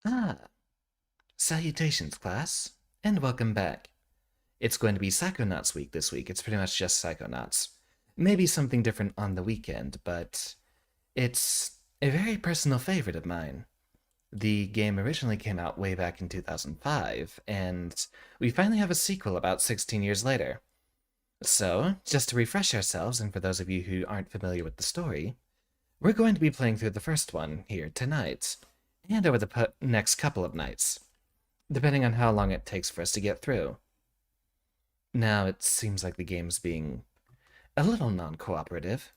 Ah, salutations, class, and welcome back. It's going to be Psychonauts week this week. It's pretty much just Psychonauts. Maybe something different on the weekend, but it's a very personal favorite of mine. The game originally came out way back in 2005, and we finally have a sequel about 16 years later. So, just to refresh ourselves, and for those of you who aren't familiar with the story, we're going to be playing through the first one here tonight, and over the next couple of nights, depending on how long it takes for us to get through. Now, it seems like the game's being a little non-cooperative.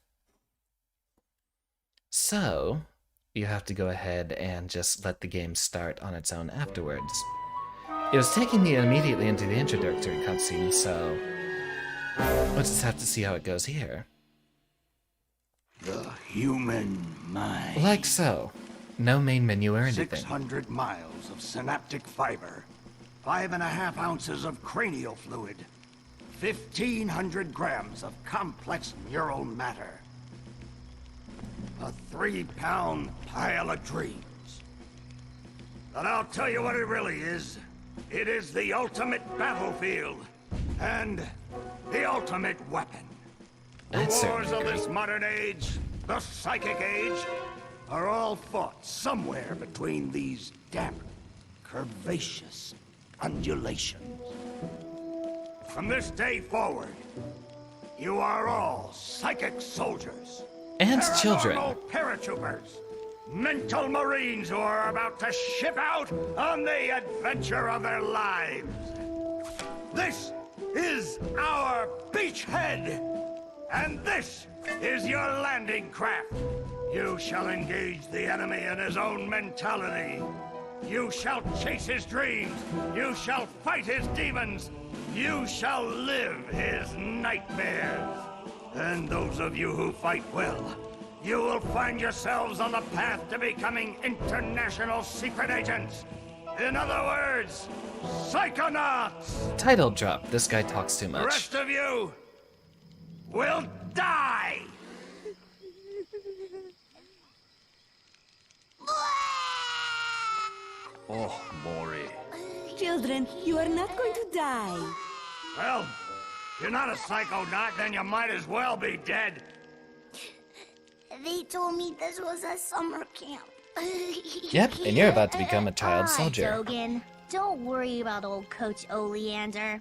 So, you have to go ahead and just let the game start on its own afterwards. It was taking me immediately into the introductory cutscene, so we'll just have to see how it goes here. The human mind. Like so. No main menu or anything. 600 miles of synaptic fiber. 5.5 ounces of cranial fluid. 1,500 grams of complex neural matter. A 3-pound pile of dreams. But I'll tell you what it really is. It is the ultimate battlefield. And the ultimate weapon. That's The wars certainly of this great. modern age, the psychic age, are all fought somewhere between these damp, curvaceous undulations. From this day forward, you are all psychic soldiers. And children. Paranormal paratroopers. Mental marines who are about to ship out on the adventure of their lives. This is our beachhead. And this is your landing craft. You shall engage the enemy in his own mentality. You shall chase his dreams. You shall fight his demons. You shall live his nightmares. And those of you who fight well, you will find yourselves on the path to becoming international secret agents. In other words, Psychonauts. Title drop. This guy talks too The much. rest of you will die. Oh, Maury. Children, you are not going to die. Well, if you're not a psychonaut, then you might as well be dead. They told me this was a summer camp. Yep, and you're about to become a child All right, soldier. Dogen. Don't worry about old Coach Oleander.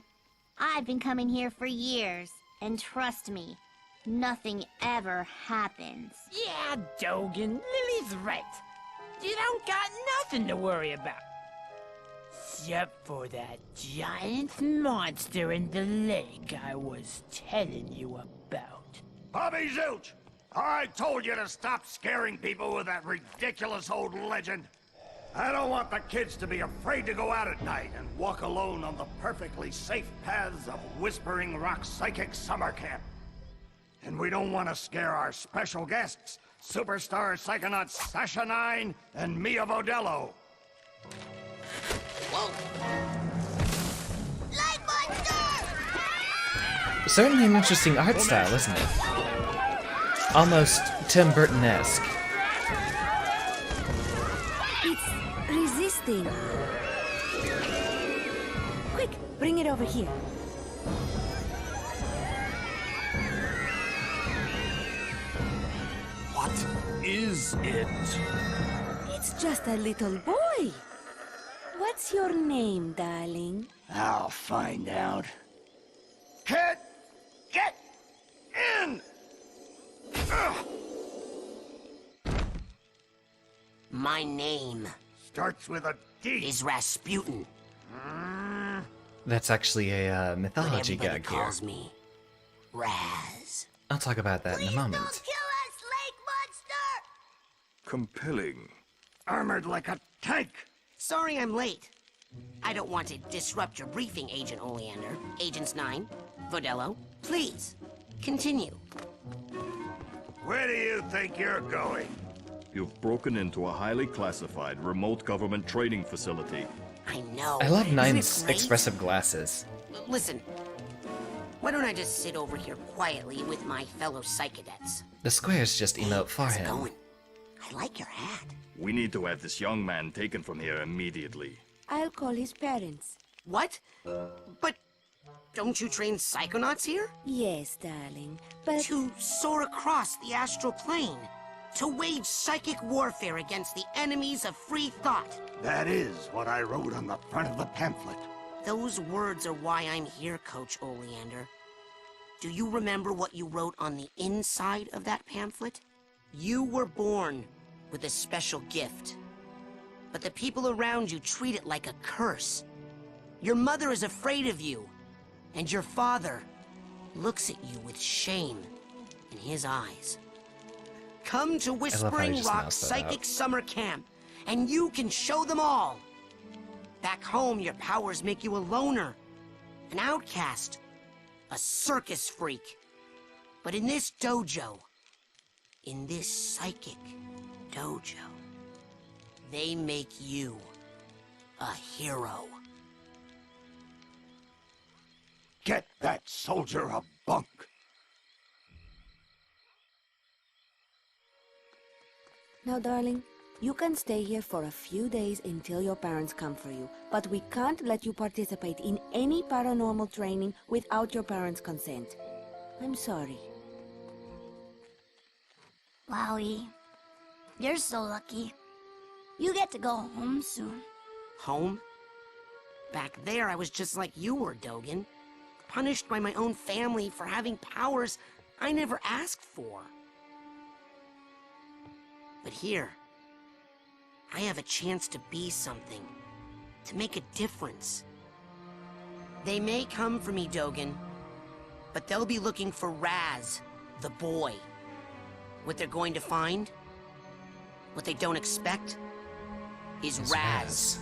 I've been coming here for years, and trust me, nothing ever happens. Yeah, Dogen, Lily's right. You don't got nothing to worry about. Except for that giant monster in the lake I was telling you about. Bobby Zilch, I told you to stop scaring people with that ridiculous old legend. I don't want the kids to be afraid to go out at night and walk alone on the perfectly safe paths of Whispering Rock Psychic Summer Camp. And we don't want to scare our special guests, superstar psychonauts Sasha 9 and Mia Vodello. Light monster! Certainly an interesting art style, isn't it? Almost Tim Burton-esque. It's resisting. Quick, bring it over here. What is it? It's just a little boy. What's your name, darling? I'll find out. Kid, get in! Ugh. My name Starts with a D. is Rasputin, That's actually a but mythology everybody gag here. calls me Raz. I'll talk about that in a moment. Don't kill us, lake monster! Compelling. Armored like a tank. Sorry I'm late. I don't want to disrupt your briefing, Agent Oleander. Agents 9, Vodello, please, continue. Where do you think you're going? You've broken into a highly classified remote government training facility. I know. I love Isn't Nine's it great? expressive glasses. Listen, why don't I just sit over here quietly with my fellow psychedets? The squares just emote for How's it him. going? I like your hat. We need to have this young man taken from here immediately. I'll call his parents. What? But don't you train Psychonauts here? Yes, darling, but... To soar across the astral plane. To wage psychic warfare against the enemies of free thought. That is what I wrote on the front of the pamphlet. Those words are why I'm here, Coach Oleander. Do you remember what you wrote on the inside of that pamphlet? You were born with a special gift. But the people around you treat it like a curse. Your mother is afraid of you. And your father looks at you with shame in his eyes. Come to Whispering Rock Psychic Summer Camp, and you can show them all. Back home, your powers make you a loner, an outcast, a circus freak. But in this dojo, in this psychic dojo, they make you a hero. Get that soldier a bunk. Now, darling, you can stay here for a few days until your parents come for you, but we can't let you participate in any paranormal training without your parents' consent. I'm sorry. Wowie, you're so lucky. You get to go home soon. Home? Back there, I was just like you were, Dogen. Punished by my own family for having powers I never asked for. But here, I have a chance to be something, to make a difference. They may come for me, Dogen, but they'll be looking for Raz, the boy. What they're going to find, what they don't expect, is Raz,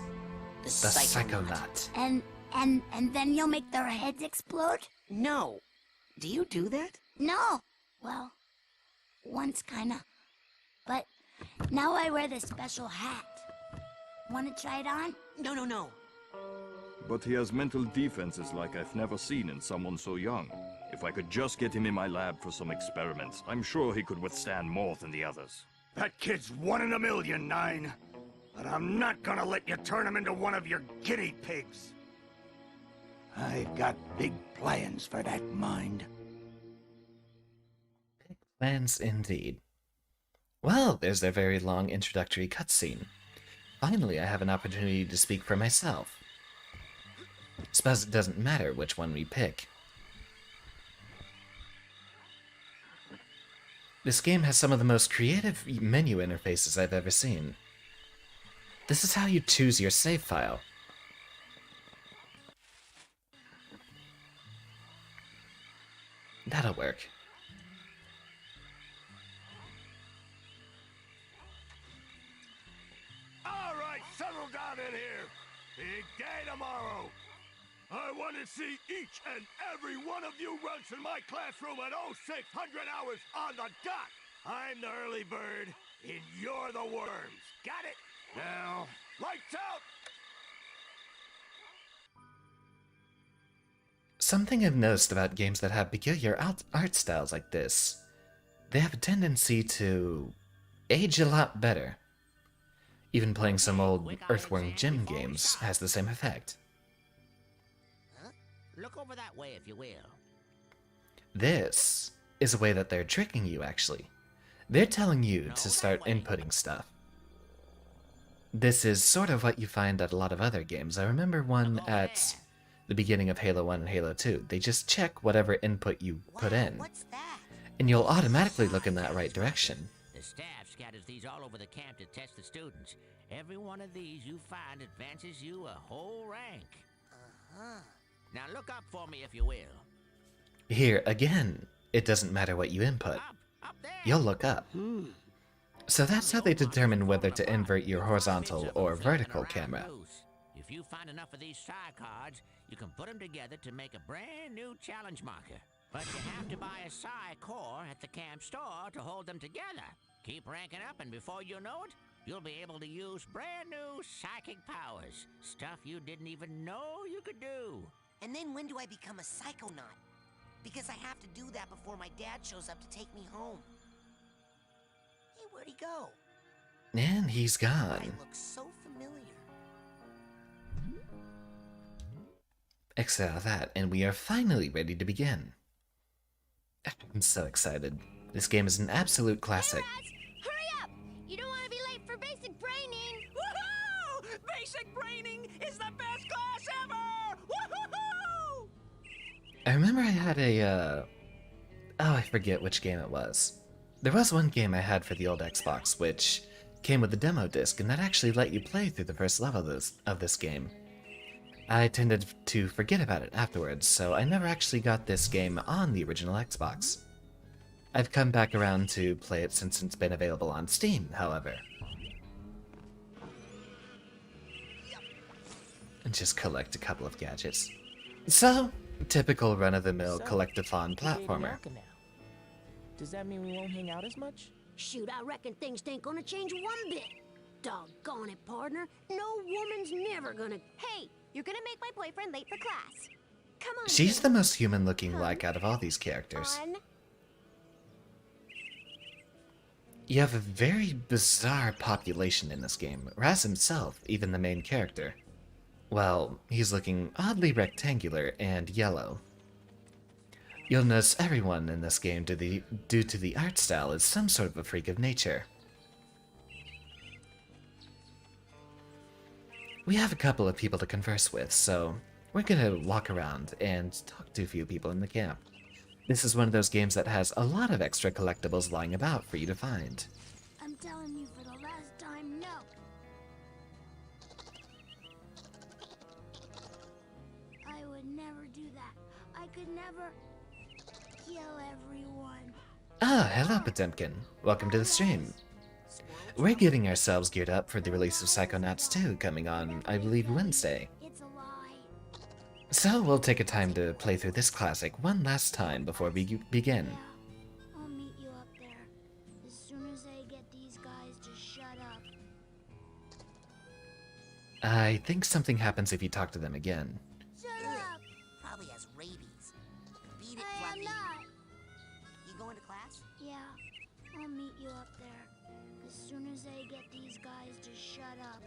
the Psychonaut. And then you'll make their heads explode? No. Do you do that? No. Well, once kinda. But now I wear this special hat. Wanna try it on? No. But he has mental defenses like I've never seen in someone so young. If I could just get him in my lab for some experiments, I'm sure he could withstand more than the others. That kid's 1 in a million, Nine. But I'm not gonna let you turn him into one of your guinea pigs. I've got big plans for that mind. Big plans indeed. Well, there's their very long introductory cutscene. Finally, I have an opportunity to speak for myself. Suppose it doesn't matter which one we pick. This game has some of the most creative menu interfaces I've ever seen. This is how you choose your save file. That'll work. All right, settle down in here. Big day tomorrow. I want to see each and every one of you runts in my classroom at 0600 hours on the dot. I'm the early bird, and you're the worms. Got it? Now, lights out! Something I've noticed about games that have peculiar art styles like this, they have a tendency to age a lot better. Even playing some old Earthworm Jim games has the same effect. Look over that way, if you will. This is a way that they're tricking you, actually. They're telling you to start inputting stuff. This is sort of what you find at a lot of other games. I remember one at the beginning of Halo 1 and Halo 2. They just check whatever input you put in, What's that? and you'll automatically look in that right direction. The staff scatters these all over the camp to test the students. Every one of these you find advances you a whole rank. Now look up for me, if you will. Here, again, it doesn't matter what you input. Up there! You'll look up. So that's how they determine whether to invert your horizontal or vertical camera. If you find enough of these psi cards, you can put them together to make a brand new challenge marker. But you have to buy a psi core at the camp store to hold them together. Keep ranking up, and before you know it, you'll be able to use brand new psychic powers. Stuff you didn't even know you could do. And then when do I become a Psychonaut? Because I have to do that before my dad shows up to take me home. Hey, where'd he go? And he's I gone. look so familiar. Exit out of that, and we are finally ready to begin. I'm so excited. This game is an absolute classic. Hey, Raz! Hurry up! You don't want to be late for basic braining! Woohoo! Basic braining is the best class ever! Woohoo! I remember I had oh, I forget which game it was. There was one game I had for the old Xbox, which came with a demo disc, and that actually let you play through the first level of this game. I tended to forget about it afterwards, so I never actually got this game on the original Xbox. I've come back around to play it since it's been available on Steam, however. And just collect a couple of gadgets. So, typical run-of-the-mill collectathon platformer. Does that mean we won't hang out as much? Shoot, I reckon things ain't gonna change one bit. Doggone it, partner. No woman's never gonna... Hey, you're gonna make my boyfriend late for class. Come on. She's kid. the most human-looking like out of all these characters. On. You have a very bizarre population in this game. Raz himself, even the main character. Well, he's looking oddly rectangular and yellow. You'll notice everyone in this game, due to the art style, is some sort of a freak of nature. We have a couple of people to converse with, so we're gonna walk around and talk to a few people in the camp. This is one of those games that has a lot of extra collectibles lying about for you to find. I'm telling you for the last time, no. I would never do that. I could never kill everyone. Ah, hello Potemkin. Welcome to the stream. We're getting ourselves geared up for the release of Psychonauts 2 coming on, I believe, Wednesday. It's a lie. So we'll take a time to play through this classic one last time before we begin. Yeah, I'll meet you up there. As soon as I get these guys to shut up. I think something happens if you talk to them again. Shut up! Probably has rabies. Beat it, I am Fluffy. not. You going to class? Yeah, I'll meet you up there. As soon as I get these guys to shut up.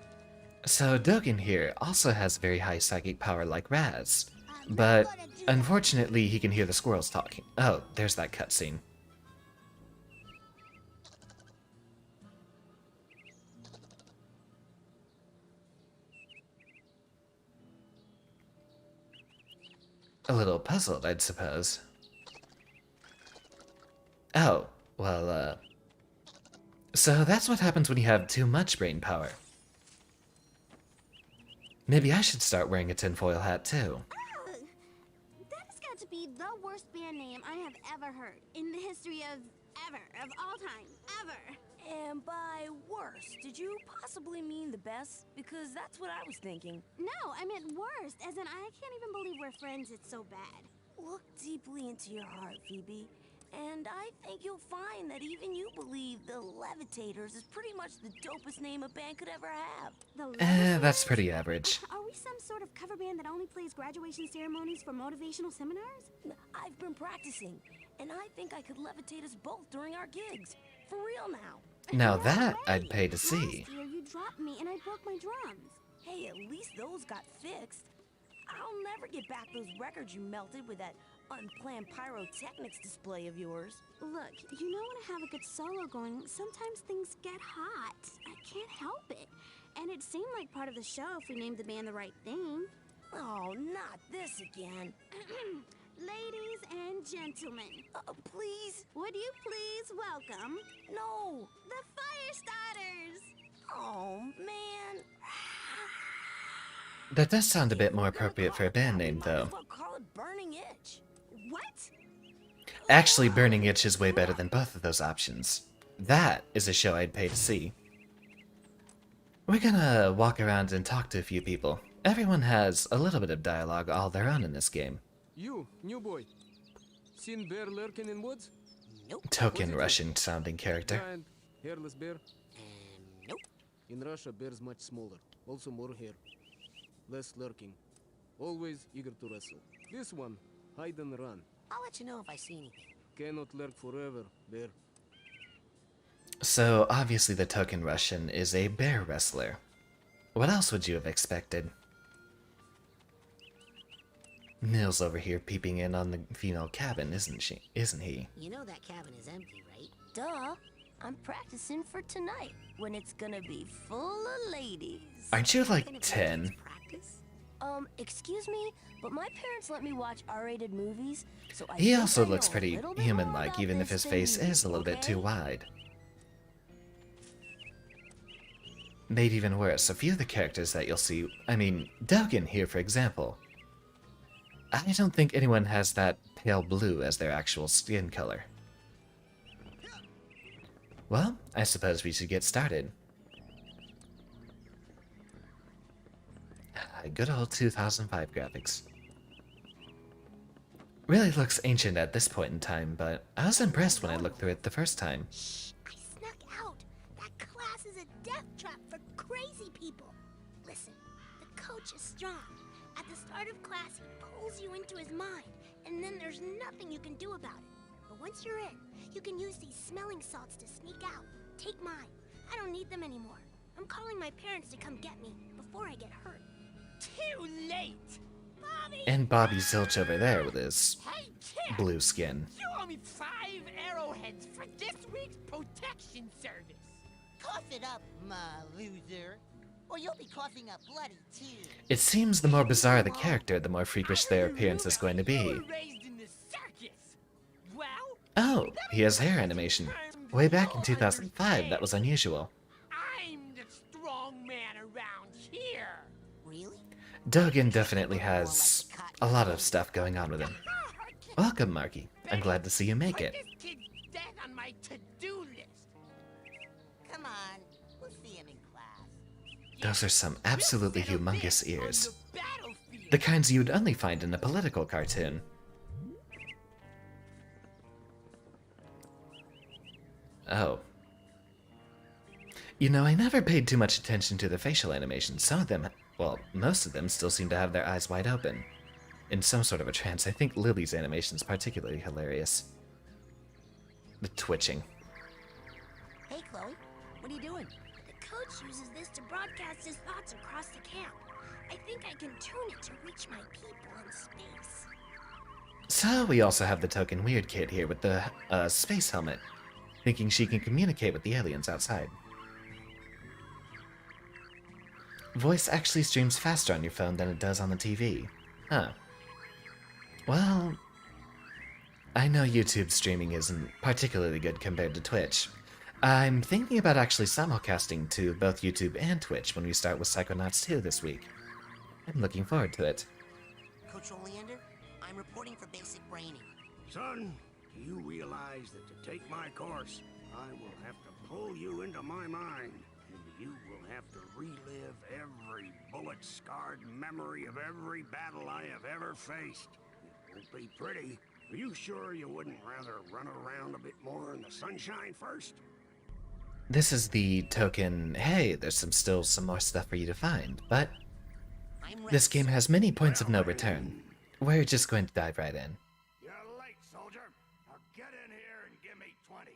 So Dogen here also has very high psychic power like Raz, but unfortunately he can hear the squirrels talking. Oh, there's that cutscene. A little puzzled, I'd suppose. Oh, well, so that's what happens when you have too much brain power. Maybe I should start wearing a tinfoil hat too. That has got to be the worst band name I have ever heard in the history of all time, ever. And by worst, did you possibly mean the best? Because that's what I was thinking. No, I meant worst, as in I can't even believe we're friends, it's so bad. Look deeply into your heart, Phoebe. And I think you'll find that even you believe the Levitators is pretty much the dopest name a band could ever have. That's pretty average. Are we some sort of cover band that only plays graduation ceremonies for motivational seminars? I've been practicing, and I think I could levitate us both during our gigs. For real now. Now No that way. I'd pay to see. Last year you dropped me and I broke my drums. Hey, at least those got fixed. I'll never get back those records you melted with that unplanned pyrotechnics display of yours. Look, you know when I have a good solo going, sometimes things get hot. I can't help it. And it seemed like part of the show if we named the band the right thing. Oh, not this again. Ladies and gentlemen, Please? would you please welcome No. the Fire Starters? Oh, man. That does sound a bit more appropriate for a band name, Might though. as well call it Burning Itch. What? Actually, Burning Itch is way better than both of those options. That is a show I'd pay to see. We're gonna walk around and talk to a few people. Everyone has a little bit of dialogue all their own in this game. You, new boy. Seen bear lurking in woods? Nope. Token Russian sounding character. Giant, hairless bear? Nope. In Russia, bears much smaller. Also more hair. Less lurking. Always eager to wrestle. This one, hide and run. I'll let you know if I see anything. Cannot lurk forever, bear. So, obviously the token Russian is a bear wrestler. What else would you have expected? Nils over here peeping in on the female cabin, isn't he? You know that cabin is empty, right? Duh. I'm practicing for tonight, when it's gonna be full of ladies. Aren't you like 10? Excuse me, but my parents let me watch R-rated movies, so I He think also I looks know a pretty little bit more human-like, about even if this his face than you, is a little bit too okay? wide. Made even worse, a few of the characters that you'll see, I mean, Dogen here for example. I don't think anyone has that pale blue as their actual skin color. Well, I suppose we should get started. Good old 2005 graphics. Really looks ancient at this point in time, but I was impressed when I looked through it the first time. Shh! I snuck out. That class is a death trap for crazy people. Listen, the coach is strong. At the start of class, he pulls you into his mind, and then there's nothing you can do about it. But once you're in, you can use these smelling salts to sneak out. Take mine. I don't need them anymore. I'm calling my parents to come get me before I get hurt. Too late! Bobby! And Bobby Zilch over there with his Hey, kid! blue skin. You owe me 5 arrowheads for this week's protection service. Cough it up, my loser. Or you'll be coughing up bloody too. It seems the more bizarre the character, the more freakish their appearance is going to be. You were raised in the circus. Well, Oh, he has hair animation. Way back in 2005, that was unusual. I'm the strong man around here. Really? Dogen definitely has a lot of stuff going on with him. Welcome, Marky. I'm glad to see you make it. Put this kid's death on my to-do list. Come on, we'll see him in class. Those are some absolutely We'll settle humongous this on ears. the battlefield. The kinds you'd only find in a political cartoon. Oh. You know, I never paid too much attention to the facial animations. Some of them, well, most of them still seem to have their eyes wide open. In some sort of a trance. I think Lily's animation is particularly hilarious. The twitching. Hey, Chloe, what are you doing? The coach uses this to broadcast his thoughts across the camp. I think I can tune it to reach my people in space. So we also have the token weird kid here with the space helmet, thinking she can communicate with the aliens outside. Voice actually streams faster on your phone than it does on the TV. Huh. Well, I know YouTube streaming isn't particularly good compared to Twitch. I'm thinking about actually simulcasting to both YouTube and Twitch when we start with Psychonauts 2 this week. I'm looking forward to it. Coach Oleander, I'm reporting for basic braining. Son, do you realize that to take my course, I will have to pull you into my mind, and you will have to relive every bullet-scarred memory of every battle I have ever faced. It won't be pretty. Are you sure you wouldn't rather run around a bit more in the sunshine first? This is the token, hey, there's still some more stuff for you to find, but this game has many points of no return. We're just going to dive right in. You're late, soldier. Now get in here and give me 20.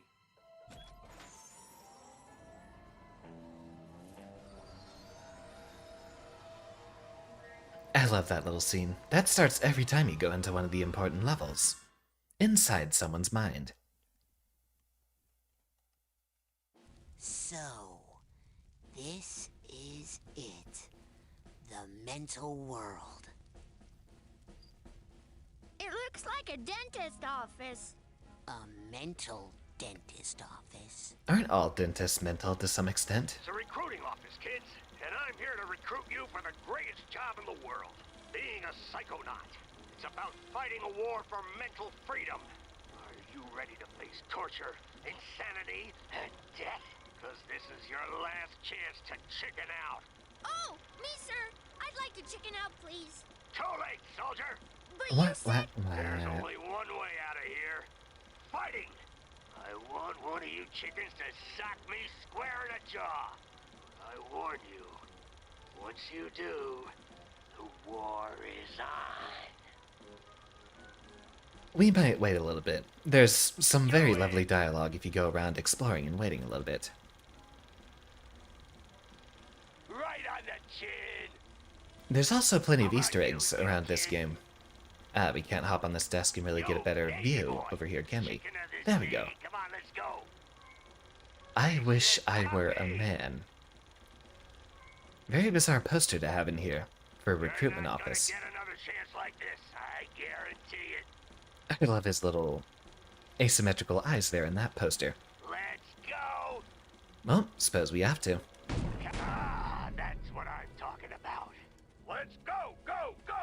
I love that little scene. That starts every time you go into one of the important levels. Inside someone's mind. So, this is it. The mental world. It looks like a dentist office. A mental dentist office. Aren't all dentists mental to some extent? It's a recruiting office, kids, and I'm here to recruit you for the greatest job in the world, being a psychonaut. It's about fighting a war for mental freedom. Are you ready to face torture, insanity, and death? Because this is your last chance to chicken out. Oh, me, sir. I'd like to chicken out, please. Too late, soldier. But you What? said... There's only one way out of here. Fighting. I want one of you chickens to sock me square in the jaw. I warn you. Once you do, the war is on. We might wait a little bit. There's some very lovely dialogue if you go around exploring and waiting a little bit. Right on the chin. There's also plenty of Easter eggs around this game. We can't hop on this desk and really get a better view over here, can we? There we go. Come on, let's go. I wish I were a man. Very bizarre poster to have in here for a recruitment office. Get another chance like this, I guarantee it. I love his little asymmetrical eyes there in that poster. Let's go. Well, suppose we have to. Ah, that's what I'm talking about. Let's go, go, go.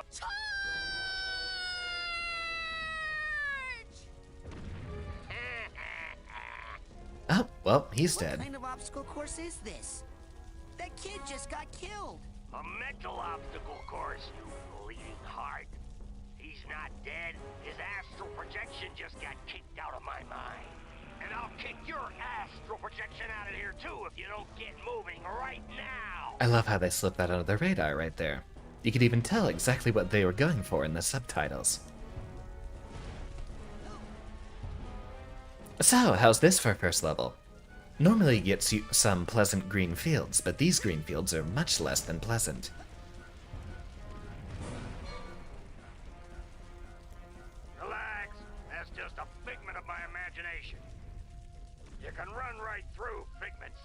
Oh, well, he's dead. What kind of obstacle course is this? That kid just got killed. A mental obstacle course, you bleeding heart. He's not dead. His astral projection just got kicked out of my mind. And I'll kick your astral projection out of here too if you don't get moving right now. I love how they slipped that under the radar right there. You could even tell exactly what they were going for in the subtitles. So, how's this for first level? Normally it gets you some pleasant green fields, but these green fields are much less than pleasant. Relax. That's just a figment of my imagination. You can run right through figments.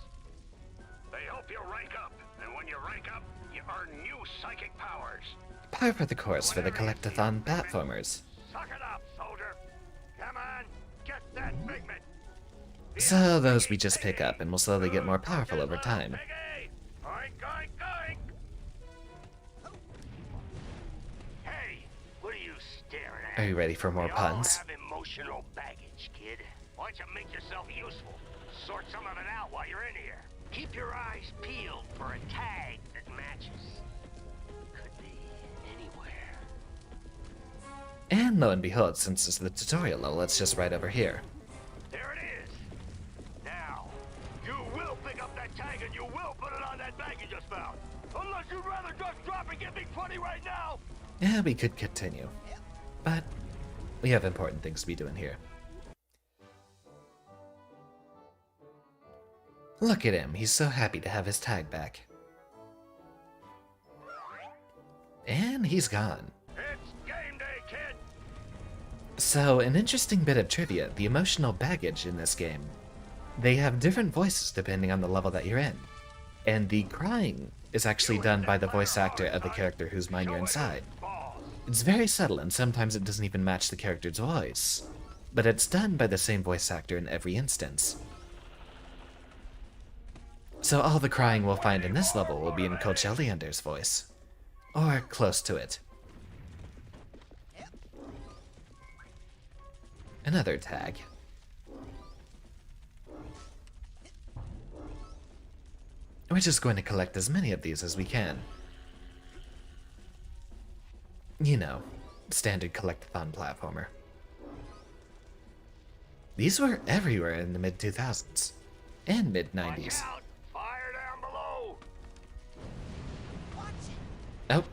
They help you rank up, and when you rank up, you earn new psychic powers. Par for the course for the Collectathon platformers. Suck it up, soldier. Come on, get that figment. So those we just pick up and will slowly get more powerful over time. Oink, oink, oink. Hey, what are you staring at? Are you ready for more We all puns? have emotional baggage, kid. Why don't you make yourself useful? Sort some of it out while you're in here. Keep your eyes peeled for a tag that matches. Could be anywhere. And lo and behold, since it's the tutorial level, it's just right over here. There it is. Now, you will pick up that tag and you will put it on that bag you just found. Unless you'd rather just drop and give me 20 right now. Yeah, we could continue. But we have important things to be doing here. Look at him, he's so happy to have his tag back. And he's gone. It's game day, kid. So, an interesting bit of trivia, the emotional baggage in this game. They have different voices depending on the level that you're in. And the crying is actually done by the voice actor of the character whose mind you're inside. It's very subtle and sometimes it doesn't even match the character's voice. But it's done by the same voice actor in every instance. So all the crying we'll find in this level will be in Coach Oleander's voice. Or close to it. Another tag. We're just going to collect as many of these as we can. You know, standard collectathon platformer. These were everywhere in the mid-2000s and mid-90s. Fire down below. Oh,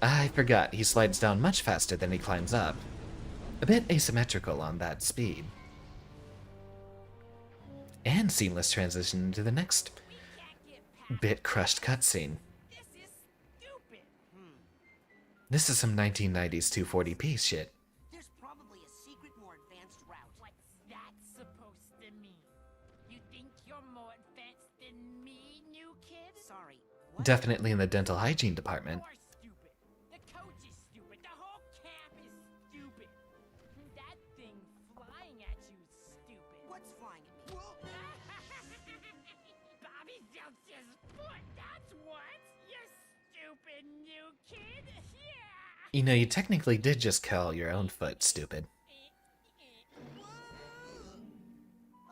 I forgot, he slides down much faster than he climbs up. A bit asymmetrical on that speed. And seamless transition into the next bit crushed cutscene. This is some 1990s 240p shit. There's probably a secret, more advanced route. What's that supposed to mean? You think you're more advanced than me, new kid? Sorry. Definitely in the dental hygiene department. You're stupid. The coach is stupid. The whole camp is stupid. That thing flying at you is stupid. What's flying at me? Bobby Zeltz's foot, that's what! You stupid new kid! Yeah! You know, you technically did just call your own foot stupid.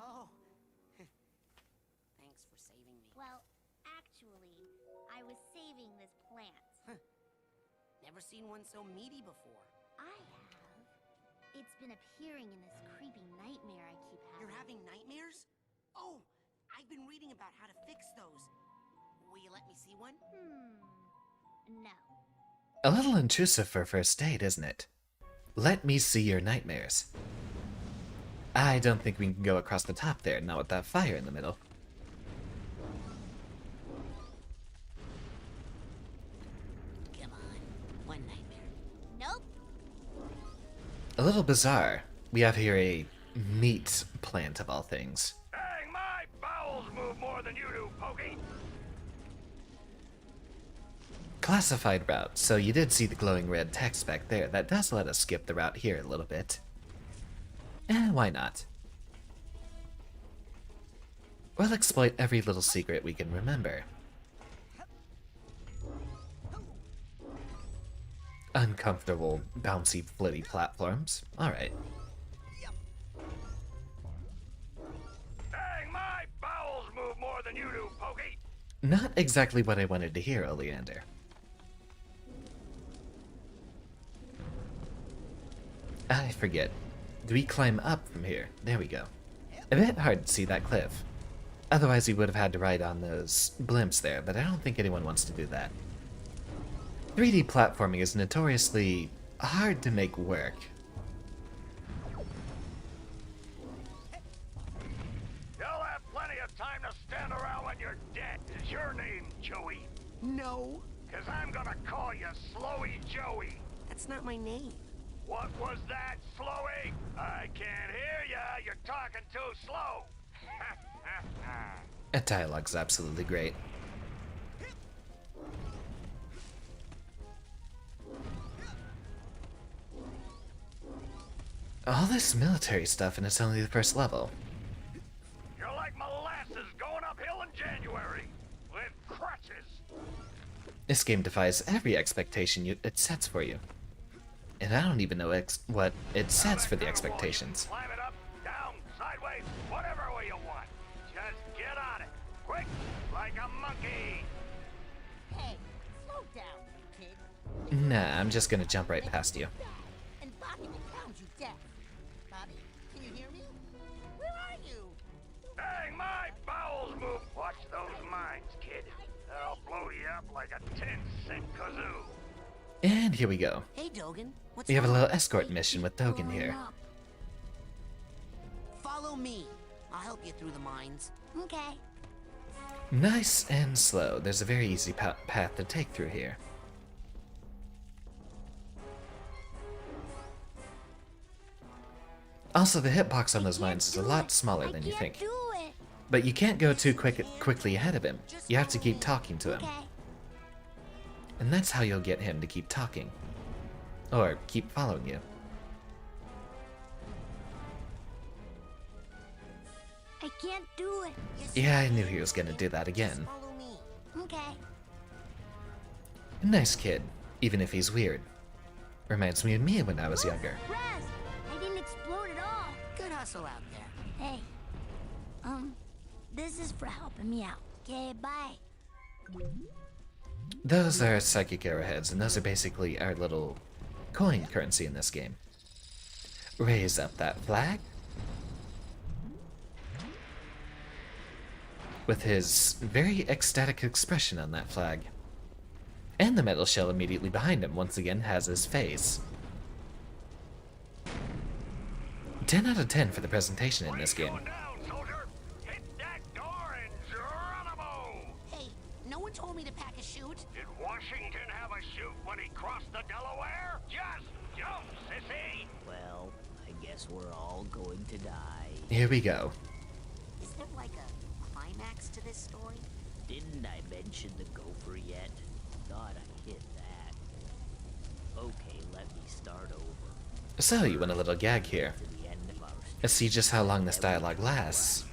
Oh. Thanks for saving me. Well, actually, I was saving this plant. Never seen one so meaty before. I have. It's been appearing in this creepy nightmare I keep having. You're having nightmares? Oh, I've been reading about how to fix those. Will you let me see one? No. A little intrusive for a first date, isn't it? Let me see your nightmares. I don't think we can go across the top there, not with that fire in the middle. Come on, one nightmare. Nope. A little bizarre. We have here a meat plant of all things. Dang, my bowels move more than you do, Pokey. Classified route, so you did see the glowing red text back there. That does let us skip the route here a little bit. Why not? We'll exploit every little secret we can remember. Uncomfortable, bouncy, floaty platforms. Alright. Dang, my bowels move more than you do, Pokey. Not exactly what I wanted to hear, Oleander. I forget. Do we climb up from here? There we go. A bit hard to see that cliff. Otherwise we would have had to ride on those blimps there, but I don't think anyone wants to do that. 3D platforming is notoriously hard to make work. You'll have plenty of time to stand around when you're dead. Is your name Joey? No, 'Cause I'm gonna call you Slowy Joey. that's not my name. What was that, Slowy? I can't hear ya. You're talking too slow. That dialogue's absolutely great. All this military stuff and it's only the first level. You're like molasses going uphill in January with crutches. This game defies every expectation it sets for you. And I don't even know what it sets for the expectations. Climb it up, down, sideways, whatever way you want. Just get on it. Quick, like a monkey. Hey, slow down, kid. Nah, I'm just gonna jump right past you. And Bobby will pound you deaf. Bobby, can you hear me? Where are you? Dang, my bowels move. Watch those mines, kid. They'll blow you up like a 10-cent kazoo. And here we go. Hey, Dogen, what's We have a wrong? little escort mission with Dogen here. Follow me. I'll help you through the mines. Okay. Nice and slow. There's a very easy path to take through here. Also, the hitbox on those mines is a lot smaller than you think. Do it. But you can't go too quickly ahead of him. You have to keep talking to him. Okay. And that's how you'll get him to keep talking. Or keep following you. I can't do it. Yeah, I knew he was gonna do that again. Follow me. Okay. Nice kid, even if he's weird. Reminds me of me when I was younger. Raz, I didn't explode at all. Good hustle out there. Hey. This is for helping me out. Okay, bye. Those are psychic arrowheads, and those are basically our little coin currency in this game. Raise up that flag. With his very ecstatic expression on that flag. And the metal shell immediately behind him once again has his face. 10 out of 10 for the presentation in this game. Going down, soldier. Hit that door and Geronimo. Hey, no one told me to pack a chute. Did Washington have a chute when he crossed the Delaware? Just jump, sissy. Well, I guess we're all going to die. Here we go. Is there like a climax to this story? Didn't I mention the gopher yet? Thought I hit that. Okay, let me start over. So, you went a little gag here. To the end of our Let's see just how long this dialogue lasts.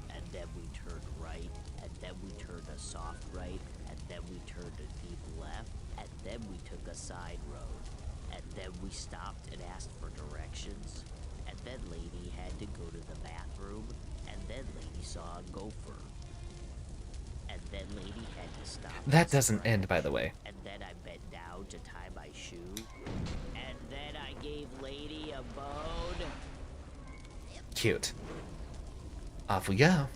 and then we turned right, and then we turned a soft right, and then we turned a deep left, and then we took a side road, and then we stopped and asked for directions, and then lady had to go to the bathroom, and then lady saw a gopher, and then lady had to stop. That and doesn't sprint, end, by the way. and then I bent down to tie my shoe, and then I gave lady a bone. Cute. Off we go.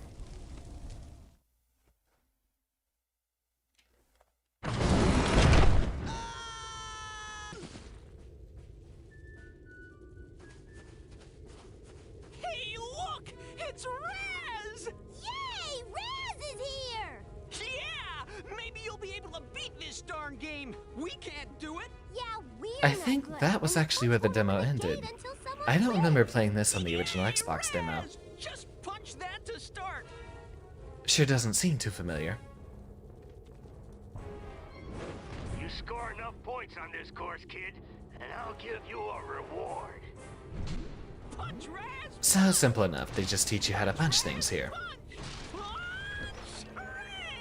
It's Raz! Yay! Raz is here! Yeah! Maybe you'll be able to beat this darn game. We can't do it. Yeah, we're I not think good, that was and actually where the Coach demo won't let us ended. date until someone I don't says. remember playing this on the original Hey, Xbox demo. Raz, just punch that to start. Sure doesn't seem too familiar. You score enough points on this course, kid, and I'll give you a reward. Punch, Raz! So simple enough, they just teach you how to punch things here.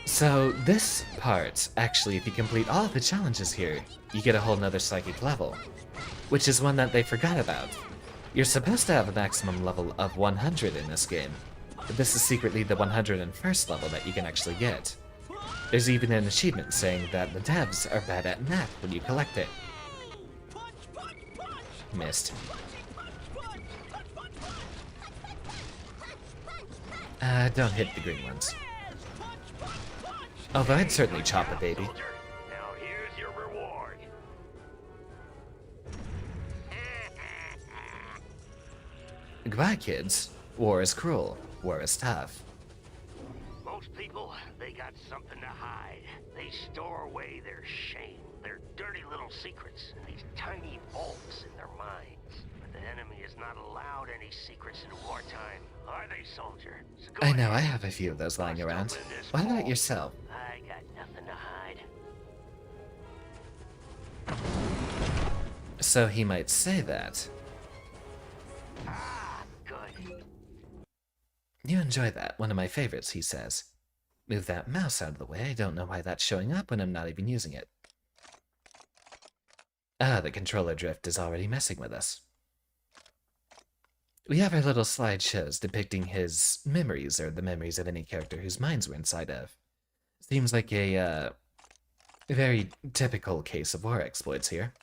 So this part, actually, if you complete all of the challenges here, you get a whole nother psychic level, which is one that they forgot about. You're supposed to have a maximum level of 100 in this game, but this is secretly the 101st level that you can actually get. There's even an achievement saying that the devs are bad at math when you collect it. Missed. Don't hit the green ones. Although I'd certainly chop a baby. Now here's your reward. Goodbye, kids. War is cruel. War is tough. Most people, they got something to hide. They store away their shame, their dirty little secrets, in these tiny vaults in their minds. But the enemy is not allowed any secrets in wartime, are they, soldier? So go I know, ahead. I have a few of those lying Bust around. open this What about vault. yourself? I got nothing to hide. So he might say that. Ah, good. You enjoy that. One of my favorites, he says. Move that mouse out of the way. I don't know why that's showing up when I'm not even using it. Ah, the controller drift is already messing with us. We have our little slideshows depicting his memories, or the memories of any character whose minds we're inside of. Seems like a very typical case of war exploits here.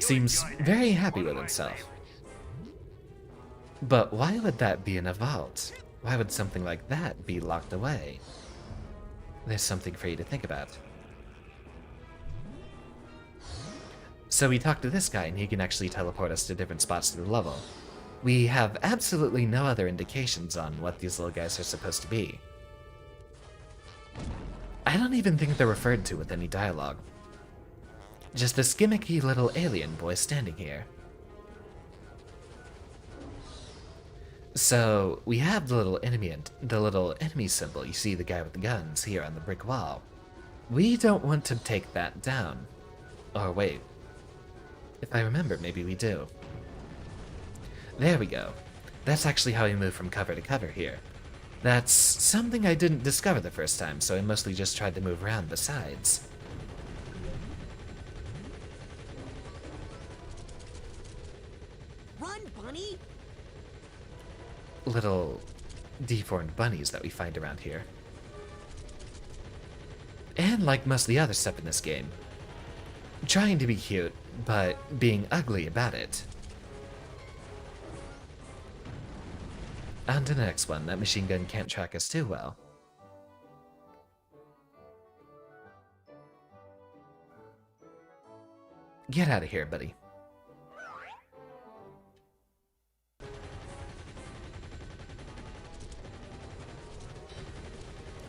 Seems very happy with himself. But why would that be in a vault? Why would something like that be locked away? There's something for you to think about. So we talk to this guy and he can actually teleport us to different spots through the level. We have absolutely no other indications on what these little guys are supposed to be. I don't even think they're referred to with any dialogue. Just this gimmicky little alien boy standing here. So we have the little enemy symbol. You see the guy with the guns here on the brick wall. We don't want to take that down. Or wait. If I remember, maybe we do. There we go. That's actually how we move from cover to cover here. That's something I didn't discover the first time, so I mostly just tried to move around the sides. Run, bunny! Little deformed bunnies that we find around here. And like most of the other stuff in this game, trying to be cute, but being ugly about it. On to the next one. That machine gun can't track us too well. Get out of here, buddy.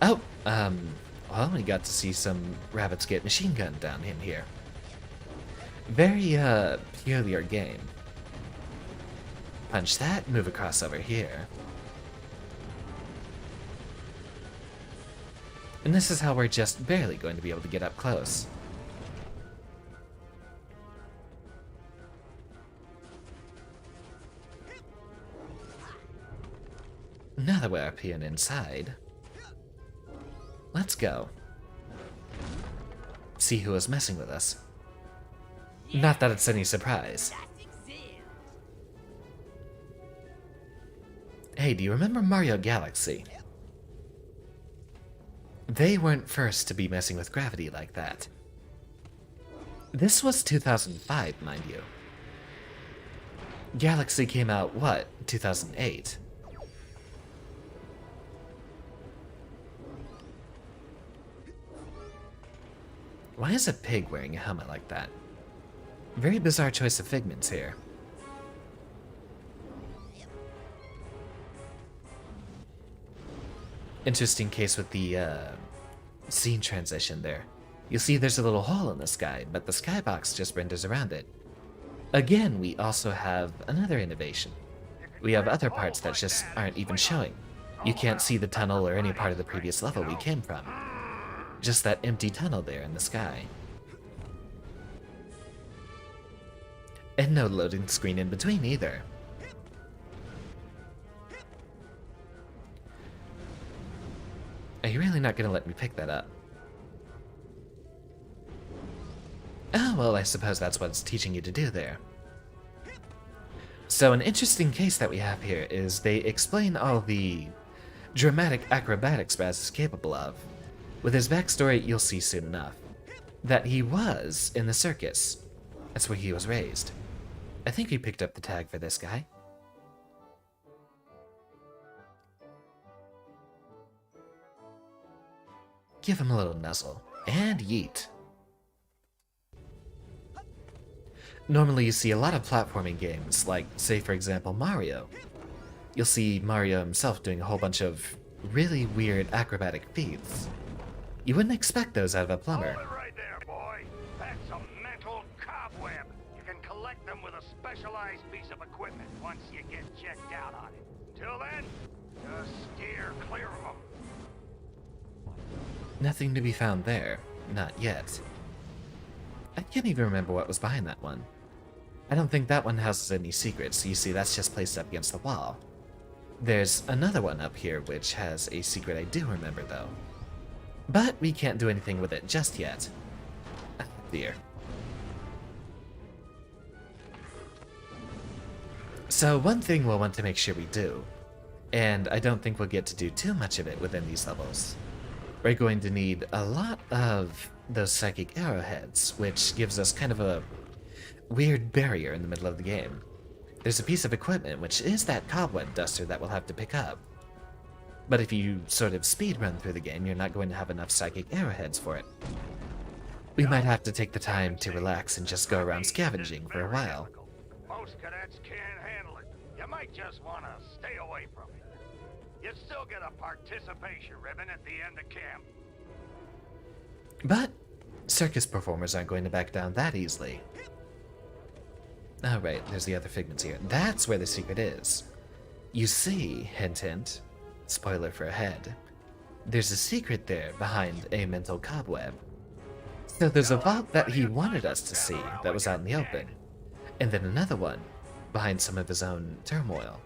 Oh, well, we got to see some rabbits get machine gunned down in here. Very, peculiar game. Punch that, move across over here. And this is how we're just barely going to be able to get up close. Now that we're up here and inside, let's go. See who is messing with us. Not that it's any surprise. Hey, do you remember Mario Galaxy? They weren't first to be messing with gravity like that. This was 2005, mind you. Galaxy came out, what, 2008? Why is a pig wearing a helmet like that? Very bizarre choice of figments here. Interesting case with the scene transition there. You'll see there's a little hole in the sky, but the skybox just renders around it. Again, we also have another innovation. We have other parts that just aren't even showing. You can't see the tunnel or any part of the previous level we came from. Just that empty tunnel there in the sky. And no loading screen in between either. Are you really not gonna let me pick that up? Oh, well, I suppose that's what it's teaching you to do there. So an interesting case that we have here is they explain all the dramatic acrobatics Raz is capable of. With his backstory, you'll see soon enough that he was in the circus. That's where he was raised. I think we picked up the tag for this guy. Give him a little nuzzle. And yeet. Normally you see a lot of platforming games, like, say for example, Mario. You'll see Mario himself doing a whole bunch of really weird acrobatic feats. You wouldn't expect those out of a plumber. Hold it right there, boy. That's a mental cobweb. You can collect them with a specialized piece of equipment once you get checked out on it. Till then, just steer clear of them. Nothing to be found there. Not yet. I can't even remember what was behind that one. I don't think that one houses any secrets. You see, that's just placed up against the wall. There's another one up here which has a secret I do remember, though. But we can't do anything with it just yet. Ah, dear. So one thing we'll want to make sure we do, and I don't think we'll get to do too much of it within these levels, we're going to need a lot of those psychic arrowheads, which gives us kind of a weird barrier in the middle of the game. There's a piece of equipment, which is that cobweb duster that we'll have to pick up. But if you sort of speed run through the game, you're not going to have enough psychic arrowheads for it. We might have to take the time to relax and just go around scavenging for a while. Most cadets can't handle it. You might just want to stay away from it. You still get a participation ribbon at the end of camp. But circus performers aren't going to back down that easily. Oh right, there's the other figments here. That's where the secret is. You see, hint hint, spoiler for ahead, there's a secret there behind a mental cobweb. So there's a vault that he wanted us to see that was out in the open, and then another one behind some of his own turmoil.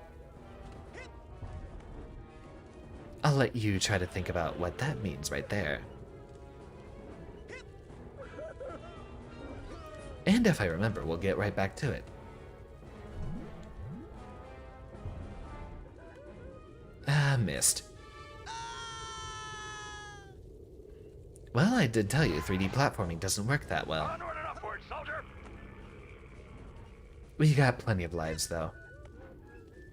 I'll let you try to think about what that means right there. And if I remember, we'll get right back to it. Ah, missed. Well, I did tell you 3D platforming doesn't work that well. Onward and upward, soldier. We got plenty of lives, though.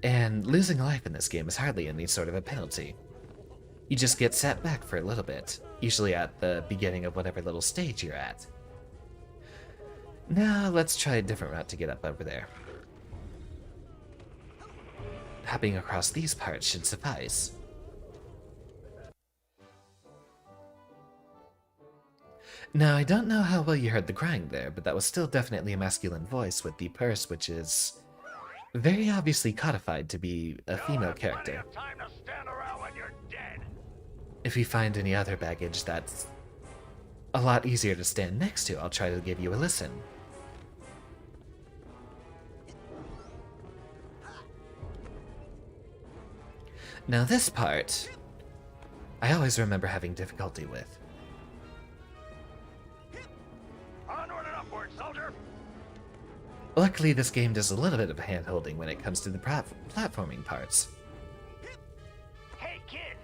And losing a life in this game is hardly any sort of a penalty. You just get set back for a little bit, usually at the beginning of whatever little stage you're at. Now, let's try a different route to get up over there. Hopping across these parts should suffice. Now, I don't know how well you heard the crying there, but that was still definitely a masculine voice with the purse, which is very obviously codified to be a female character. Time to stand around when you're dead. If we find any other baggage that's a lot easier to stand next to, I'll try to give you a listen. Now this part, I always remember having difficulty with. Onward and upward, soldier. Luckily, this game does a little bit of hand-holding when it comes to the platforming parts. Hey, kid.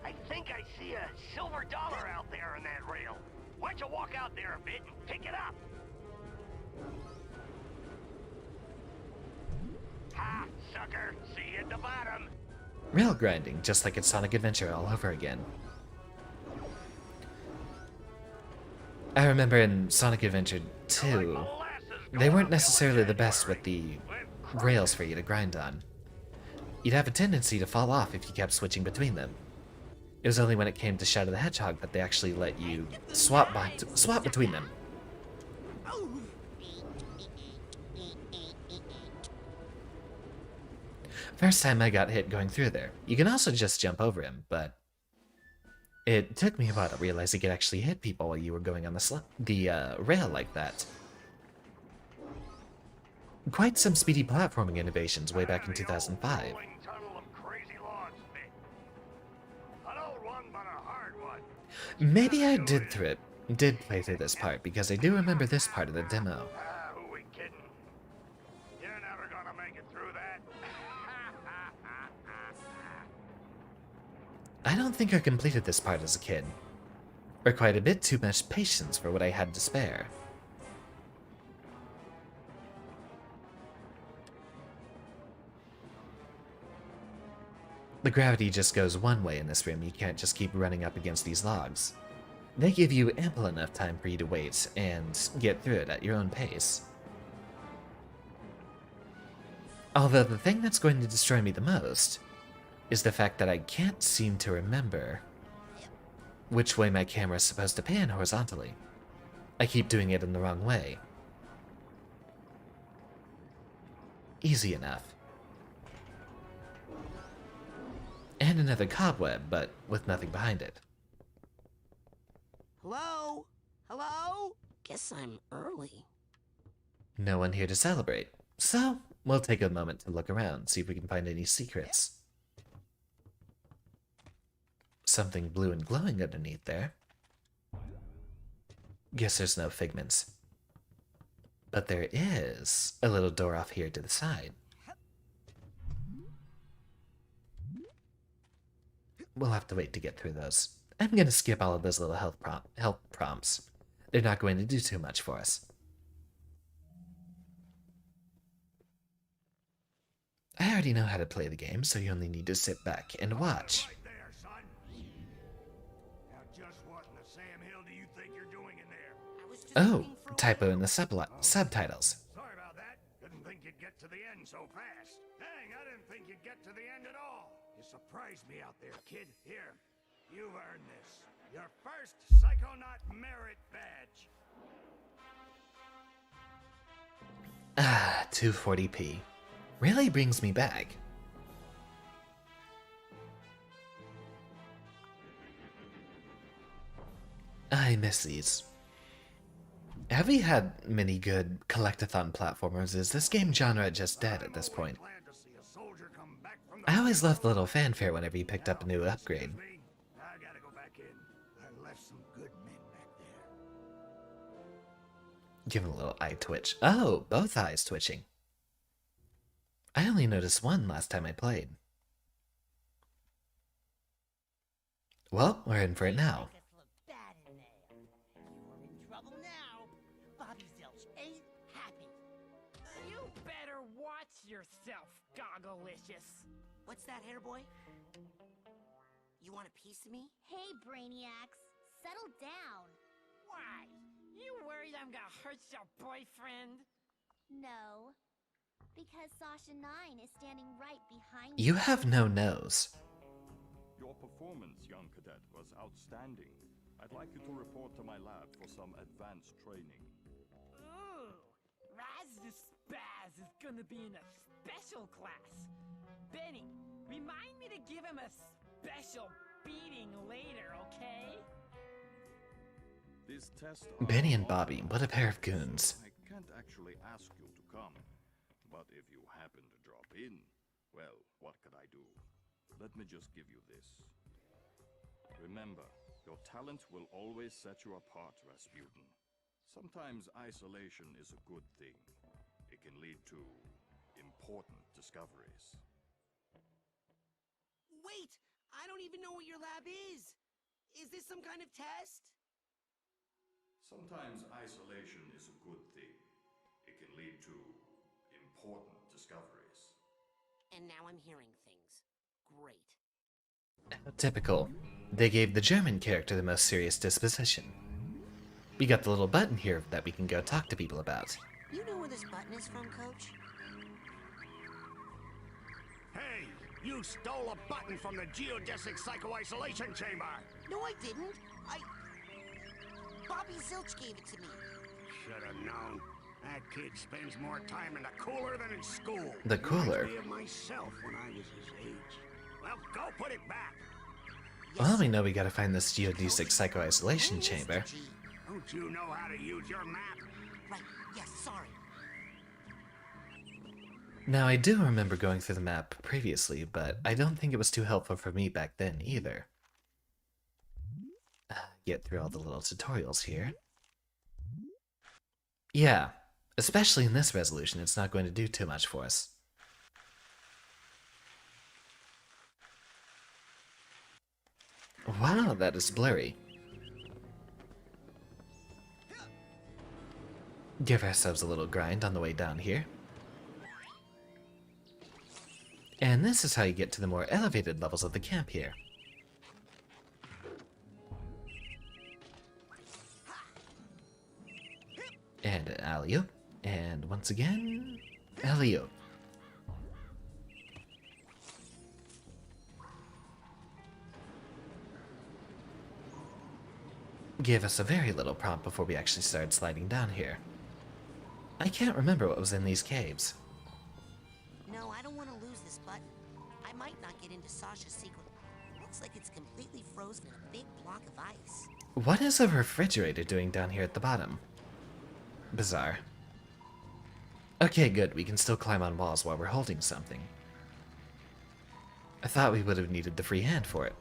I think I see a silver dollar out there in that rail. Why don't you walk out there a bit and pick it up? Ha, sucker. See you at the bottom. Rail grinding, just like in Sonic Adventure all over again. I remember in Sonic Adventure 2, they weren't necessarily the best with the rails for you to grind on. You'd have a tendency to fall off if you kept switching between them. It was only when it came to Shadow the Hedgehog that they actually let you swap between them. First time I got hit going through there. You can also just jump over him, but it took me a while to realize you could actually hit people while you were going on the rail like that. Quite some speedy platforming innovations way back in 2005. Maybe I did play through this part, because I do remember this part of the demo. Who we kidding? You're never gonna make it through that. I don't think I completed this part as a kid. Or quite a bit too much patience for what I had to spare. The gravity just goes one way in this room. You can't just keep running up against these logs. They give you ample enough time for you to wait and get through it at your own pace. Although the thing that's going to destroy me the most is the fact that I can't seem to remember which way my camera is supposed to pan horizontally. I keep doing it in the wrong way. Easy enough. And another cobweb, but with nothing behind it. Hello? Hello? Guess I'm early. No one here to celebrate, so we'll take a moment to look around, see if we can find any secrets. Something blue and glowing underneath there. Guess there's no figments. But there is a little door off here to the side. We'll have to wait to get through those. I'm gonna skip all of those little health prompts. They're not going to do too much for us. I already know how to play the game, so you only need to sit back and watch. Right there, son. Now just what in the Sam Hill do you think you're doing in there? Oh, typo in the subtitles. Sorry about that. Didn't think you'd get to the end so fast. Dang, I didn't think you'd get to the end at all. You surprised me out there, kid. Here, you've earned this. Your first Psychonaut merit badge. Ah, 240p. Really brings me back. I miss these. Have we had many good collectathon platformers? Is this game genre just dead at this point? I always loved the little fanfare whenever you picked up a new upgrade. I gotta go back in. I left some good men back there. Give it a little eye twitch. Oh, both eyes twitching. I only noticed one last time I played. Well, we're in for it now. You better watch yourself, Gogglelicious. What's that, hair boy? You want a piece of me? Hey, Brainiacs, settle down. Why? You worried I'm gonna hurt your boyfriend? No, because Sasha 9 is standing right behind You have no nose. Your performance, young cadet, was outstanding. I'd like you to report to my lab for some advanced training. Ooh, Raz the Spaz is gonna be in a special class. Benny, remind me to give him a special beating later, okay? These tests Benny and Bobby, what a pair of goons. I can't actually ask you to come, but if you happen to drop in, well, what could I do? Let me just give you this. Remember, your talent will always set you apart, Rasputin. Sometimes isolation is a good thing. It can lead to important discoveries. Wait! I don't even know what your lab is! Is this some kind of test? Sometimes isolation is a good thing. It can lead to important discoveries. And now I'm hearing things. Great. Typical. They gave the German character the most serious disposition. We got the little button here that we can go talk to people about. You know where this button is from, Coach? Hey, You stole a button from the geodesic psycho-isolation chamber. No, I didn't. Bobby Zilch gave it to me. Should have known. That kid spends more time in the cooler than in school. The cooler? Reminds me of myself when I was his age. Well, go put it back. Well, we know we gotta find this geodesic psycho-isolation chamber. Don't you know how to use your map? Right, yes, sorry. Now, I do remember going through the map previously, but I don't think it was too helpful for me back then either. Get through all the little tutorials here. Yeah, especially in this resolution, it's not going to do too much for us. Wow, that is blurry. Give ourselves a little grind on the way down here. And this is how you get to the more elevated levels of the camp here. And alley-oop. And once again, alley-oop. Give us a very little prompt before we actually started sliding down here. I can't remember what was in these caves. No, I don't want to lose this button. I might not get into Sasha's secret. Looks like it's completely frozen in a big block of ice. What is a refrigerator doing down here at the bottom? Bizarre. Okay, good. We can still climb on walls while we're holding something. I thought we would have needed the free hand for it.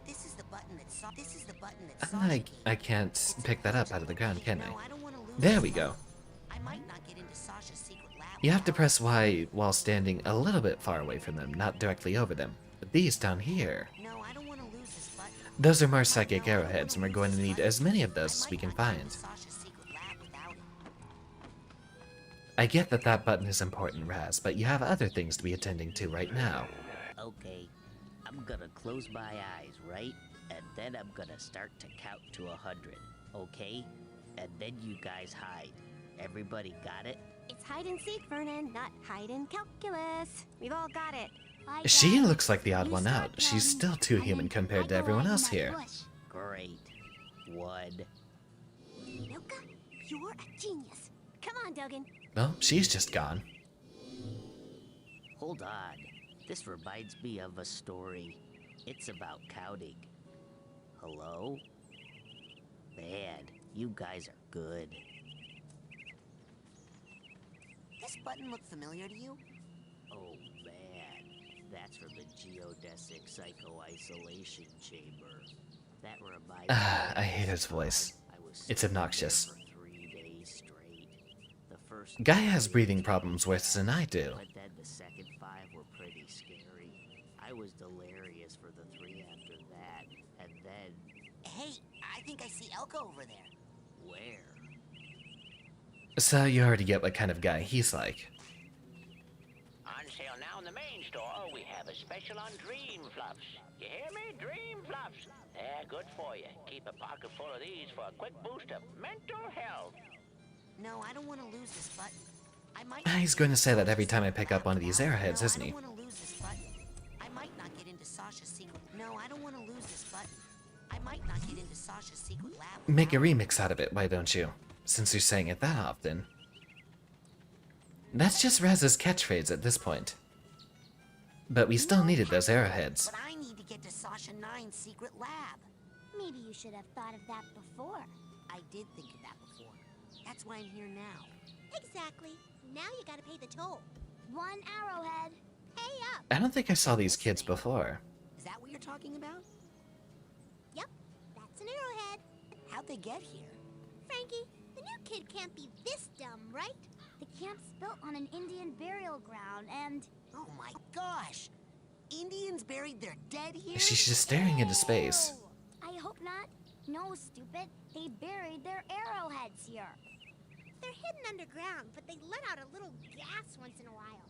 This is the button that I can't pick that up out of the ground, can No, I? I don't want to lose There this we go. button. I might not get into Sasha's secret lab. You have to press Y while standing a little bit far away from them, not directly over them. But these down here, No, I don't want to lose this button. those are more psychic arrowheads, and we're going to need as many of those as we can find. Sasha's secret lab without it. I get that that button is important, Raz, but you have other things to be attending to right now. Okay, I'm gonna close my eyes, right? And then I'm gonna start to count to 100, okay? And then you guys hide. Everybody got it? It's hide and seek, Vernon, not hide and calculus. We've all got it. She looks like the odd one out. She's still too human compared to everyone else here. Great. 1. Luca, you're a genius. Come on, Dogan. Well, she's just gone. Hold on. This reminds me of a story. It's about counting. Hello? Man, you guys are good. This button look familiar to you? Oh man, that's from the geodesic psycho-isolation chamber. That reminds me. I hate his voice. It's obnoxious. For 3 days straight. The first Guy has breathing problems worse than I do. But then the second 5 were pretty scary. I was delirious for the 3 after that, and then Hey, I think I see Elka over there. where? So you already get what kind of guy he's like. On sale now in the main store, we have a special on Dream Fluffs. You hear me? Dream Fluffs. They're good for you. Keep a pocket full of these for a quick boost of mental health. No, I don't want to lose this button. I might. He's going to say that every time I pick up one of these arrowheads, isn't he? I don't want to lose this button. I might not get into Sasha's secret. No, I don't want to lose this button. I might not get into Sasha's secret lab. Make a remix out of it, why don't you? Since you're saying it that often. That's just Raz's catchphrase at this point. But we still needed those arrowheads. But I need to get to Sasha 9's secret lab. Maybe you should have thought of that before. I did think of that before. That's why I'm here now. Exactly. Now you gotta pay the toll. 1 arrowhead. Pay up. I don't think I saw these kids before. Is that what you're talking about? Yep, that's an arrowhead. How'd they get here? Frankie, the new kid can't be this dumb, right? The camp's built on an Indian burial ground and... Oh my gosh! Indians buried their dead here? She's just staring into space. I hope not. No, stupid. They buried their arrowheads here. They're hidden underground, but they let out a little gas once in a while.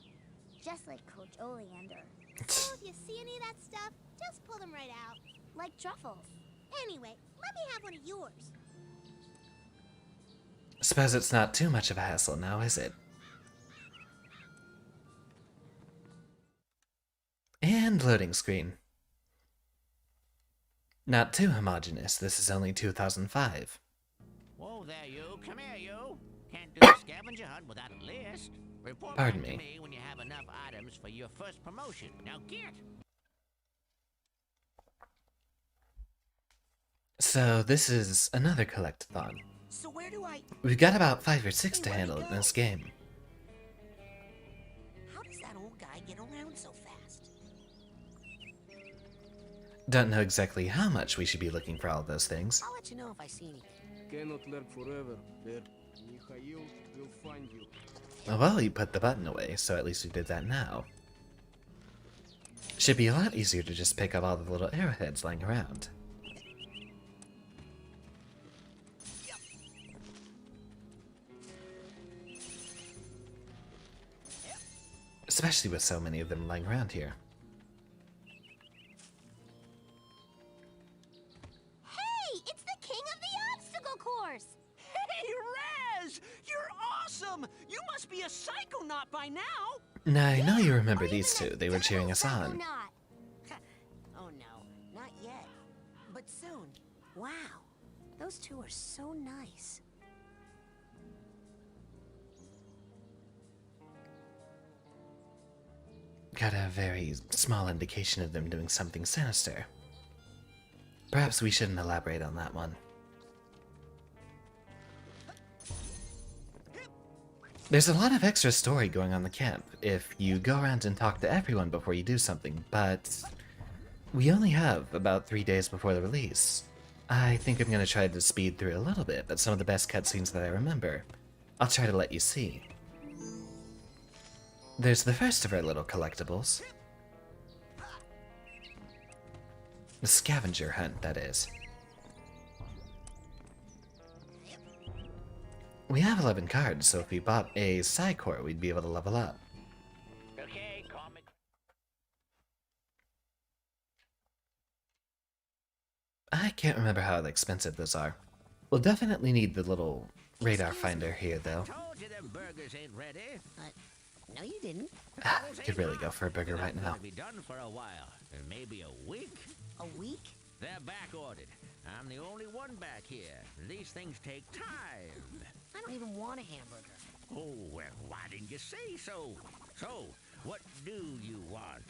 Just like Coach Oleander. So if you see any of that stuff, just pull them right out. Like truffles. Anyway, let me have one of yours. Suppose it's not too much of a hassle now, is it? And loading screen. Not too homogeneous, this is only 2005. Whoa there, you. Come here, you. Can't do a scavenger hunt without a list. Report Pardon back me. to me when you have enough items for your first promotion. Now get! So this is another collectathon. So where do I... We've got about 5 or 6 to handle in this game. How does that old guy get around so fast? Don't know exactly how much we should be looking for all those things. I'll let you know if I see anything. Cannot lurk forever, there. Mikhail will find you. Well, you put the button away, so at least we did that now. Should be a lot easier to just pick up all the little arrowheads lying around. Especially with so many of them lying around here. Hey, it's the king of the obstacle course! Hey, Raz! You're awesome! You must be a Psychonaut by now! Now, I know you remember these two. They were cheering us on. Oh no, not yet. But soon. Wow, those two are so nice. Got a very small indication of them doing something sinister. Perhaps we shouldn't elaborate on that one. There's a lot of extra story going on in the camp if you go around and talk to everyone before you do something, but we only have about 3 days before the release. I think I'm going to try to speed through a little bit, but some of the best cutscenes that I remember, I'll try to let you see. There's the first of our little collectibles. The scavenger hunt, that is. We have 11 cards, so if we bought a Psycore, we'd be able to level up. Okay, call me. I can't remember how expensive those are. We'll definitely need the little radar finder here, though. Told you them burgers ain't ready. No, you didn't. We could really go for a burger right now. Be done for a while, maybe a week. A week? They're back ordered. I'm the only one back here. These things take time. I don't even want a hamburger. Oh, well, why didn't you say so? So, what do you want?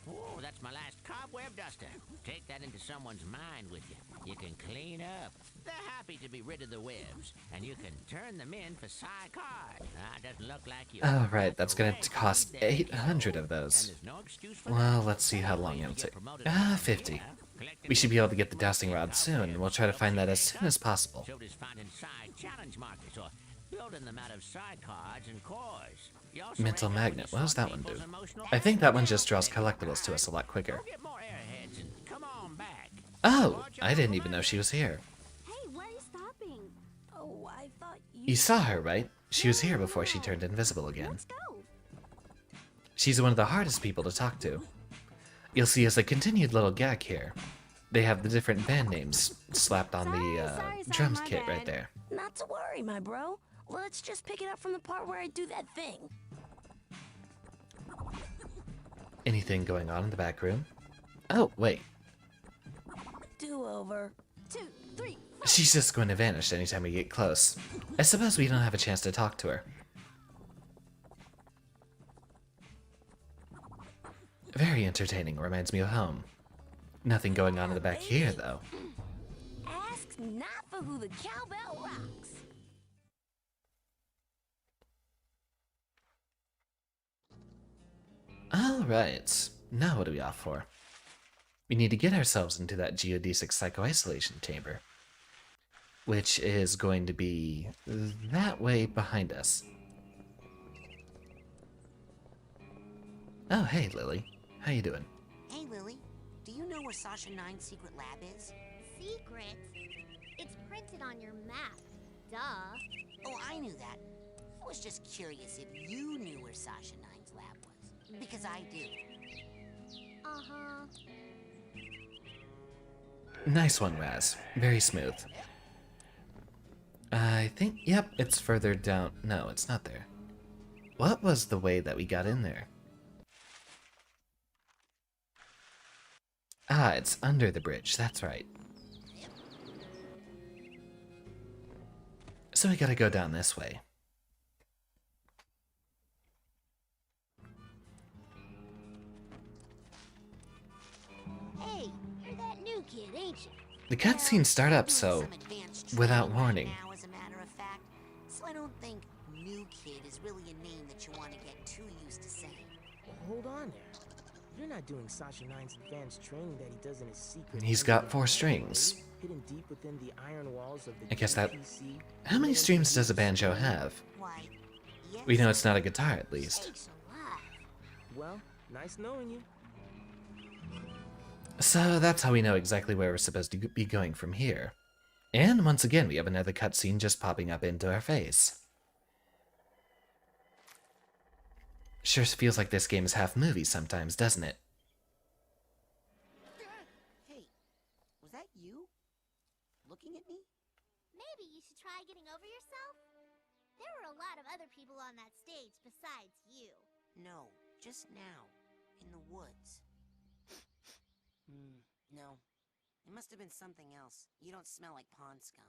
Oh, that's my last cobweb duster. Take that into someone's mind with you. You can clean up. They're happy to be rid of the webs, and you can turn them in for Psy card. Doesn't look like you. Oh, right, that's gonna cost 800 of those. Well, let's see how long it'll take. 50. We should be able to get the dowsing rod soon, and we'll try to find that as soon as possible. Showed us finding Psy challenge markers or building them out of Psy cards and cores. Mental magnet, what does that one do? I think that one just draws collectibles to us a lot quicker. Oh, I didn't even know she was here. Hey, where are you stopping? Oh, I thought You saw her, right? She was here before she turned invisible again. Let's go. She's one of the hardest people to talk to. You'll see as a continued little gag here. They have the different band names slapped on the drums kit right there. Not to worry, my bro. Let's just pick it up from the part where I do that thing. Anything going on in the back room? Oh, wait. Do-over. 2, 3, 4. She's just going to vanish anytime we get close. I suppose we don't have a chance to talk to her. Very entertaining, reminds me of home. Nothing going on in the back here, though. Ask not for who the cowbell rocks. Alright, now what are we off for? We need to get ourselves into that geodesic psycho-isolation chamber, which is going to be that way behind us. Oh, hey, Lily. How you doing? Hey, Lily. Do you know where Sasha 9's secret lab is? Secret? It's printed on your map. Duh. Oh, I knew that. I was just curious if you knew where Sasha 9's lab was. Because I do. Uh-huh. Nice one, Raz. Very smooth. I think, yep, it's further down. No, it's not there. What was the way that we got in there? Ah, it's under the bridge, that's right. So we gotta go down this way. Hey, you're that new kid, ain't you? The cutscenes start up so, without warning. Now, as a matter of fact, so I don't think new kid is really a name that you want to get too used to saying. Hold on there. You're not doing Sasha 9's advanced training that he does in his secret. He's got 4 strings. Hidden deep within the iron walls of the I guess that... GPC. How many streams does a banjo have? Why, yes, We know it's not a guitar, at least. sakes alive. Well, nice knowing you. So that's how we know exactly where we're supposed to be going from here. And once again, we have another cutscene just popping up into our face. Sure feels like this game is half movie sometimes, doesn't it? Hey, was that you? Looking at me? Maybe you should try getting over yourself? There were a lot of other people on that stage besides you. No, just now, in the woods. No, it must have been something else. You don't smell like pond scum.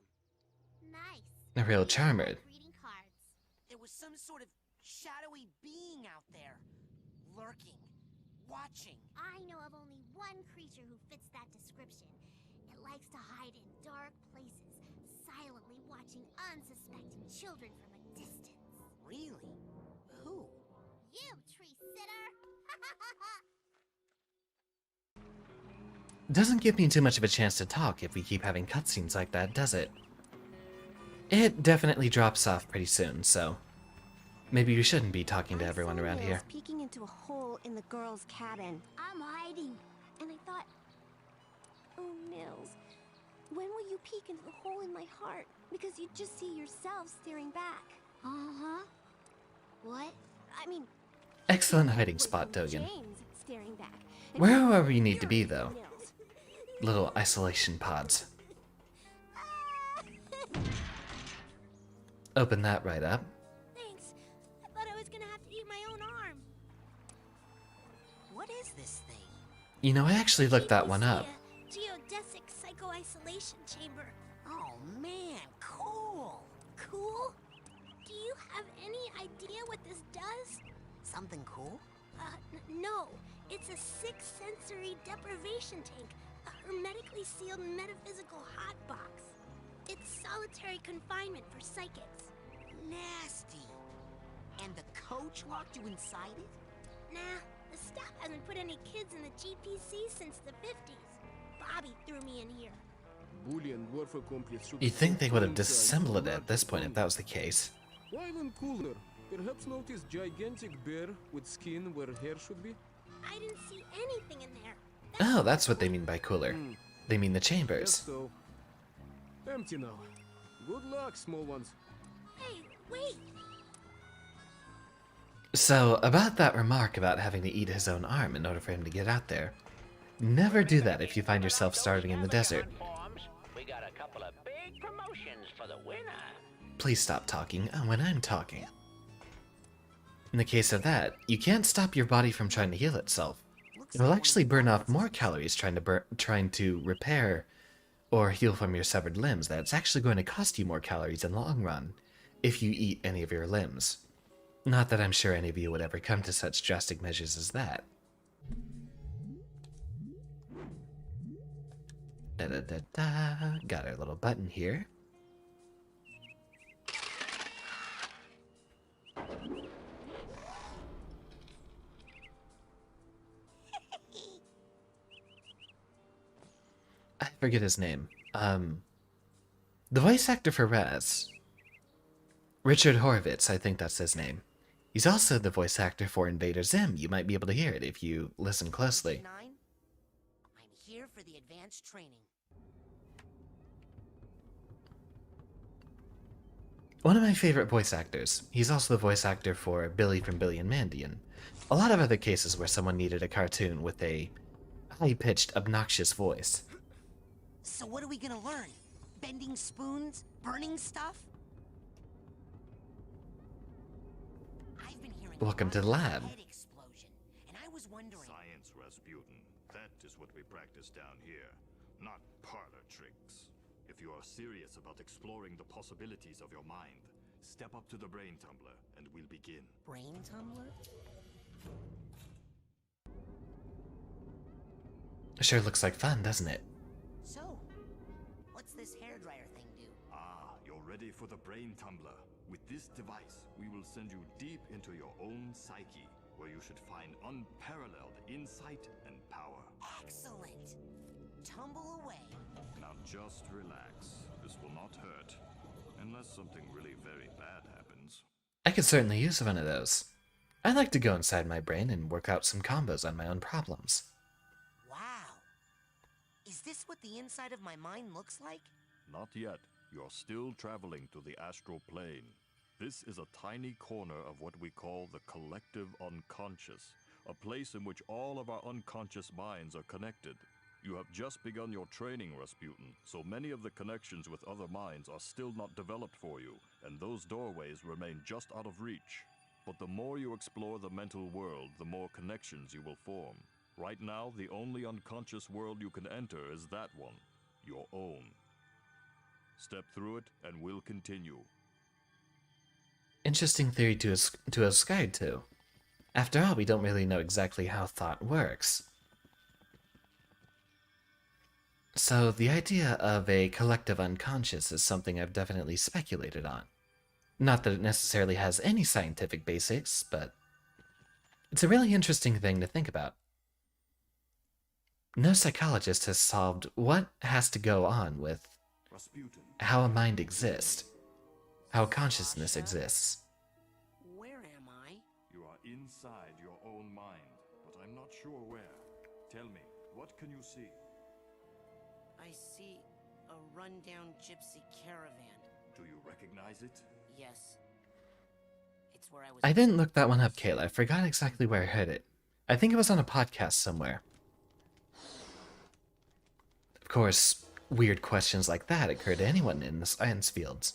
Nice. A real charmer. Reading cards. There was some sort of shadowy being out there, lurking, watching. I know of only one creature who fits that description. It likes to hide in dark places, silently watching unsuspecting children from a distance. Really? Who? You, tree sitter! Doesn't give me too much of a chance to talk if we keep having cutscenes like that, does it? It definitely drops off pretty soon, so... maybe we shouldn't be talking to everyone around here. Peeking into a hole in the girl's cabin. I'm hiding. And I thought, oh, Nils, when will you peek into the hole in my heart? Because you just see yourself staring back. Uh-huh. What? I mean... Excellent hiding spot, Dogen. James staring back. Where we need to be, though. Little isolation pods. Open that right up. Thanks. I thought I was gonna have to eat my own arm. What is this thing? You know, I actually looked that one up. Geodesic psycho-isolation chamber. Oh man, cool! Cool? Do you have any idea what this does? Something cool? No. It's a 6-sensory deprivation tank. A hermetically sealed metaphysical hotbox. It's solitary confinement for psychics. Nasty. And the coach locked you inside it? Nah, the staff hasn't put any kids in the GPC since the 50s. Bobby threw me in here. You'd think they would have disassembled it at this point if that was the case. Why even cooler? Perhaps notice gigantic bear with skin where hair should be? I didn't see anything in there. Oh, that's what they mean by cooler. They mean the chambers. So. Empty now. Good luck, small ones. Hey, wait! So, about that remark about having to eat his own arm in order for him to get out there, never do that if you find yourself starving in the desert. We got a couple of big promotions for the winner. Please stop talking when I'm talking. In the case of that, you can't stop your body from trying to heal itself. It will actually burn off more calories trying to repair or heal from your severed limbs. That's actually going to cost you more calories in the long run if you eat any of your limbs. Not that I'm sure any of you would ever come to such drastic measures as that. Da-da-da-da. Got our little button here. I forget his name. The voice actor for Raz. Richard Horvitz, I think that's his name. He's also the voice actor for Invader Zim. You might be able to hear it if you listen closely. I'm here for the advanced training. One of my favorite voice actors. He's also the voice actor for Billy from Billy and Mandy, and a lot of other cases where someone needed a cartoon with a high-pitched, obnoxious voice. So what are we gonna learn? Bending spoons? Burning stuff? I've been hearing Welcome to the lab. head explosion, and I was wondering. Science, Rasputin. That is what we practice down here, not parlor tricks. If you are serious about exploring the possibilities of your mind, step up to the brain tumbler and we'll begin. Brain tumbler? Sure looks like fun, doesn't it? So, what's this hairdryer thing do? Ah, you're ready for the brain tumbler. With this device, we will send you deep into your own psyche, where you should find unparalleled insight and power. Excellent! Tumble away. Now just relax. This will not hurt. Unless something really very bad happens. I could certainly use one of those. I like to go inside my brain and work out some combos on my own problems. Wow! Is this what the inside of my mind looks like? Not yet. You're still traveling to the astral plane. This is a tiny corner of what we call the collective unconscious, a place in which all of our unconscious minds are connected. You have just begun your training, Rasputin, so many of the connections with other minds are still not developed for you, and those doorways remain just out of reach. But the more you explore the mental world, the more connections you will form. Right now, the only unconscious world you can enter is that one, your own. Step through it, and we'll continue. Interesting theory to ascribe to. After all, we don't really know exactly how thought works. So the idea of a collective unconscious is something I've definitely speculated on. Not that it necessarily has any scientific basics, but it's a really interesting thing to think about. No psychologist has solved what has to go on with how a mind exists, how consciousness exists. Where am I? You are inside your own mind, but I'm not sure where. Tell me, what can you see? I see a rundown gypsy caravan. Do you recognize it? Yes. It's where I was... I didn't look that one up, Kayla. I forgot exactly where I heard it. I think it was on a podcast somewhere. Of course, weird questions like that occur to anyone in the science fields.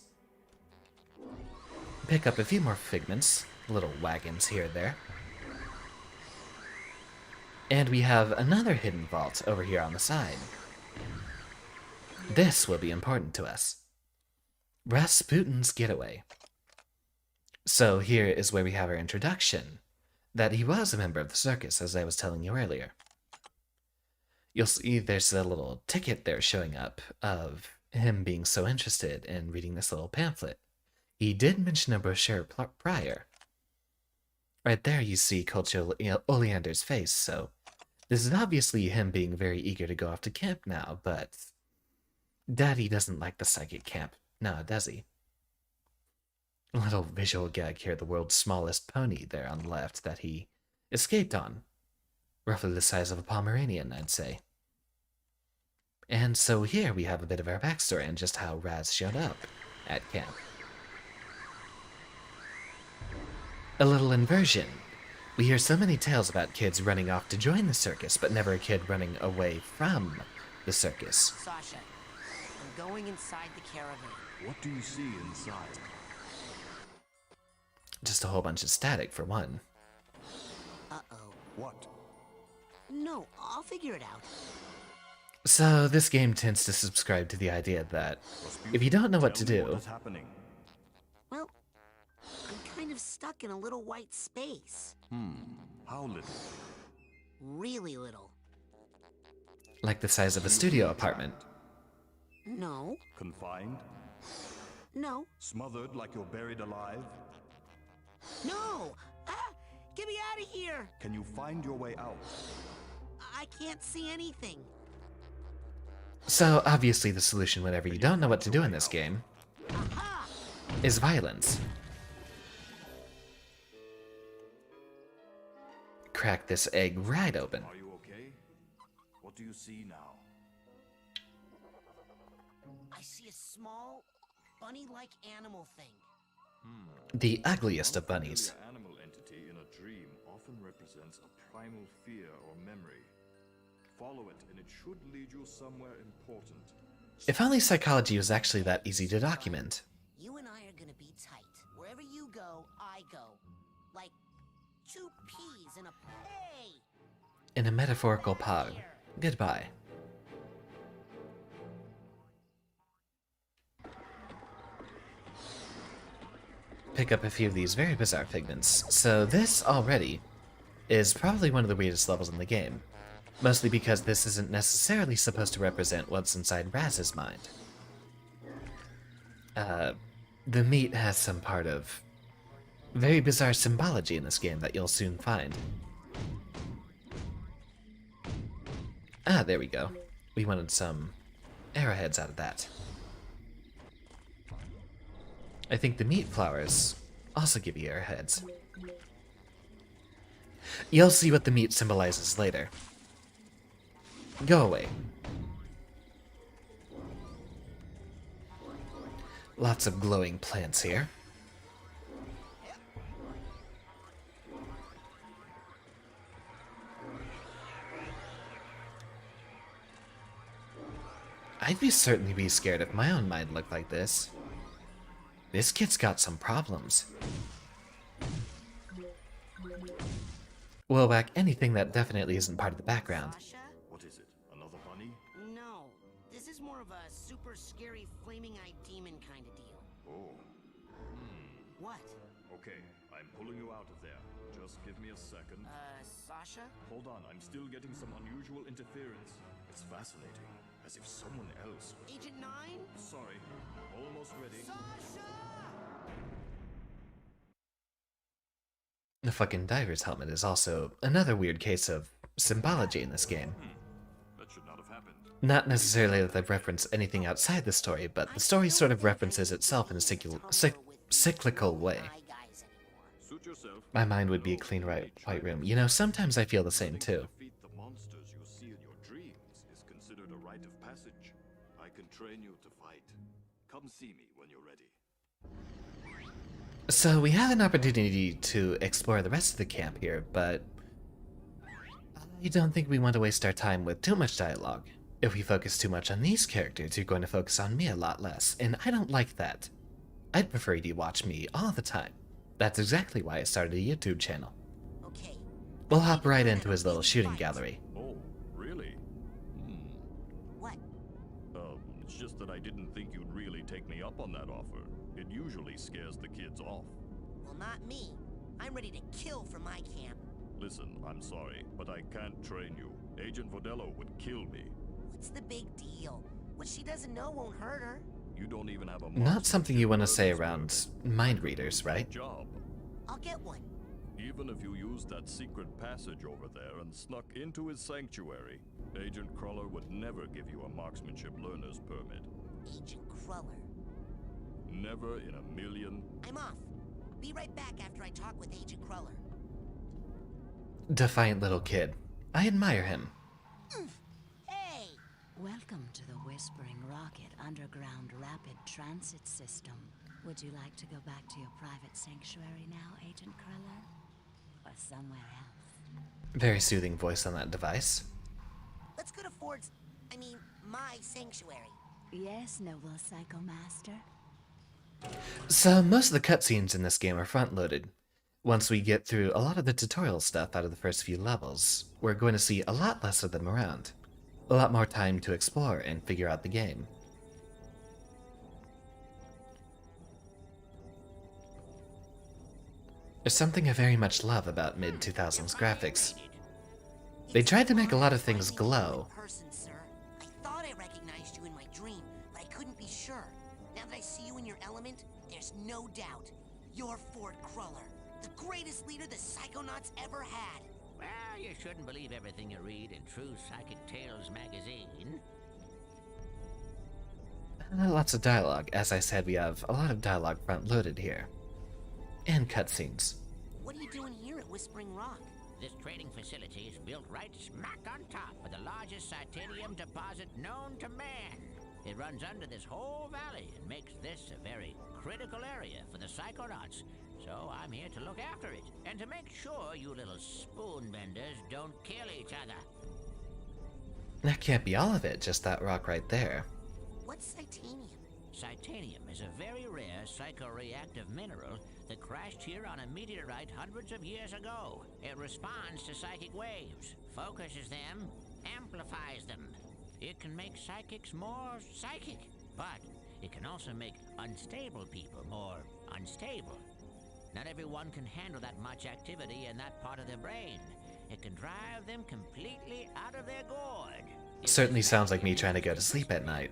Pick up a few more figments, little wagons here and there. And we have another hidden vault over here on the side. This will be important to us. Rasputin's getaway. So here is where we have our introduction, that he was a member of the circus, as I was telling you earlier. You'll see there's a little ticket there showing up of him being so interested in reading this little pamphlet. He did mention a brochure prior. Right there you see Coach Oleander's face, so this is obviously him being very eager to go off to camp now, but Daddy doesn't like the psychic camp, now does he? A little visual gag here, the world's smallest pony there on the left that he escaped on. Roughly the size of a Pomeranian, I'd say. And so here we have a bit of our backstory and just how Raz showed up at camp. A little inversion. We hear so many tales about kids running off to join the circus, but never a kid running away from the circus. Sasha, I'm going inside the caravan. What do you see inside? Just a whole bunch of static, for one. Uh-oh. What? No, I'll figure it out. So this game tends to subscribe to the idea that if you don't know what to do... What is happening? Well, I'm kind of stuck in a little white space. How little? Really little. Like the size of a studio apartment. No. Confined? No. Smothered like you're buried alive? No! Ah! Get me out of here! Can you find your way out? I can't see anything. So obviously the solution whenever you don't know what to do in this game is violence. Crack this egg right open. Are you okay? What do you see now? I see a small, bunny-like animal thing. The ugliest of bunnies. An animal entity in a dream often represents a primal fear or memory. Follow it, and it should lead you somewhere important. If only psychology was actually that easy to document. You and I are gonna be tight. Wherever you go, I go. Like two peas in a... Hey! In a metaphorical pod. Goodbye. Pick up a few of these very bizarre figments. So this already is probably one of the weirdest levels in the game. Mostly because this isn't necessarily supposed to represent what's inside Raz's mind. The meat has some part of very bizarre symbology in this game that you'll soon find. Ah, there we go. We wanted some arrowheads out of that. I think the meat flowers also give you arrowheads. You'll see what the meat symbolizes later. Go away. Lots of glowing plants here. I'd certainly be scared if my own mind looked like this. This kid's got some problems. We'll whack anything that definitely isn't part of the background. What is it? Another bunny? No, this is more of a super scary flaming-eyed demon kind of deal. Oh. What? Okay, I'm pulling you out of there. Just give me a second. Sasha? Hold on, I'm still getting some unusual interference. It's fascinating. As if someone else... Agent 9? Sorry. Almost ready. Sasha! The fucking diver's helmet is also another weird case of symbology in this game. That should not have happened. Not necessarily that they reference anything outside the story, but the story sort of references itself in a cyclical way. Suit yourself. My mind would be a clean white room. You know, sometimes I feel the same too. Defeat the monsters you see in your dreams is considered a rite of passage. I can train you to fight. Come see me when you're ready. So we have an opportunity to explore the rest of the camp here, but I don't think we want to waste our time with too much dialogue. If we focus too much on these characters, you're going to focus on me a lot less, and I don't like that. I'd prefer you to watch me all the time. That's exactly why I started a YouTube channel. Okay. We'll hop right into his little shooting gallery. Oh, really? What? It's just that I didn't think you'd really take me up on that offer. It usually scares the kids off. Well, not me. I'm ready to kill for my camp. Listen, I'm sorry, but I can't train you. Agent Vodello would kill me. What's the big deal? What she doesn't know won't hurt her. You don't even have a Not something you want to say around mind readers, right? job. I'll get one. Even if you used that secret passage over there and snuck into his sanctuary, Agent Cruller would never give you a marksmanship learner's permit. Agent Cruller. Never in a million. I'm off. Be right back after I talk with Agent Cruller. Defiant little kid. I admire him. Hey! Welcome to the Whispering Rocket Underground Rapid Transit System. Would you like to go back to your private sanctuary now, Agent Cruller? Or somewhere else? Very soothing voice on that device. Let's go to my sanctuary. Yes, noble Psycho Master. So most of the cutscenes in this game are front-loaded. Once we get through a lot of the tutorial stuff out of the first few levels, we're going to see a lot less of them around. A lot more time to explore and figure out the game. There's something I very much love about mid-2000s graphics. They tried to make a lot of things glow. Person, sir. I thought I recognized you in my dream, but I couldn't be sure. Now that I see you in your element, there's no doubt. You're Ford Cruller, the greatest leader the Psychonauts ever had. Well, you shouldn't believe everything you read in True Psychic Tales magazine. Lots of dialogue. As I said, we have a lot of dialogue front-loaded here. And cutscenes. What are you doing here at Whispering Rock? This trading facility is built right smack on top of the largest titanium deposit known to man. It runs under this whole valley and makes this a very critical area for the Psychonauts. So I'm here to look after it, and to make sure you little spoon benders don't kill each other. That can't be all of it, just that rock right there. What's Titanium? Titanium is a very rare psychoreactive mineral that crashed here on a meteorite hundreds of years ago. It responds to psychic waves, focuses them, amplifies them. It can make psychics more psychic, but it can also make unstable people more unstable. Not everyone can handle that much activity in that part of their brain. It can drive them completely out of their gourd. Certainly sounds like me trying to go to sleep at night.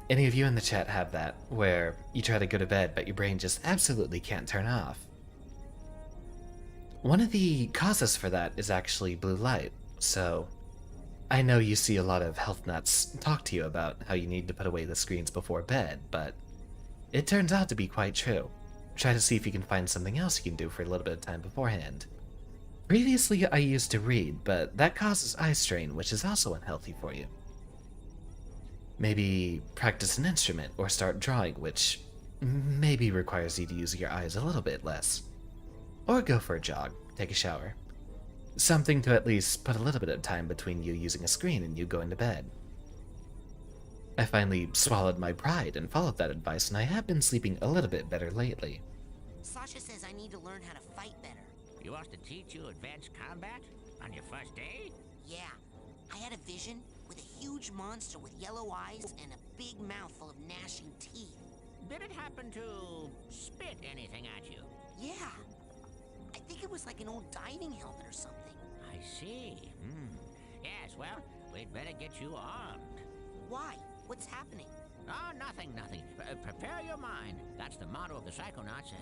Any of you in the chat have that, where you try to go to bed but your brain just absolutely can't turn off? One of the causes for that is actually blue light, so I know you see a lot of health nuts talk to you about how you need to put away the screens before bed, but it turns out to be quite true. Try to see if you can find something else you can do for a little bit of time beforehand. Previously, I used to read, but that causes eye strain, which is also unhealthy for you. Maybe practice an instrument or start drawing, which maybe requires you to use your eyes a little bit less. Or go for a jog, take a shower. Something to at least put a little bit of time between you using a screen and you going to bed. I finally swallowed my pride and followed that advice, and I have been sleeping a little bit better lately. Sasha says I need to learn how to fight better. You want to teach you advanced combat on your first day? Yeah. I had a vision with a huge monster with yellow eyes and a big mouth full of gnashing teeth. Did it happen to spit anything at you? Yeah. I think it was like an old diving helmet or something. I see. Yes, well, we'd better get you armed. Why? What's happening? Oh, nothing. Prepare your mind. That's the motto of the Psychonauts.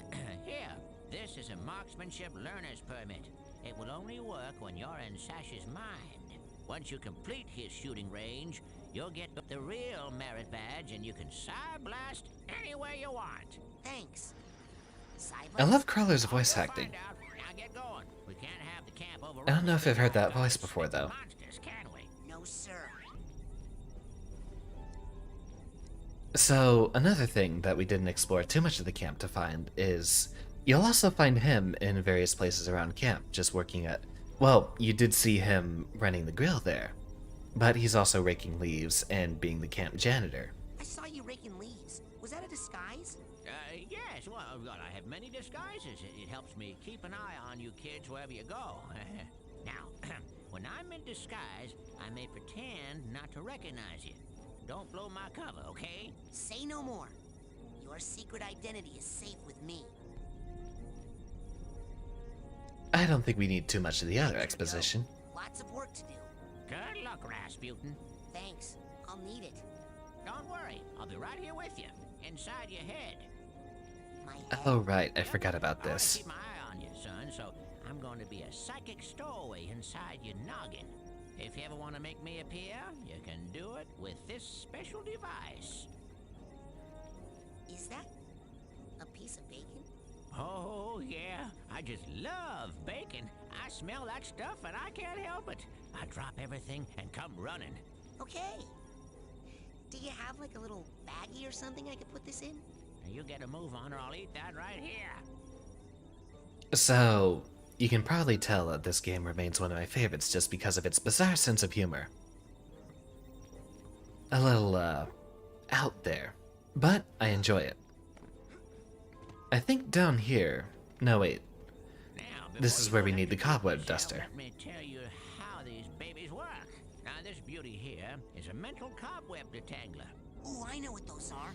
Here, this is a marksmanship learner's permit. It will only work when you're in Sash's mind. Once you complete his shooting range, you'll get the real merit badge and you can blast anywhere you want. Thanks. I love Crawler's voice acting. Now get going. We can't have the camp over. I don't know if I've heard that voice before, though. Monsters, can we? No, sir. So, another thing that we didn't explore too much of the camp to find is you'll also find him in various places around camp, just working at... Well, you did see him running the grill there, but he's also raking leaves and being the camp janitor. I saw you raking leaves. Was that a disguise? Yes, well, I have many disguises. It helps me keep an eye on you kids wherever you go. Now, when I'm in disguise, I may pretend not to recognize you. Don't blow my cover, okay? Say no more. Your secret identity is safe with me. I don't think we need too much of the other exposition. Lots of work to do. Good luck, Rasputin. Thanks. I'll need it. Don't worry. I'll be right here with you, inside your head. My head? Oh right, I forgot about I want to this. keep my eye on you, son, so I'm going to be a psychic stowaway inside your noggin. If you ever want to make me appear, you can do it with this special device. Is that a piece of bacon? Oh, yeah. I just love bacon. I smell that stuff and I can't help it. I drop everything and come running. Okay. Do you have like a little baggie or something I could put this in? Now you get a move on or I'll eat that right here. So, you can probably tell that this game remains one of my favorites just because of its bizarre sense of humor. A little, out there. But I enjoy it. I think down here... No, wait. Now, This is where we need the cobweb duster. Let me tell you how these babies work. Now, this beauty here is a mental cobweb detangler. Ooh, I know what those are.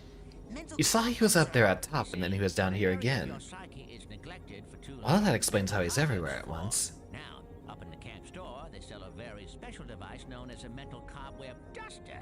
Mental You saw he was up there at top and then he was down here again. Your psyche is neglected for too Well, long. that explains how he's everywhere at once. Now, up in the camp store, they sell a very special device known as a mental cobweb duster.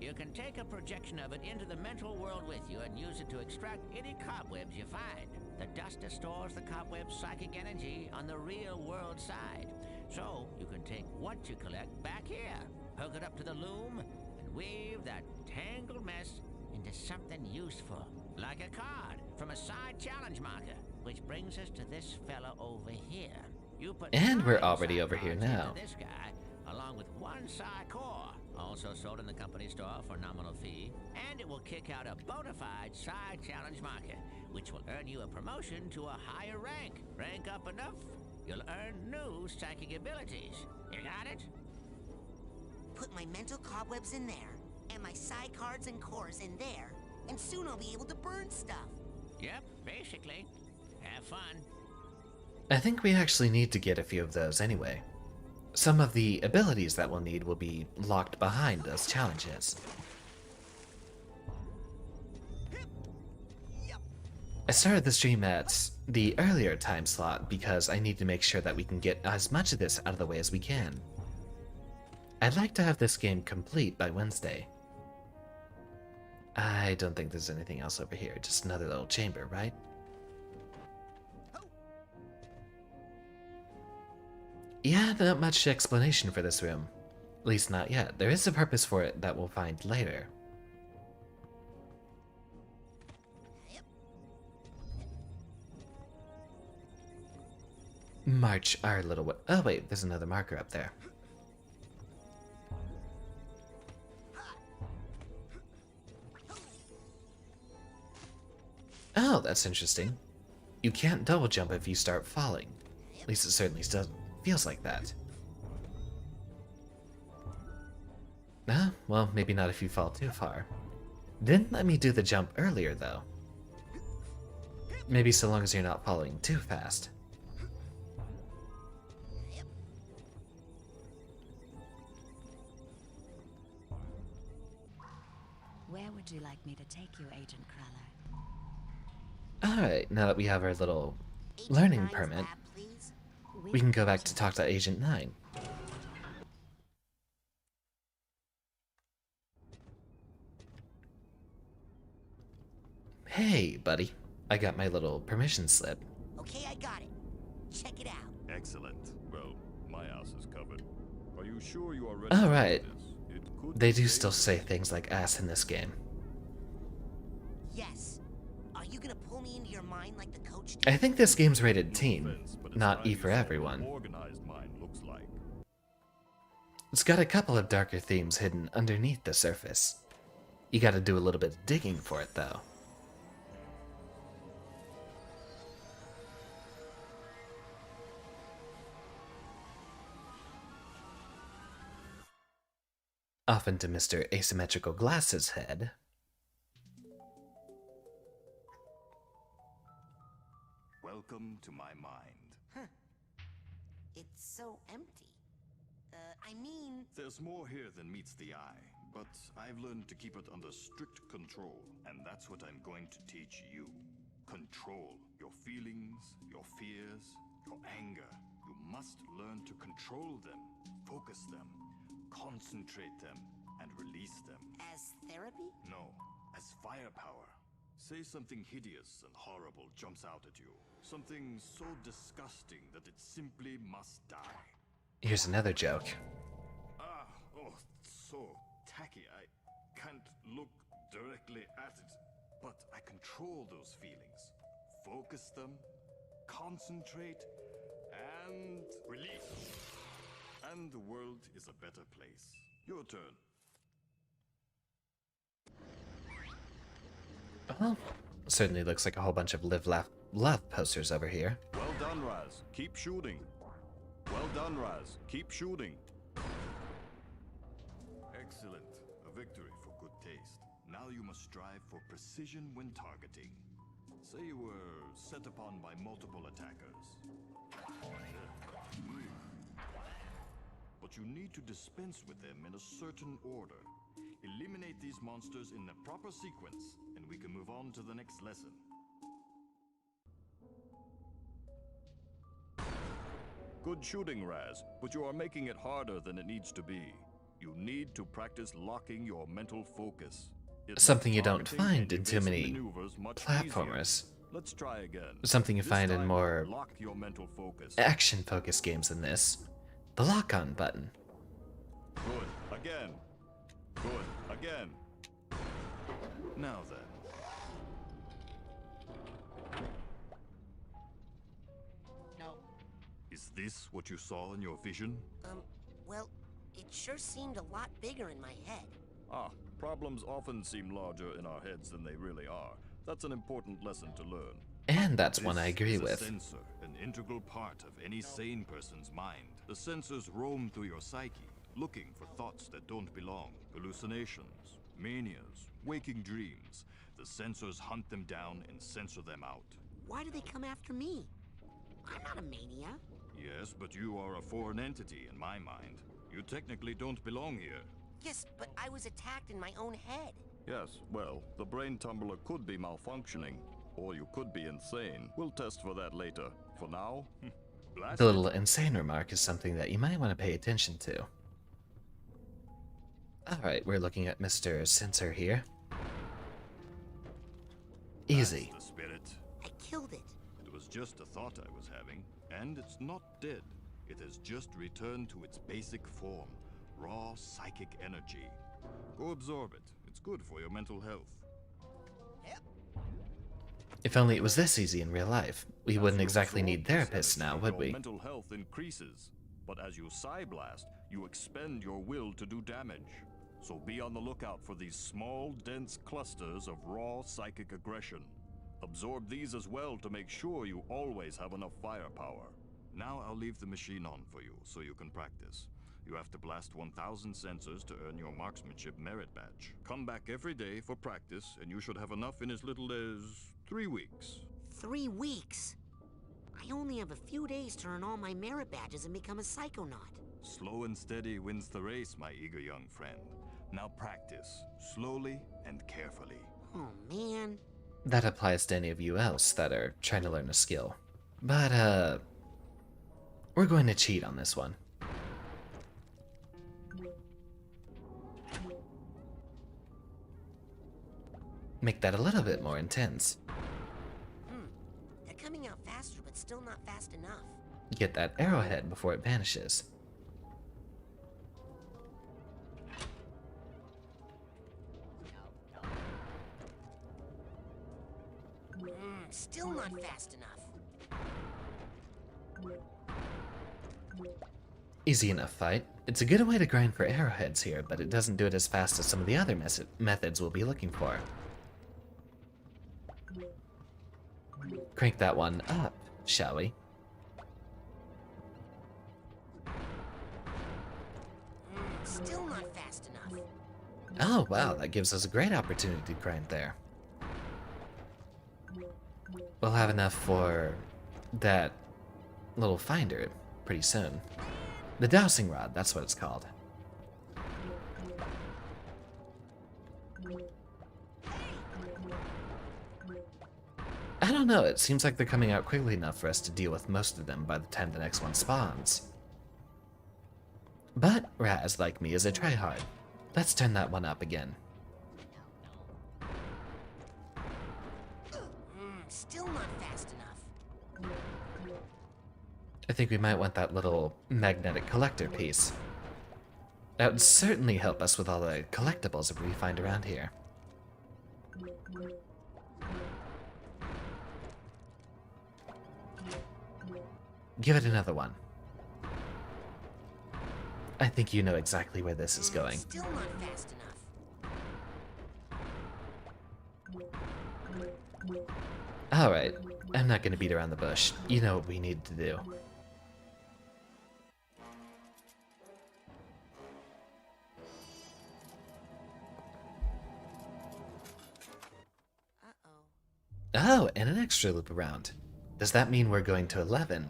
You can take a projection of it into the mental world with you and use it to extract any cobwebs you find. The duster stores the cobweb's psychic energy on the real world side. So, you can take what you collect back here, hook it up to the loom, and weave that tangled mess into something useful. Like a card from a side challenge marker, which brings us to this fella over here. You put And we're 9 already side over here cards into now. This guy, along with 1 side core, also sold in the company store for a nominal fee, and it will kick out a bona fide side challenge marker, which will earn you a promotion to a higher rank. Rank up enough, you'll earn new psychic abilities. You got it? Put my mental cobwebs in there, and my side cards and cores in there, and soon I'll be able to burn stuff. Yep, basically. Have fun. I think we actually need to get a few of those anyway. some of the abilities that we'll need will be locked behind those challenges. I started the stream at the earlier time slot because I need to make sure that we can get as much of this out of the way as we can. I'd like to have this game complete by Wednesday. I don't think there's anything else over here, just another little chamber, right? Yeah, not much explanation for this room. At least not yet. There is a purpose for it that we'll find later. March our little way. Oh wait, there's another marker up there. Oh, that's interesting. You can't double jump if you start falling. At least it certainly feels like that. Ah, well, maybe not if you fall too far. Didn't let me do the jump earlier, though. Maybe so long as you're not falling too fast. Where would you like me to take you, Agent Crawler? Alright, now that we have our little learning permit, we can go back to talk to Agent 9. Hey, buddy. I got my little permission slip. Okay, I got it. Check it out. Excellent. Well, my ass is covered. Are you sure you are ready? Alright. They do still say things like ass in this game. Yes. Are you gonna pull me into your mind like the coach did? I think this game's rated teen, not E for everyone. Organized mind looks like. It's got a couple of darker themes hidden underneath the surface. You gotta do a little bit of digging for it, though. Off into Mr. Asymmetrical Glasses' head. Welcome to my mind. Huh. It's so empty. I mean... There's more here than meets the eye, but I've learned to keep it under strict control, and that's what I'm going to teach you. Control your feelings, your fears, your anger. You must learn to control them, focus them, concentrate them, and release them. As therapy? No, as firepower. Say something hideous and horrible jumps out at you. Something so disgusting that it simply must die. Here's another joke. Oh, so tacky. I can't look directly at it, but I control those feelings. Focus them, concentrate, and release. And the world is a better place. Your turn. Well, certainly looks like a whole bunch of live, laugh, love posters over here. Well done, Raz. Keep shooting. Well done, Raz. Keep shooting. Excellent. A victory for good taste. Now you must strive for precision when targeting. Say you were set upon by multiple attackers. But you need to dispense with them in a certain order. Eliminate these monsters in the proper sequence, and we can move on to the next lesson. Good shooting, Raz, but you are making it harder than it needs to be. You need to practice locking your mental focus. Something you don't find in too many platformers. Let's try again. Something you find in more lock your mental focus. action-focused games than this. The lock-on button. Good. Again. Good. Again. Now then. No. Is this what you saw in your vision? Well, it sure seemed a lot bigger in my head. Ah, problems often seem larger in our heads than they really are. That's an important lesson to learn. And that's one I agree This is with. a sensor, an integral part of any sane person's mind. The sensors roam through your psyche, looking for thoughts that don't belong. Hallucinations, manias, waking dreams. The sensors hunt them down and censor them out. Why do they come after me? I'm not a mania. Yes, but you are a foreign entity in my mind. You technically don't belong here. Yes, but I was attacked in my own head. Yes, well, the brain tumbler could be malfunctioning, or you could be insane. We'll test for that later. For now, blast The little it. insane remark is something that you might want to pay attention to. Alright, we're looking at Mr. Sensor here. Easy. That's the spirit. I killed it. It was just a thought I was having, and it's not dead. It has just returned to its basic form, raw psychic energy. Go absorb it. It's good for your mental health. If only it was this easy in real life. We As wouldn't you exactly absorb need this therapists energy, now, would your we? mental health increases, but as you psyblast, you expend your will to do damage. So be on the lookout for these small, dense clusters of raw psychic aggression. Absorb these as well to make sure you always have enough firepower. Now I'll leave the machine on for you, so you can practice. You have to blast 1,000 sensors to earn your marksmanship merit badge. Come back every day for practice, and you should have enough in as little as 3 weeks. 3 weeks? I only have a few days to earn all my merit badges and become a Psychonaut. Slow and steady wins the race, my eager young friend. Now practice, slowly and carefully. Oh, man. That applies to any of you else that are trying to learn a skill. But, we're going to cheat on this one. Make that a little bit more intense. They're coming out faster, but still not fast enough. Get that arrowhead before it vanishes. Still not fast enough. Easy enough fight. It's a good way to grind for arrowheads here, but it doesn't do it as fast as some of the other methods we'll be looking for. Crank that one up, shall we? Still not fast enough. Oh wow, that gives us a great opportunity to grind there. We'll have enough for that little finder pretty soon. The dowsing rod, that's what it's called. I don't know, it seems like they're coming out quickly enough for us to deal with most of them by the time the next one spawns. But Raz, like me, is a tryhard. Let's turn that one up again. Still not fast enough. I think we might want that little magnetic collector piece. That would certainly help us with all the collectibles that we find around here. Give it another one. I think you know exactly where this is going. Still not fast enough. Alright, I'm not gonna beat around the bush. You know what we need to do. Oh, and an extra loop around. Does that mean we're going to 11?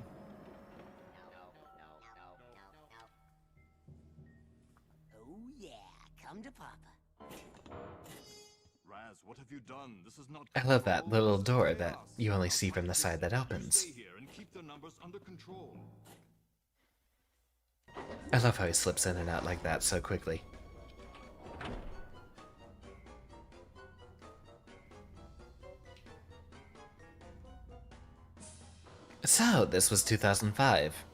Oh yeah, come to Papa. Raz, what have you done? This is not. I love that little door that you only see from the side that opens. Stay here and keep the numbers under control. I love how he slips in and out like that so quickly. So, this was 2005.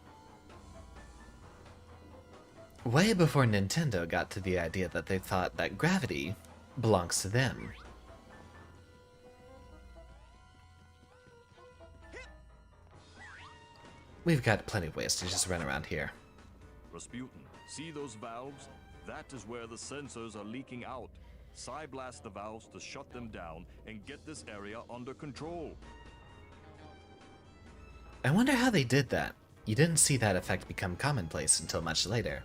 Way before Nintendo got to the idea that they thought that gravity belongs to them. We've got plenty of ways to just run around here. Rasputin, see those valves? That is where the sensors are leaking out. Psyblast the valves to shut them down and get this area under control. I wonder how they did that. You didn't see that effect become commonplace until much later.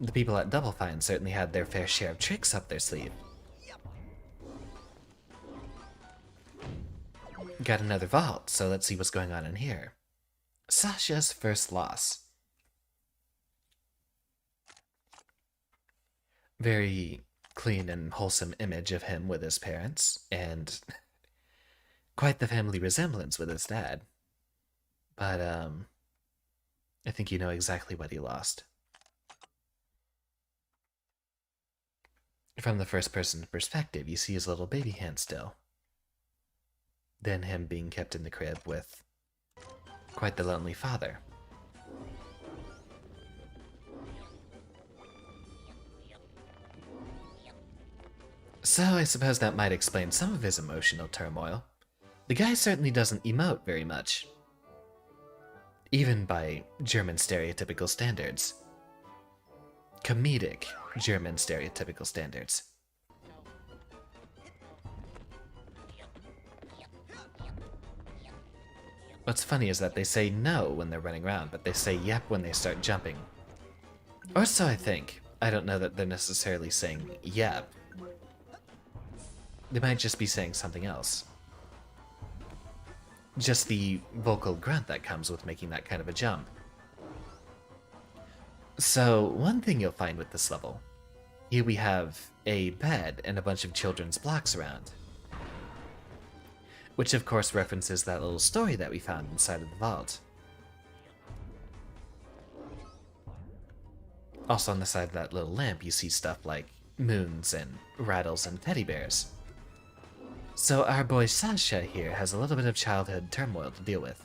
The people at Double Fine certainly had their fair share of tricks up their sleeve. Got another vault, so let's see what's going on in here. Sasha's first loss. Very clean and wholesome image of him with his parents, and quite the family resemblance with his dad. But, I think you know exactly what he lost. From the first person perspective, you see his little baby hand still. Then him being kept in the crib with quite the lonely father. So I suppose that might explain some of his emotional turmoil. The guy certainly doesn't emote very much. Even by German stereotypical standards. Comedic German stereotypical standards. What's funny is that they say no when they're running around, but they say yep when they start jumping. Or so I think. I don't know that they're necessarily saying yep. They might just be saying something else. Just the vocal grunt that comes with making that kind of a jump. So, one thing you'll find with this level. Here we have a bed and a bunch of children's blocks around. Which of course references that little story that we found inside of the vault. Also on the side of that little lamp you see stuff like moons and rattles and teddy bears. So our boy Sasha here has a little bit of childhood turmoil to deal with.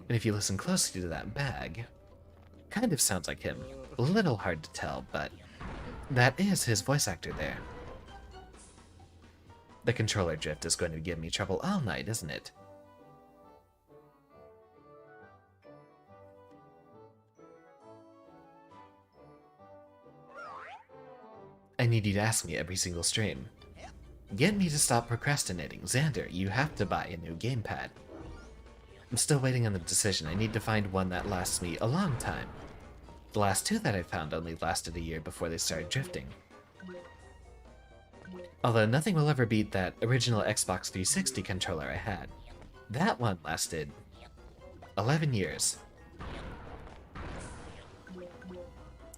And if you listen closely to that bag, kind of sounds like him. A little hard to tell, but that is his voice actor there. The controller drift is going to give me trouble all night, isn't it? I need you to ask me every single stream. Get me to stop procrastinating. Xander, you have to buy a new gamepad. I'm still waiting on the decision. I need to find one that lasts me a long time. The last two that I found only lasted a year before they started drifting. Although nothing will ever beat that original Xbox 360 controller I had. That one lasted 11 years.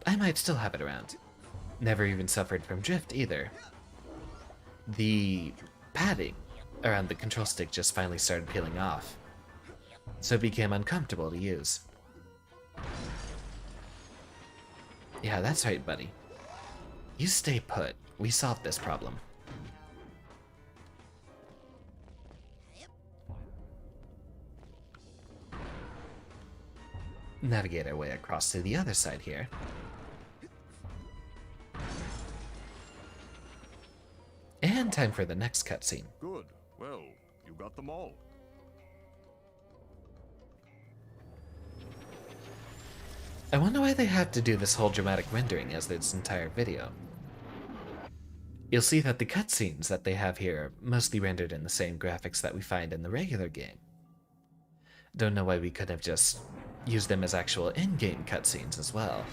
I might still have it around. Never even suffered from drift either. The padding around the control stick just finally started peeling off, so it became uncomfortable to use. Yeah, that's right, buddy. You stay put. We solved this problem. Navigate our way across to the other side here. And time for the next cutscene. Good. Well, you got them all. I wonder why they have to do this whole dramatic rendering as this entire video. You'll see that the cutscenes that they have here are mostly rendered in the same graphics that we find in the regular game. Don't know why we couldn't have just used them as actual in-game cutscenes as well.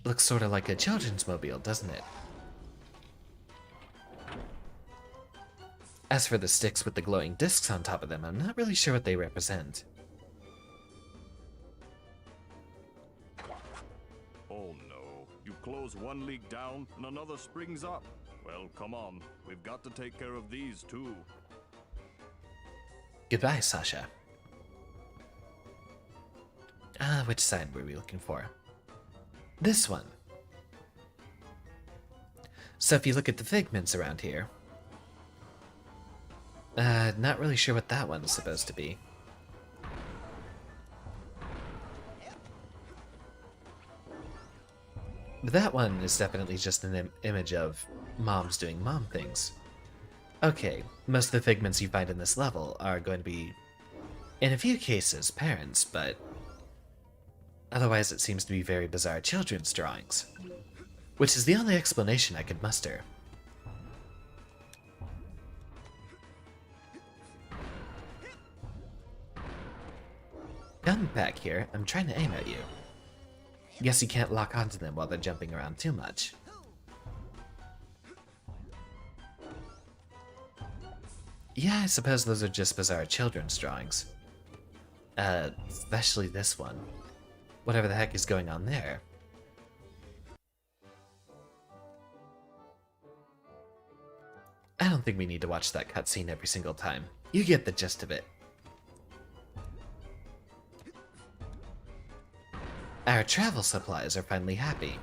Looks sort of like a children's mobile, doesn't it? As for the sticks with the glowing discs on top of them, I'm not really sure what they represent. Oh no. You close one leak down and another springs up. Well, come on. We've got to take care of these too. Goodbye, Sasha. Which side were we looking for? This one. So if you look at the figments around here, not really sure what that one's supposed to be. But that one is definitely just an image of moms doing mom things. Okay, most of the figments you find in this level are going to be, in a few cases, parents, but otherwise it seems to be very bizarre children's drawings, which is the only explanation I could muster. Come back here, I'm trying to aim at you. Guess you can't lock onto them while they're jumping around too much. Yeah, I suppose those are just bizarre children's drawings. Especially this one. Whatever the heck is going on there. I don't think we need to watch that cutscene every single time. You get the gist of it. Our travel supplies are finally happy.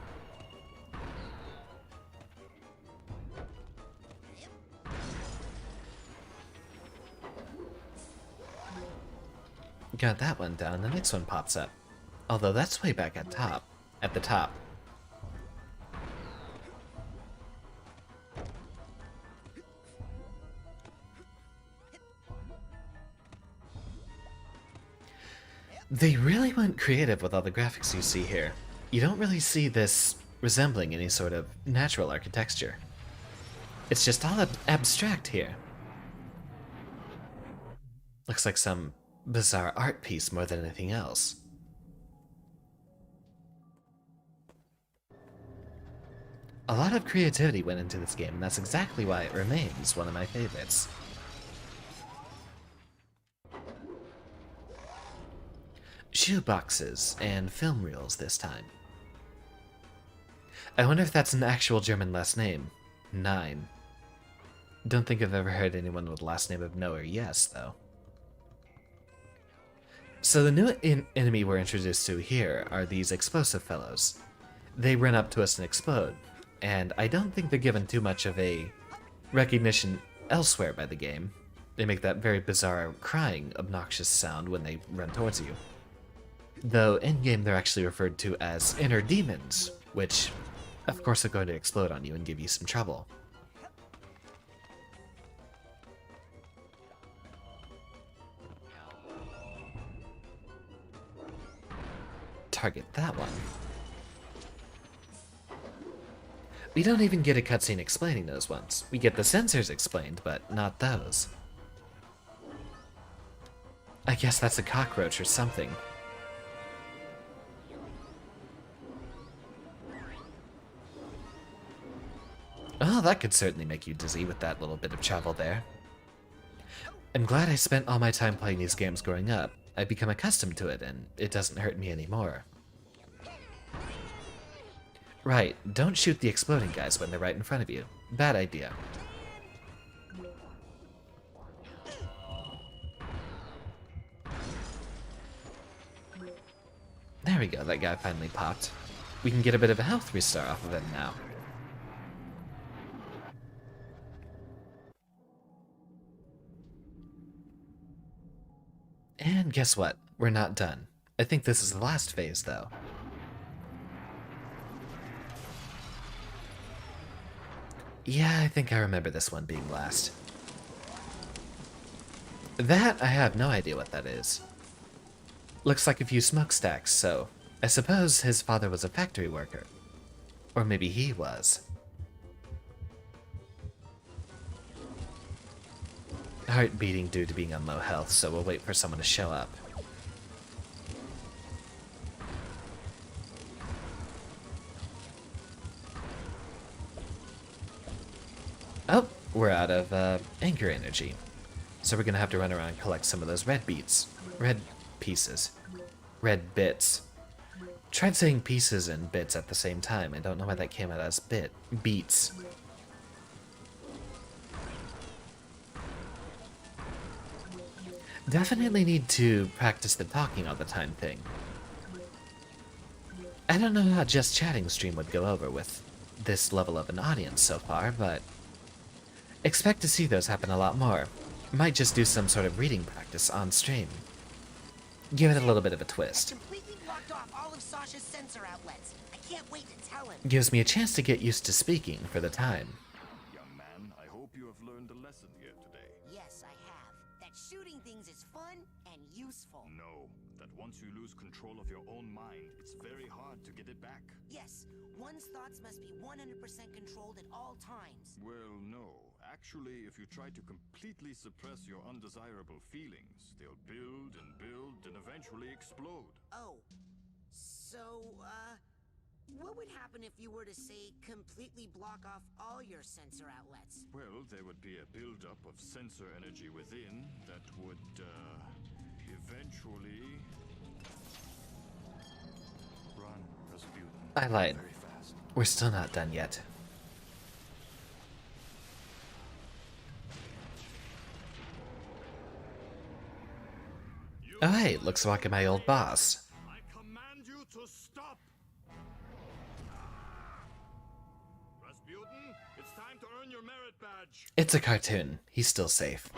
Got that one down, the next one pops up. Although that's way back at the top. They really went creative with all the graphics you see here. You don't really see this resembling any sort of natural architecture. It's just all abstract here. Looks like some bizarre art piece more than anything else. A lot of creativity went into this game, and that's exactly why it remains one of my favorites. Shoeboxes and film reels this time. I wonder if that's an actual German last name. 9. Don't think I've ever heard anyone with the last name of no or yes, though. So the new enemy we're introduced to here are these explosive fellows. They run up to us and explode, and I don't think they're given too much of a recognition elsewhere by the game. They make that very bizarre, crying, obnoxious sound when they run towards you. Though in-game they're actually referred to as inner demons, which of course are going to explode on you and give you some trouble. Target that one. We don't even get a cutscene explaining those ones. We get the sensors explained, but not those. I guess that's a cockroach or something. Oh, that could certainly make you dizzy with that little bit of travel there. I'm glad I spent all my time playing these games growing up. I've become accustomed to it, and it doesn't hurt me anymore. Right, don't shoot the exploding guys when they're right in front of you. Bad idea. There we go, that guy finally popped. We can get a bit of a health restore off of him now. And guess what? We're not done. I think this is the last phase, though. Yeah, I think I remember this one being last. That, I have no idea what that is. Looks like a few smokestacks, so I suppose his father was a factory worker. Or maybe he was. Heart beating due to being on low health, so we'll wait for someone to show up. Oh, we're out of anger energy. So we're gonna have to run around and collect some of those red bits. Tried saying pieces and bits at the same time. I don't know why that came out as beats. Definitely need to practice the talking all the time thing. I don't know how just chatting stream would go over with this level of an audience so far, but expect to see those happen a lot more. Might just do some sort of reading practice on stream. Give it a little bit of a twist. Completely blocked off all of Sasha's sensor outlets. I can't wait to tell him. Gives me a chance to get used to speaking for the time. Young man, I hope you have learned a lesson here today. Yes, I have. That shooting things is fun and useful. No, that once you lose control of your own mind, it's very hard to get it back. Yes, one's thoughts must be 100% controlled at all times. Well, no. Actually, if you try to completely suppress your undesirable feelings, they'll build and eventually explode. Oh, So, what would happen if you were to, say, completely block off all your sensor outlets? Well, there would be a buildup of sensor energy within that would, eventually... Run, Rasputin. I lied. Very fast. We're still not done yet. Oh hey, looks like my old boss. I command you to stop! Rasputin, it's time to earn your merit badge. It's a cartoon. He's still safe.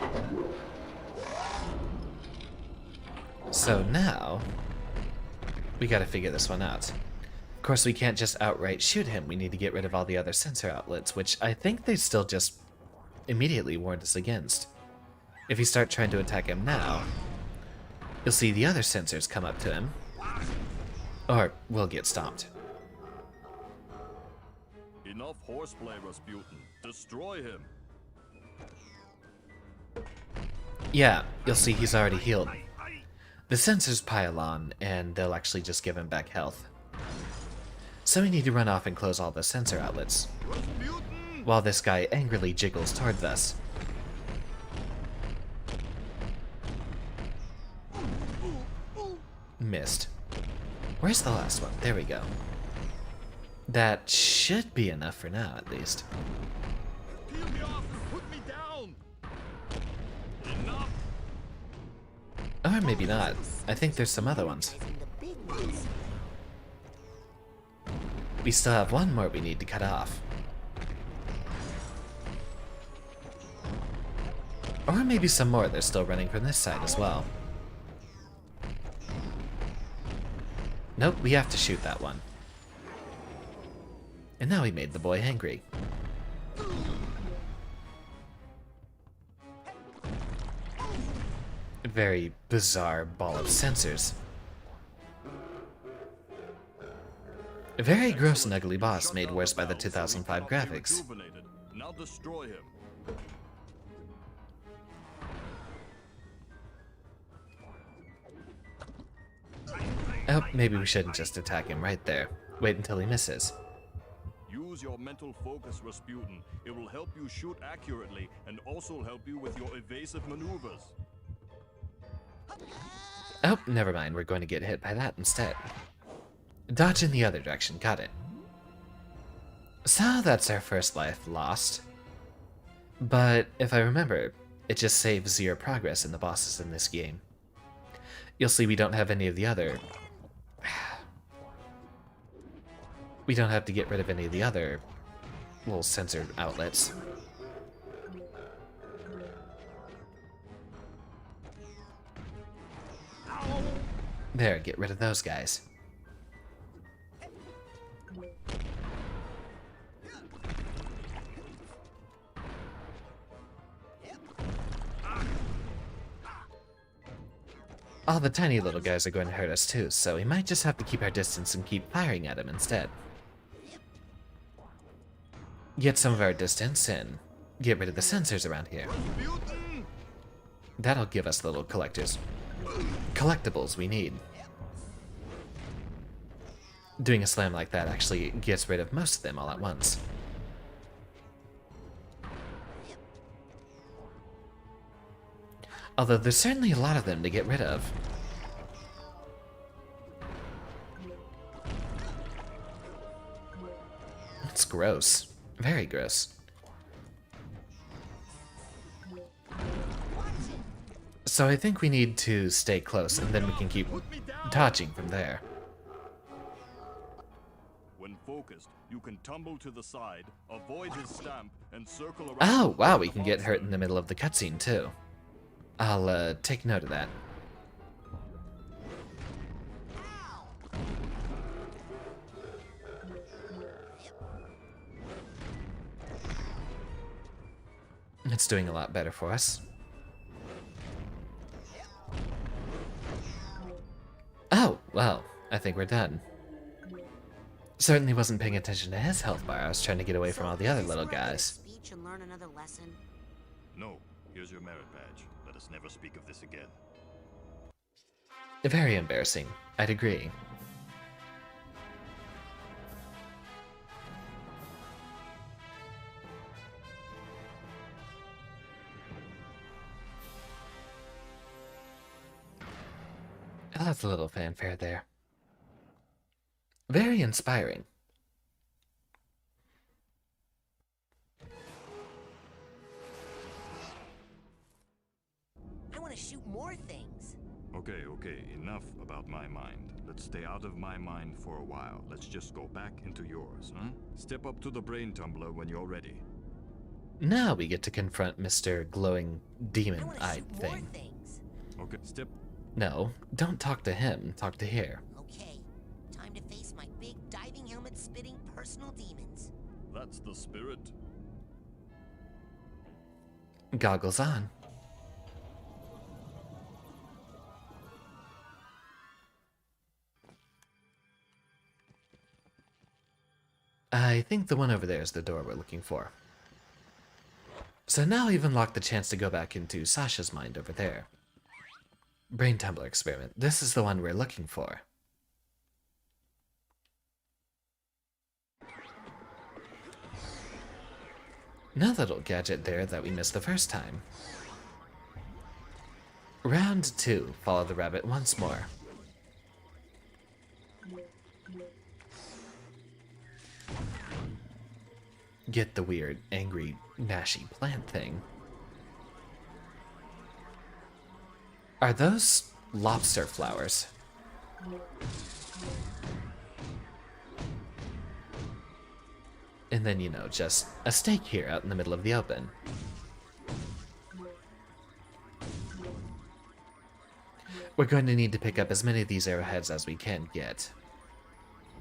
So now, we gotta figure this one out. Of course, we can't just outright shoot him. We need to get rid of all the other sensor outlets, which I think they still just immediately warned us against. If you start trying to attack him now, you'll see the other sensors come up to him, or we'll get stomped. Enough horseplay, Rasputin. Destroy him. Yeah, you'll see he's already healed. The sensors pile on, and they'll actually just give him back health. So we need to run off and close all the sensor outlets, while this guy angrily jiggles towards us. Missed. Where's the last one? There we go. That should be enough for now, at least. Peel me off and put me down. Enough. Or maybe not. I think there's some other ones. We still have one more we need to cut off. Or maybe some more they're still running from this side as well. Nope, we have to shoot that one. And now we made the boy angry. A very bizarre ball of sensors. A very gross and ugly boss made worse by the 2005 graphics. Now destroy him. Oh, maybe we shouldn't just attack him right there. Wait until he misses. Use your mental focus, Rasputin. It will help you shoot accurately and also help you with your evasive maneuvers. Oh, never mind. We're going to get hit by that instead. Dodge in the other direction. Got it. So that's our first life lost. But if I remember, it just saves your progress in the bosses in this game. You'll see we don't have any of the other... We don't have to get rid of any of the other little sensor outlets. There, get rid of those guys. All the tiny little guys are going to hurt us too, so we might just have to keep our distance and keep firing at them instead. Get some of our distance and get rid of the sensors around here. That'll give us the little collectibles we need. Doing a slam like that actually gets rid of most of them all at once. Although there's certainly a lot of them to get rid of. It's gross. Very gross. So I think we need to stay close, and then we can keep dodging from there. When focused, you can tumble to the side, avoid his stamp, and circle around. Oh, wow, we can get hurt in the middle of the cutscene, too. I'll, take note of that. It's doing a lot better for us. Oh, well, I think we're done. Certainly wasn't paying attention to his health bar. I was trying to get away from all the other little guys. Speech and learn another lesson. No, here's your merit badge. Let us never speak of this again. Very embarrassing. I'd agree. That's a little fanfare there. Very inspiring. I want to shoot more things. Okay, enough about my mind. Let's stay out of my mind for a while. Let's just go back into yours, huh? Step up to the brain tumbler when you're ready. Now we get to confront Mr. Glowing Demon-eyed thing. Okay, step. No, don't talk to him. Talk to here. Okay, time to face my big diving helmet spitting personal demons. That's the spirit. Goggles on. I think the one over there is the door we're looking for. So now we've unlocked the chance to go back into Sasha's mind over there. Brain tumbler experiment. This is the one we're looking for. Another little gadget there that we missed the first time. Round 2. Follow the rabbit once more. Get the weird, angry, gnashy plant thing. Are those lobster flowers? And then, you know, just a stake here out in the middle of the open. We're going to need to pick up as many of these arrowheads as we can get.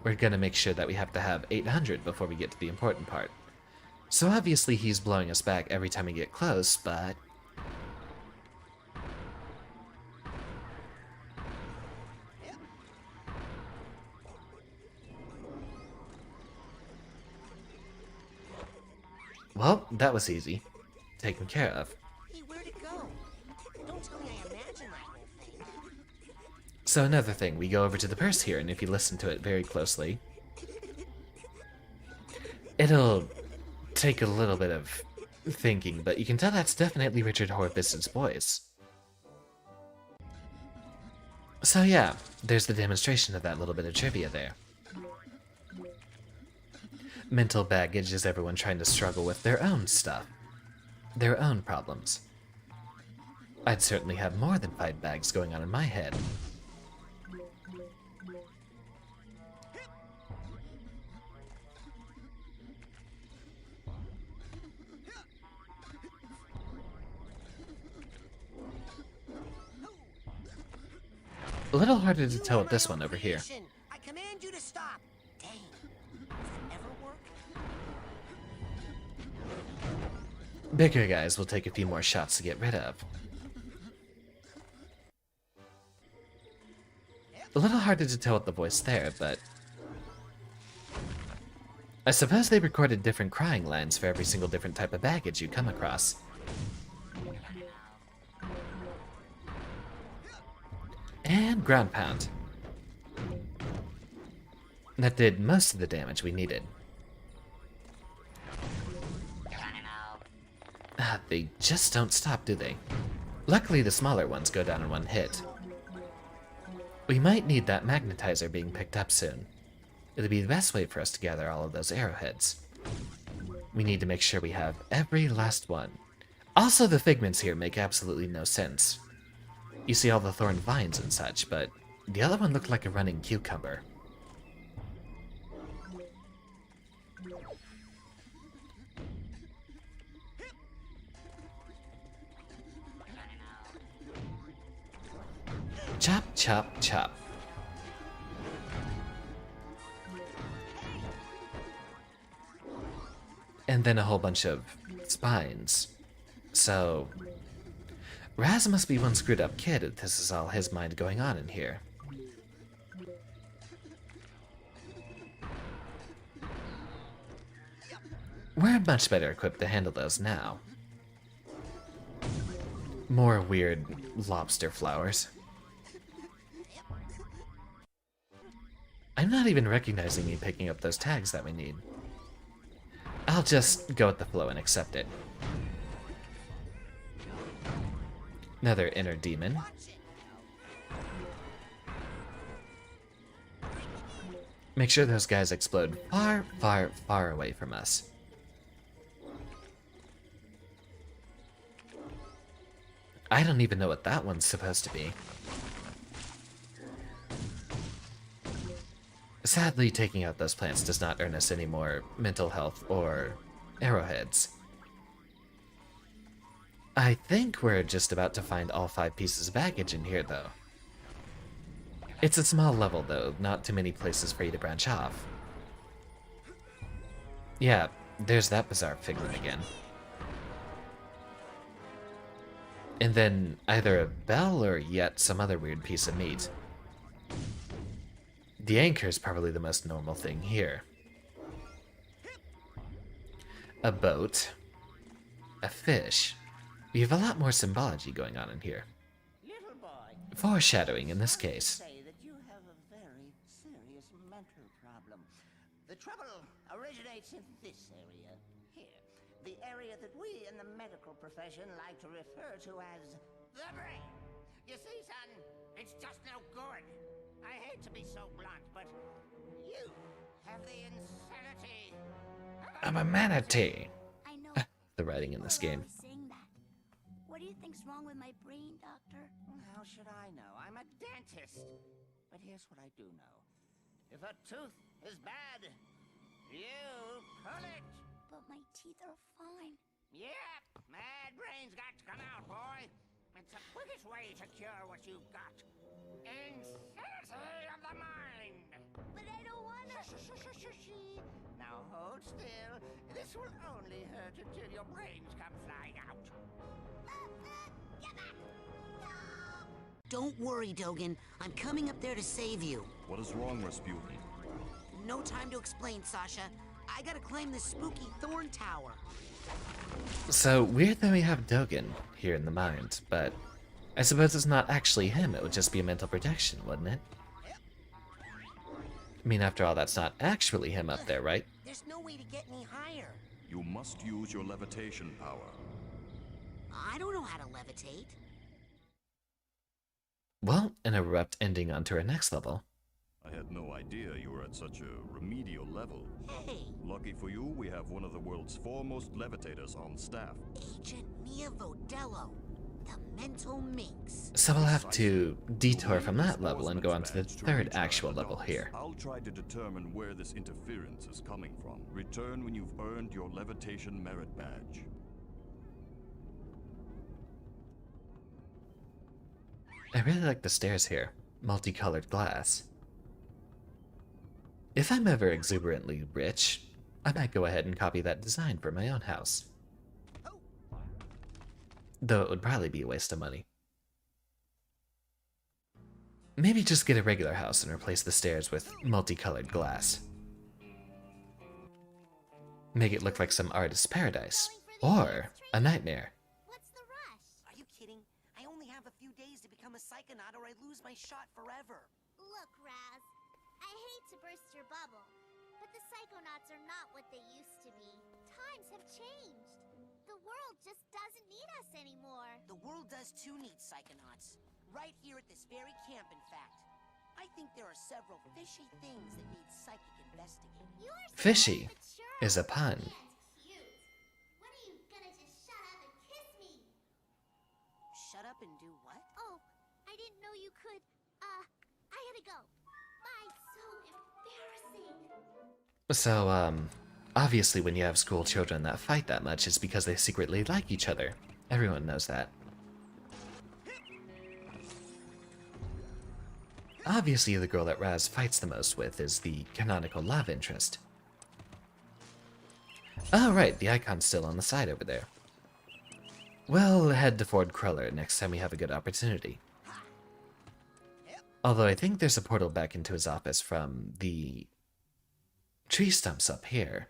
We're going to make sure that we have to have 800 before we get to the important part. So obviously he's blowing us back every time we get close, but... well, that was easy. Taken care of. Hey, where'd it go? Don't tell me I imagined that whole thing. So another thing, we go over to the purse here, and if you listen to it very closely, it'll take a little bit of thinking, but you can tell that's definitely Richard Horvitz' voice. So yeah, there's the demonstration of that little bit of trivia there. Mental baggage is everyone trying to struggle with their own stuff. Their own problems. I'd certainly have more than 5 bags going on in my head. A little harder to tell with this one over here. I command you to stop. Dang. Does that ever work? Bigger guys will take a few more shots to get rid of. A little harder to tell with the voice there, but... I suppose they recorded different crying lines for every single different type of baggage you come across. And ground pound. That did most of the damage we needed. They just don't stop, do they? Luckily the smaller ones go down in one hit. We might need that magnetizer being picked up soon. It'll be the best way for us to gather all of those arrowheads. We need to make sure we have every last one. Also, the figments here make absolutely no sense. You see all the thorn vines and such, but the other one looked like a running cucumber. Chop, chop, chop. And then a whole bunch of spines. So... Raz must be one screwed up kid if this is all his mind going on in here. We're much better equipped to handle those now. More weird lobster flowers. I'm not even recognizing me picking up those tags that we need. I'll just go with the flow and accept it. Another inner demon. Make sure those guys explode far, far, far away from us. I don't even know what that one's supposed to be. Sadly, taking out those plants does not earn us any more mental health or arrowheads. I think we're just about to find all 5 pieces of baggage in here, though. It's a small level, though, not too many places for you to branch off. Yeah, there's that bizarre figment again. And then either a bell or yet some other weird piece of meat. The anchor is probably the most normal thing here. A boat. A fish. We have a lot more symbology going on in here. Little boy, Foreshadowing in this case. say that you have a very serious mental problem. The trouble originates in this area, here. The area that we in the medical profession like to refer to as the brain. You see, son, it's just no good. I hate to be so blunt, but you have the insanity. I'm a manatee. I know. The writing in this game. Saying that. What do you think's wrong with my brain, Doctor? How should I know? I'm a dentist. But here's what I do know. If a tooth is bad, you pull it. But my teeth are fine. Yep, mad brain's got to come out, boy. It's the quickest way to cure what you've got. Insanity of the mind. But I don't wanna. Now hold still. This will only hurt until your brains come flying out. Get back! No! Don't worry, Dogen. I'm coming up there to save you. What is wrong, Rasputin? No time to explain, Sasha. I gotta climb this spooky thorn tower. So, weird that we have Dogen here in the mind, but I suppose it's not actually him, it would just be a mental projection, wouldn't it? I mean, after all, that's not actually him up there, right? There's no way to get any higher. You must use your levitation power. I don't know how to levitate. Well, an abrupt ending onto our next level. I had no idea you were at such a remedial level. Hey, Lucky for you, we have one of the world's foremost levitators on staff. Agent Mia Vodello, the mental minx. So we'll have to detour from that level and go on to the third actual level here. I'll try to determine where this interference is coming from. Return when you've earned your levitation merit badge. I really like the stairs here. Multicolored glass. If I'm ever exuberantly rich, I might go ahead and copy that design for my own house. Though it would probably be a waste of money. Maybe just get a regular house and replace the stairs with multicolored glass. Make it look like some artist's paradise. Or a nightmare. What's the rush? Are you kidding? I only have a few days to become a psychonaut or I lose my shot forever. Look, Raz, I hate to burst your bubble, but the Psychonauts are not what they used to be. Times have changed. The world just doesn't need us anymore. The world does too need psychonauts. Right here at this very camp, in fact. I think there are several fishy things that need psychic investigating. You are so Fishy immature is a pun. and cute. When are you gonna just shut up and kiss me? Shut up and do what? Oh, I didn't know you could. I gotta go. Bye. So embarrassing. So, obviously when you have school children that fight that much, it's because they secretly like each other. Everyone knows that. Obviously the girl that Raz fights the most with is the canonical love interest. Oh right, the icon's still on the side over there. We'll head to Ford Cruller next time we have a good opportunity. Although I think there's a portal back into his office from the tree stumps up here.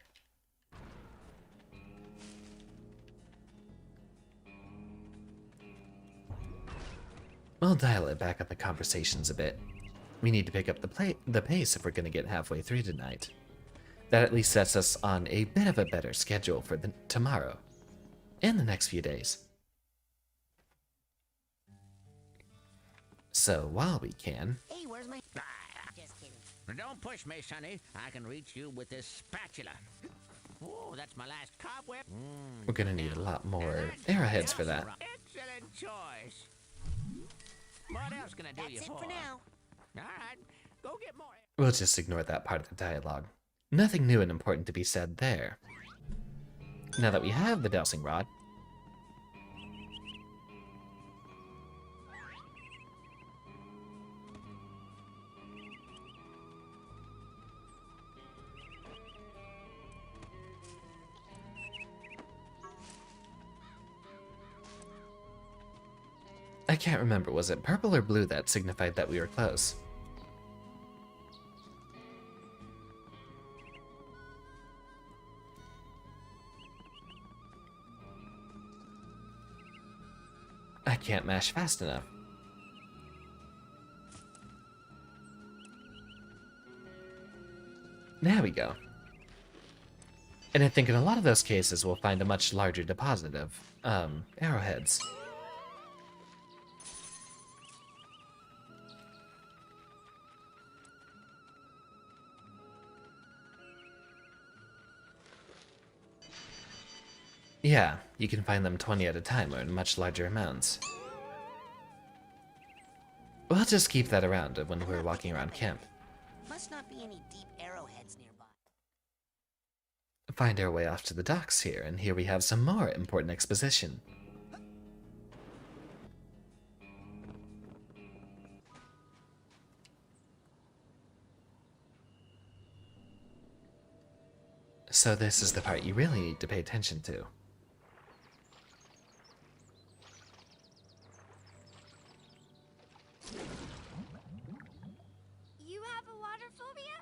We'll dial it back up the conversations a bit. We need to pick up the pace if we're going to get halfway through tonight. That at least sets us on a bit of a better schedule for tomorrow and the next few days. So while we can... Hey, where's my... Just kidding. Don't push me, Sonny. I can reach you with this spatula. Oh, that's my last cobweb. We're gonna need a lot more arrowheads for that. Excellent choice. What else can I do you for? That's it for now. All right, go get more. We'll just ignore that part of the dialogue. Nothing new and important to be said there. Now that we have the dowsing rod, I can't remember, was it purple or blue that signified that we were close? I can't mash fast enough. There we go. And I think in a lot of those cases we'll find a much larger deposit of, arrowheads. Yeah, you can find them 20 at a time or in much larger amounts. We'll just keep that around when we're walking around camp. Must not be any deep arrowheads nearby. Find our way off to the docks here, and here we have some more important exposition. So this is the part you really need to pay attention to. You have a water phobia?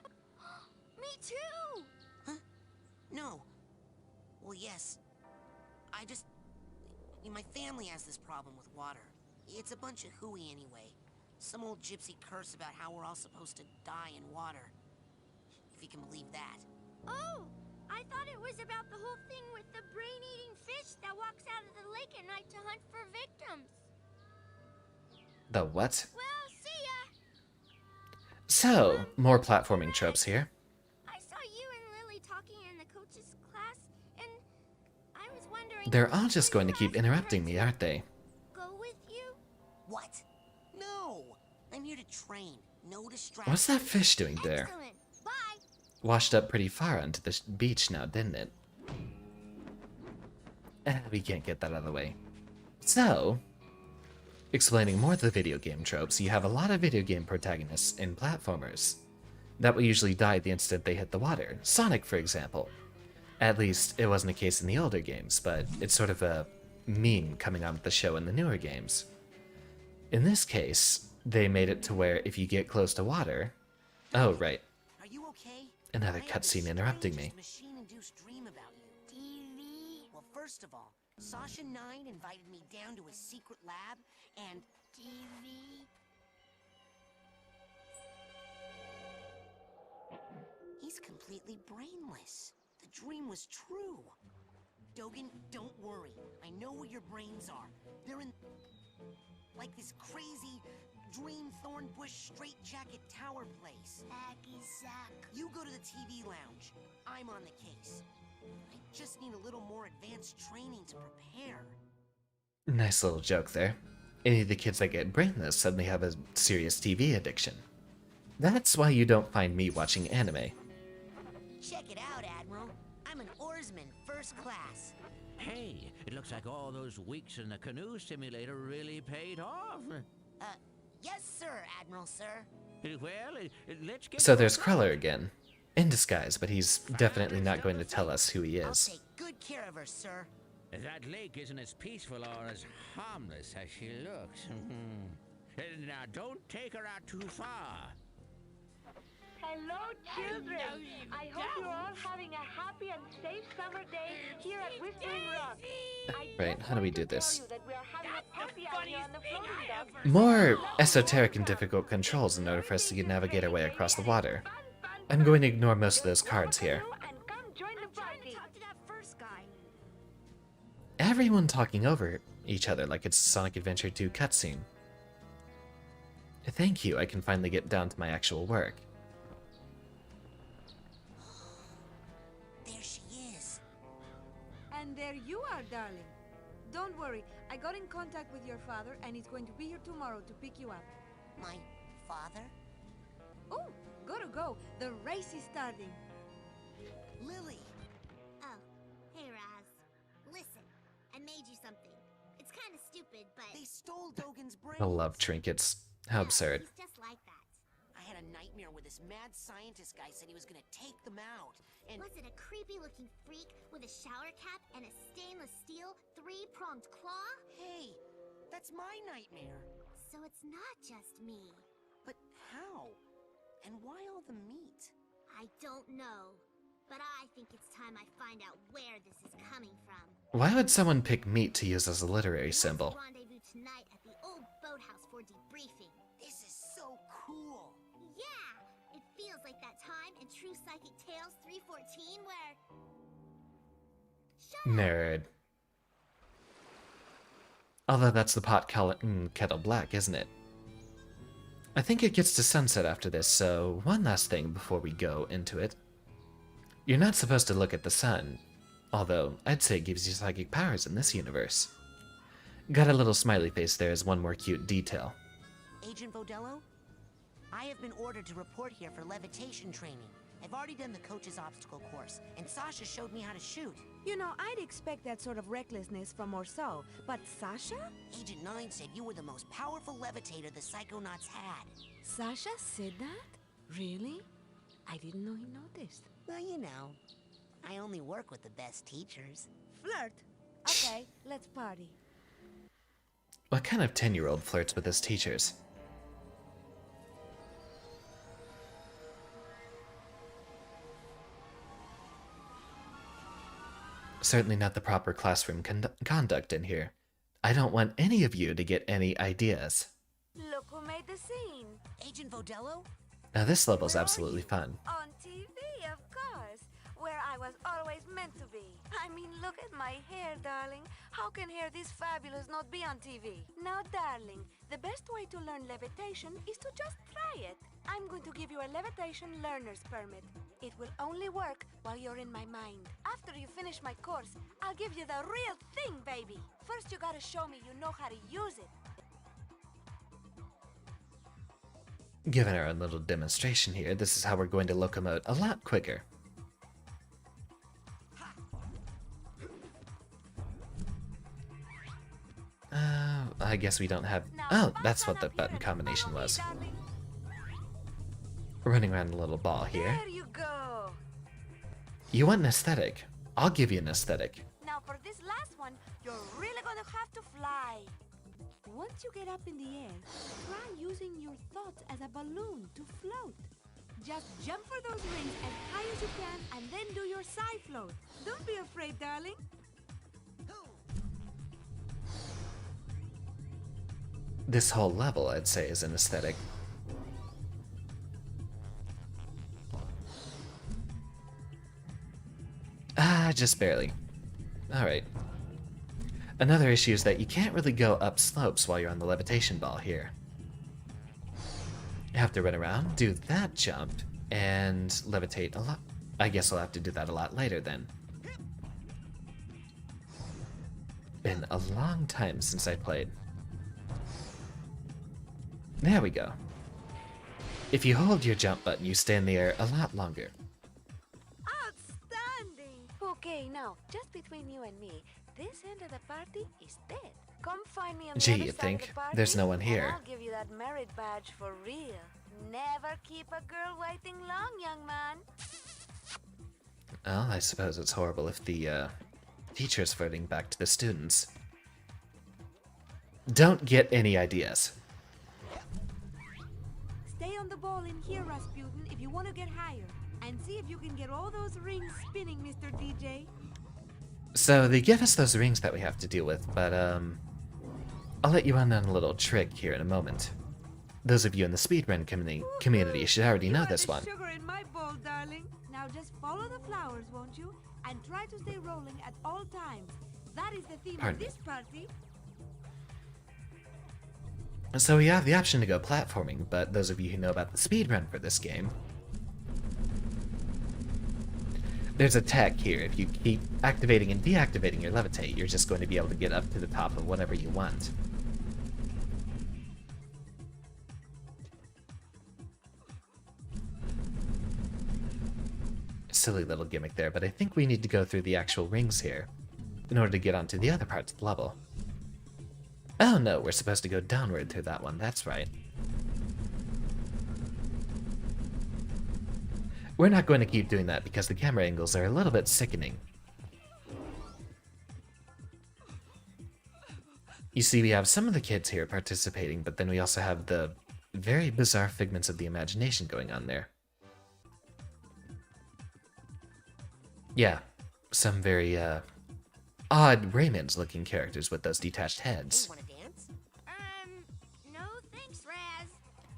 Me too! Huh? No. Well, yes. My family has this problem with water. It's a bunch of hooey anyway. Some old gypsy curse about how we're all supposed to die in water. If you can believe that. Oh! I thought it was about the whole thing with the brain-eating fish that walks out of the lake at night to hunt for victims. The what? Well, see ya! So, more platforming tropes here. I saw you and Lily talking in the coach's class, and I was wondering... They're all just going to keep interrupting me, aren't they? Go with you? What? No! I'm here to train. No distraction. What's that fish doing there? Excellent. Bye! Washed up pretty far onto the beach now, didn't it? We can't get that out of the way. So, explaining more of the video game tropes, you have a lot of video game protagonists in platformers that will usually die the instant they hit the water. Sonic, for example. At least, it wasn't the case in the older games, but it's sort of a meme coming on with the show in the newer games. In this case, they made it to where if you get close to water... Oh, right. Are you okay? Another cutscene interrupting me. Machine-induced dream about you. TV? Well, first of all, Sasha 9 invited me down to his secret lab, and... TV? He's completely brainless. The dream was true. Dogen, don't worry. I know where your brains are. They're in... like this crazy... Dream Thornbush straitjacket tower place. You go to the TV lounge. I'm on the case. I just need a little more advanced training to prepare. Nice little joke there. Any of the kids that get brainless suddenly have a serious TV addiction. That's why you don't find me watching anime. Check it out, Admiral. I'm an oarsman, first class. Hey, it looks like all those weeks in the canoe simulator really paid off. Yes, sir, Admiral, sir. Well, let's get... So there's Cruller again. In disguise, but he's definitely not going to tell us who he I'll is. take good care of her, sir. That lake isn't as peaceful or as harmless as she looks. Now, don't take her out too far. Hello, children. I hope you're all having a happy and safe summer day here at Whispering Rock. Right, how do we do this? That we are having a party out here on the floating dock. More esoteric and difficult controls in order for us to navigate our way across the water. I'm going to ignore most of those cards here. And come join the party. Talk to that first guy. Everyone talking over each other like it's a Sonic Adventure 2 cutscene. Thank you, I can finally get down to my actual work. there you are, darling. Don't worry, I got in contact with your father and he's going to be here tomorrow to pick you up. My father? Oh, gotta go. The race is starting. Lily! Oh, hey Raz. Listen, I made you something. It's kind of stupid, but... They stole Dogen's brain. I love trinkets. How absurd. He's just like that. I had a nightmare where this mad scientist guy said he was gonna take them out, and... Was it a creepy-looking freak with a shower cap and a stainless steel three-pronged claw? Hey, that's my nightmare. So it's not just me. But how? And why all the meat? I don't know. But I think it's time I find out where this is coming from. Why would someone pick meat to use as a literary symbol? Let's rendezvous tonight at the old boathouse for debriefing. This is so cool. Yeah! It feels like that time in True Psychic Tales 314 where... Nerd. Although that's the pot kettle black, isn't it? I think it gets to sunset after this, so one last thing before we go into it. You're not supposed to look at the sun, although I'd say it gives you psychic powers in this universe. Got a little smiley face there as one more cute detail. Agent Vodello? I have been ordered to report here for levitation training. I've already done the coach's obstacle course, and Sasha showed me how to shoot. You know, I'd expect that sort of recklessness from Orso, but Sasha? Agent 9 said you were the most powerful levitator the Psychonauts had. Sasha said that? Really? I didn't know he noticed. Well, you know, I only work with the best teachers. Flirt? Okay, let's party. What kind of 10-year-old flirts with his teachers? Certainly not the proper classroom conduct in here. I don't want any of you to get any ideas. Look who made the scene. Agent Vodello? Now this level's absolutely fun. On TV, of course. Where I was always meant to be. I mean, look at my hair, darling. How can hair this fabulous not be on TV? Now, darling, the best way to learn levitation is to just try it. I'm going to give you a levitation learner's permit. It will only work while you're in my mind. After you finish my course, I'll give you the real thing, baby. First, you gotta show me you know how to use it. Given our own little demonstration here, this is how we're going to locomote a lot quicker. I guess we don't have... Oh, that's what the button combination was. Running around a little ball here. There you go. You want an aesthetic? I'll give you an aesthetic. Now for this last one, you're really gonna have to fly. Once you get up in the air, try using your thoughts as a balloon to float. Just jump for those rings as high as you can and then do your side float. Don't be afraid, darling. This whole level, I'd say, is an aesthetic. Just barely. Alright. Another issue is that you can't really go up slopes while you're on the levitation ball here. You have to run around, do that jump, and levitate a lot. I guess I'll have to do that a lot later then. Been a long time since I played. There we go. If you hold your jump button, you stay in the air a lot longer. Outstanding! Okay, now, just between you and me, this end of the party is dead. Come find me on the Gee, other you side think? of the party, There's no one and here. I'll give you that merit badge for real. Never keep a girl waiting long, young man. Well, I suppose it's horrible if the teacher's flirting back to the students. Don't get any ideas. Stay on the ball in here, Rasputin, if you want to get higher. And see if you can get all those rings spinning, Mr. DJ. So they give us those rings that we have to deal with, but I'll let you in on a little trick here in a moment. Those of you in the speedrun community should already know this one. Sugar in my bowl, darling. Now just follow the flowers, won't you? And try to stay rolling at all times. That is the theme of this party. So we have the option to go platforming, but those of you who know about the speedrun for this game, There's a tech here. If you keep activating and deactivating your levitate, you're just going to be able to get up to the top of whatever you want. Silly little gimmick there, but I think we need to go through the actual rings here in order to get onto the other parts of the level. Oh no, we're supposed to go downward through that one, that's right. We're not going to keep doing that because the camera angles are a little bit sickening. You see, we have some of the kids here participating, but then we also have the very bizarre figments of the imagination going on there. Yeah, some very, odd Raymonds-looking characters with those detached heads. Hey, wanna dance? No thanks, Raz.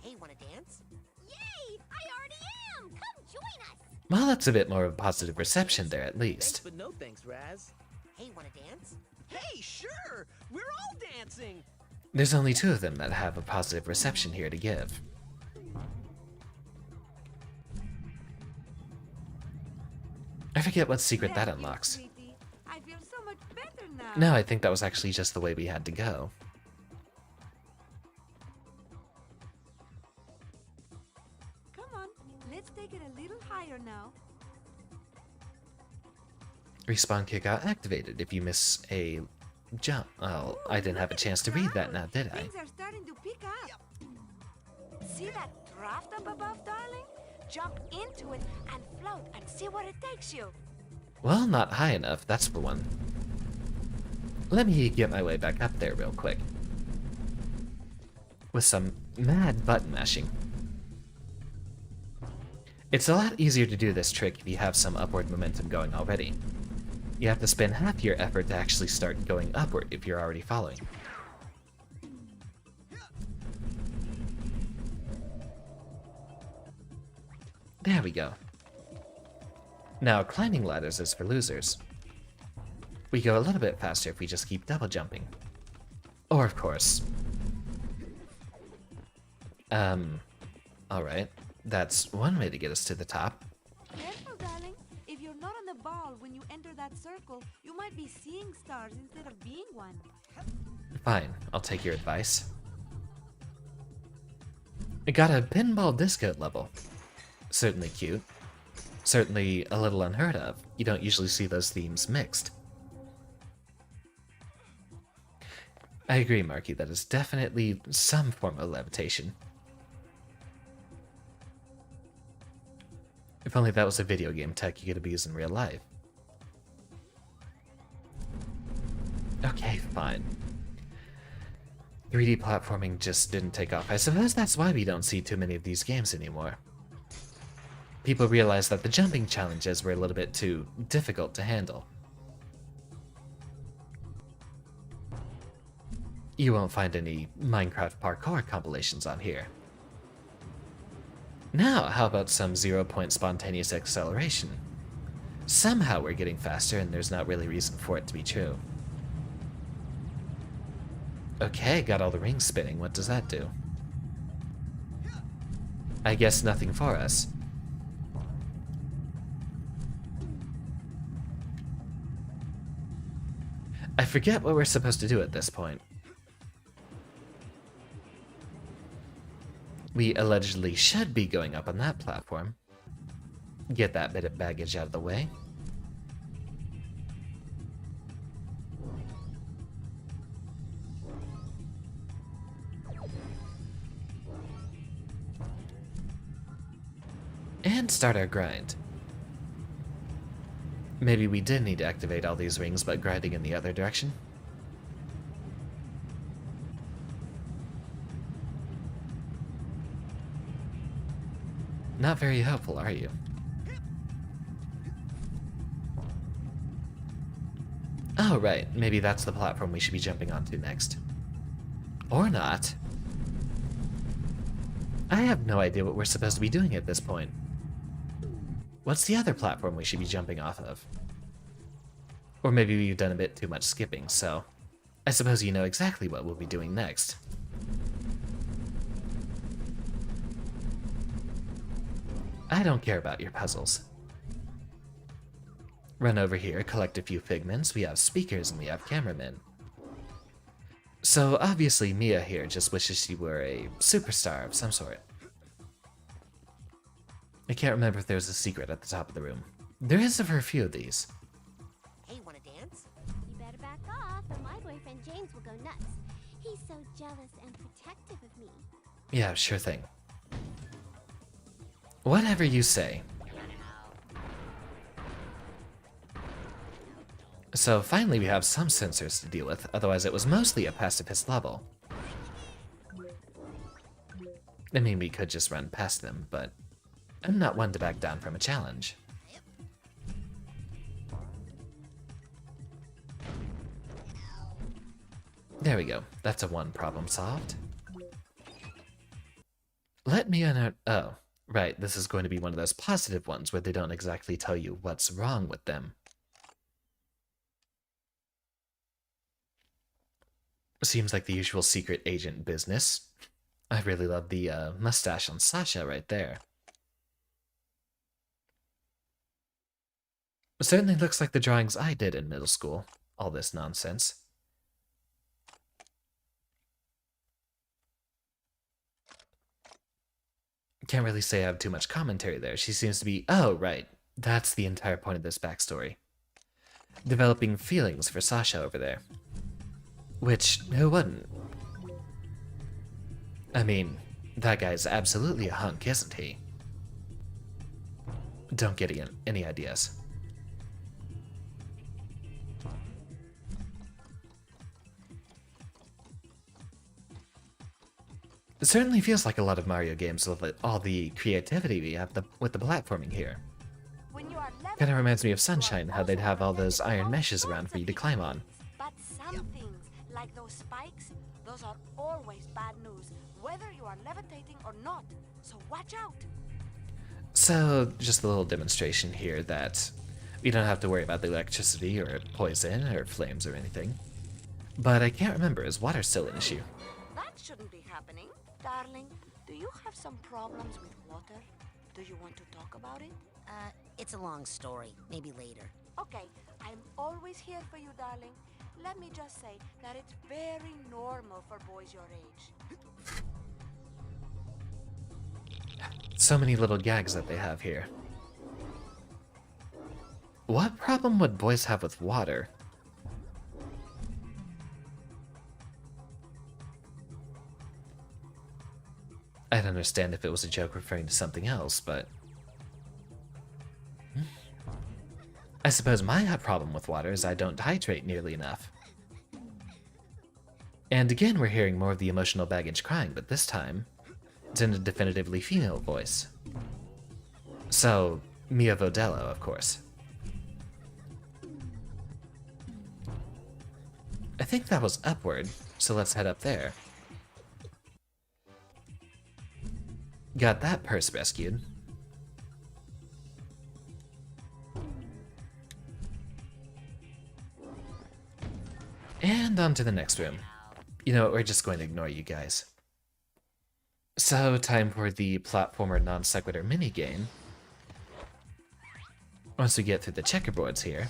Hey, wanna dance? Yay! I already am! Come join us! Well, that's a bit more of a positive reception there, at least. Thanks, but no thanks, Raz. Hey, wanna dance? Hey, sure! We're all dancing! There's only 2 of them that have a positive reception here to give. I forget what secret that unlocks. I feel so much better now. No, I think that was actually just the way we had to go. Come on, let's take it a little higher now. Respawn kickout activated if you miss a jump. Oh, I didn't have a chance to read that now, did I? Things are starting to pick up. See that draft up above, darling? Jump into it and float and see where it takes you. Well, not high enough, that's for one. Let me get my way back up there real quick. With some mad button mashing. It's a lot easier to do this trick if you have some upward momentum going already. You have to spend half your effort to actually start going upward if you're already following. There we go. Now, climbing ladders is for losers. We go a little bit faster if we just keep double jumping. Or, of course... Alright. That's one way to get us to the top. Careful, darling. If you're not on the ball when you enter that circle, you might be seeing stars instead of being one. Fine, I'll take your advice. I got a pinball disco level. Certainly cute. Certainly a little unheard of. You don't usually see those themes mixed. I agree, Marky, that is definitely some form of levitation. If only that was a video game tech you could abuse in real life. Okay, fine. 3D platforming just didn't take off. I suppose that's why we don't see too many of these games anymore. People realized that the jumping challenges were a little bit too difficult to handle. You won't find any Minecraft parkour compilations on here. Now, how about some 0-point spontaneous acceleration? Somehow we're getting faster and there's not really reason for it to be true. Okay, got all the rings spinning. What does that do? I guess nothing for us. I forget what we're supposed to do at this point. We allegedly should be going up on that platform. Get that bit of baggage out of the way. And start our grind. Maybe we did need to activate all these rings, but grinding in the other direction? Not very helpful, are you? Oh, right. Maybe that's the platform we should be jumping onto next. Or not. I have no idea what we're supposed to be doing at this point. What's the other platform we should be jumping off of? Or maybe we've done a bit too much skipping, so I suppose you know exactly what we'll be doing next. I don't care about your puzzles. Run over here, collect a few figments. We have speakers and we have cameramen. So obviously Mia here just wishes she were a superstar of some sort. I can't remember if there's a secret at the top of the room. There is for a few of these. Hey, wanna dance? You better back off, or my boyfriend James will go nuts. He's so jealous and protective of me. Yeah, sure thing. Whatever you say. So finally we have some sensors to deal with, otherwise it was mostly a pacifist level. I mean, we could just run past them, but I'm not one to back down from a challenge. There we go. That's a one problem solved. Let me oh, right, this is going to be one of those positive ones where they don't exactly tell you what's wrong with them. Seems like the usual secret agent business. I really love the mustache on Sasha right there. Certainly looks like the drawings I did in middle school. All this nonsense. Can't really say I have too much commentary there. She seems to be... Oh, right. That's the entire point of this backstory. Developing feelings for Sasha over there. Which, who wouldn't? I mean, that guy's absolutely a hunk, isn't he? Don't get any ideas. It certainly feels like a lot of Mario games with all the creativity we have with the platforming here. Kinda reminds me of Sunshine, how they'd have all those iron meshes around for you to climb on. But some things, like those spikes, those are always bad news, whether you are levitating or not. So watch out. So, just a little demonstration here that we don't have to worry about the electricity or poison or flames or anything. But I can't remember, is water still an issue? That shouldn't be happening. Darling, do you have some problems with water? Do you want to talk about it? It's a long story. Maybe later. Okay, I'm always here for you, darling. Let me just say that it's very normal for boys your age. So many little gags that they have here. What problem would boys have with water? I'd understand if it was a joke referring to something else, but... I suppose my problem with water is I don't hydrate nearly enough. And again, we're hearing more of the emotional baggage crying, but this time, it's in a definitively female voice. So, Mia Vodello, of course. I think that was upward, so let's head up there. Got that purse rescued. And on to the next room. You know what, we're just going to ignore you guys. So, time for the platformer non sequitur minigame. Once we get through the checkerboards here,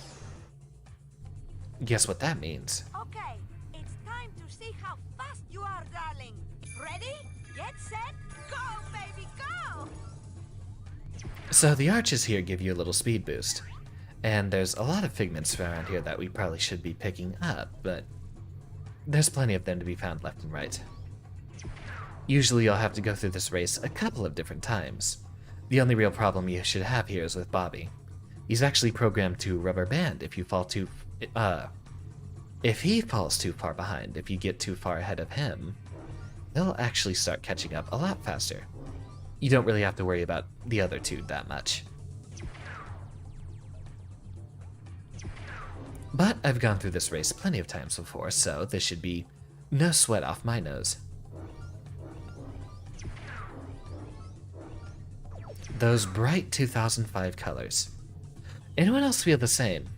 guess what that means? Okay, it's time to see how fast you are, darling. Ready? Get set, go, baby, go! So the arches here give you a little speed boost. And there's a lot of figments around here that we probably should be picking up, but there's plenty of them to be found left and right. Usually you'll have to go through this race a couple of different times. The only real problem you should have here is with Bobby. He's actually programmed to rubber band if you fall too... if he falls too far behind, if you get too far ahead of him, he'll actually start catching up a lot faster. You don't really have to worry about the other two that much. But I've gone through this race plenty of times before, so this should be no sweat off my nose. Those bright 2005 colors. Anyone else feel the same?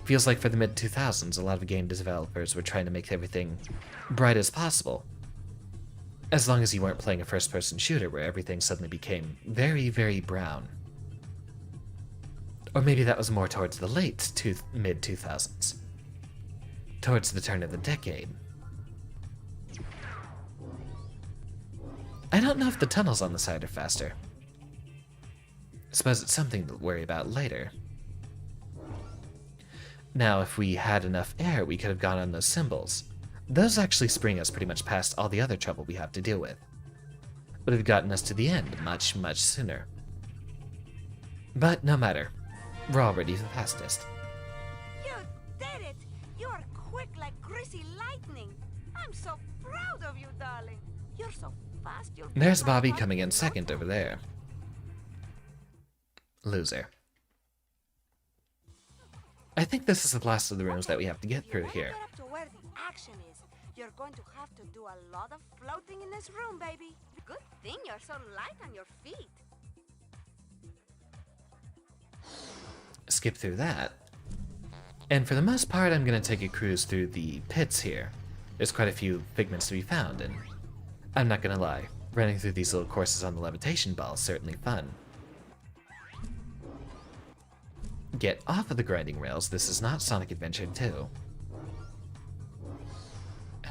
Feels like for the mid-2000s, a lot of game developers were trying to make everything bright as possible. As long as you weren't playing a first-person shooter where everything suddenly became very, very brown. Or maybe that was more towards the mid 2000s. Towards the turn of the decade. I don't know if the tunnels on the side are faster. I suppose it's something to worry about later. Now, if we had enough air, we could have gone on those symbols. Those actually spring us pretty much past all the other trouble we have to deal with. Would have gotten us to the end much, much sooner. But no matter. We're already the fastest. You did it! You're quick like greasy lightning. I'm so proud of you, darling. You're so fast. There's Bobby coming in second over there. Loser. I think this is the last of the rooms that we have to get through here. Get up to where the action is. You're going to have to do a lot of floating in this room, baby. Good thing you're so light on your feet. Skip through that. And for the most part, I'm going to take a cruise through the pits here. There's quite a few figments to be found, and I'm not going to lie, running through these little courses on the levitation ball is certainly fun. Get off of the grinding rails, this is not Sonic Adventure 2.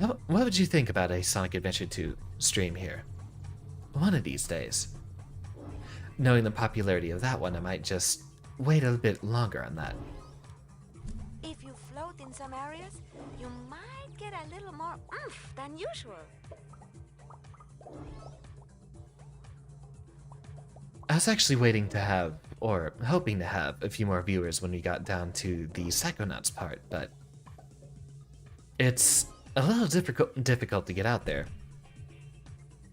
What would you think about a Sonic Adventure 2 stream here? One of these days. Knowing the popularity of that one, I might just wait a bit longer on that. If you float in some areas, you might get a little more oomph than usual. I was actually waiting to have, or hoping to have, a few more viewers when we got down to the Psychonauts part, but it's a little difficult to get out there.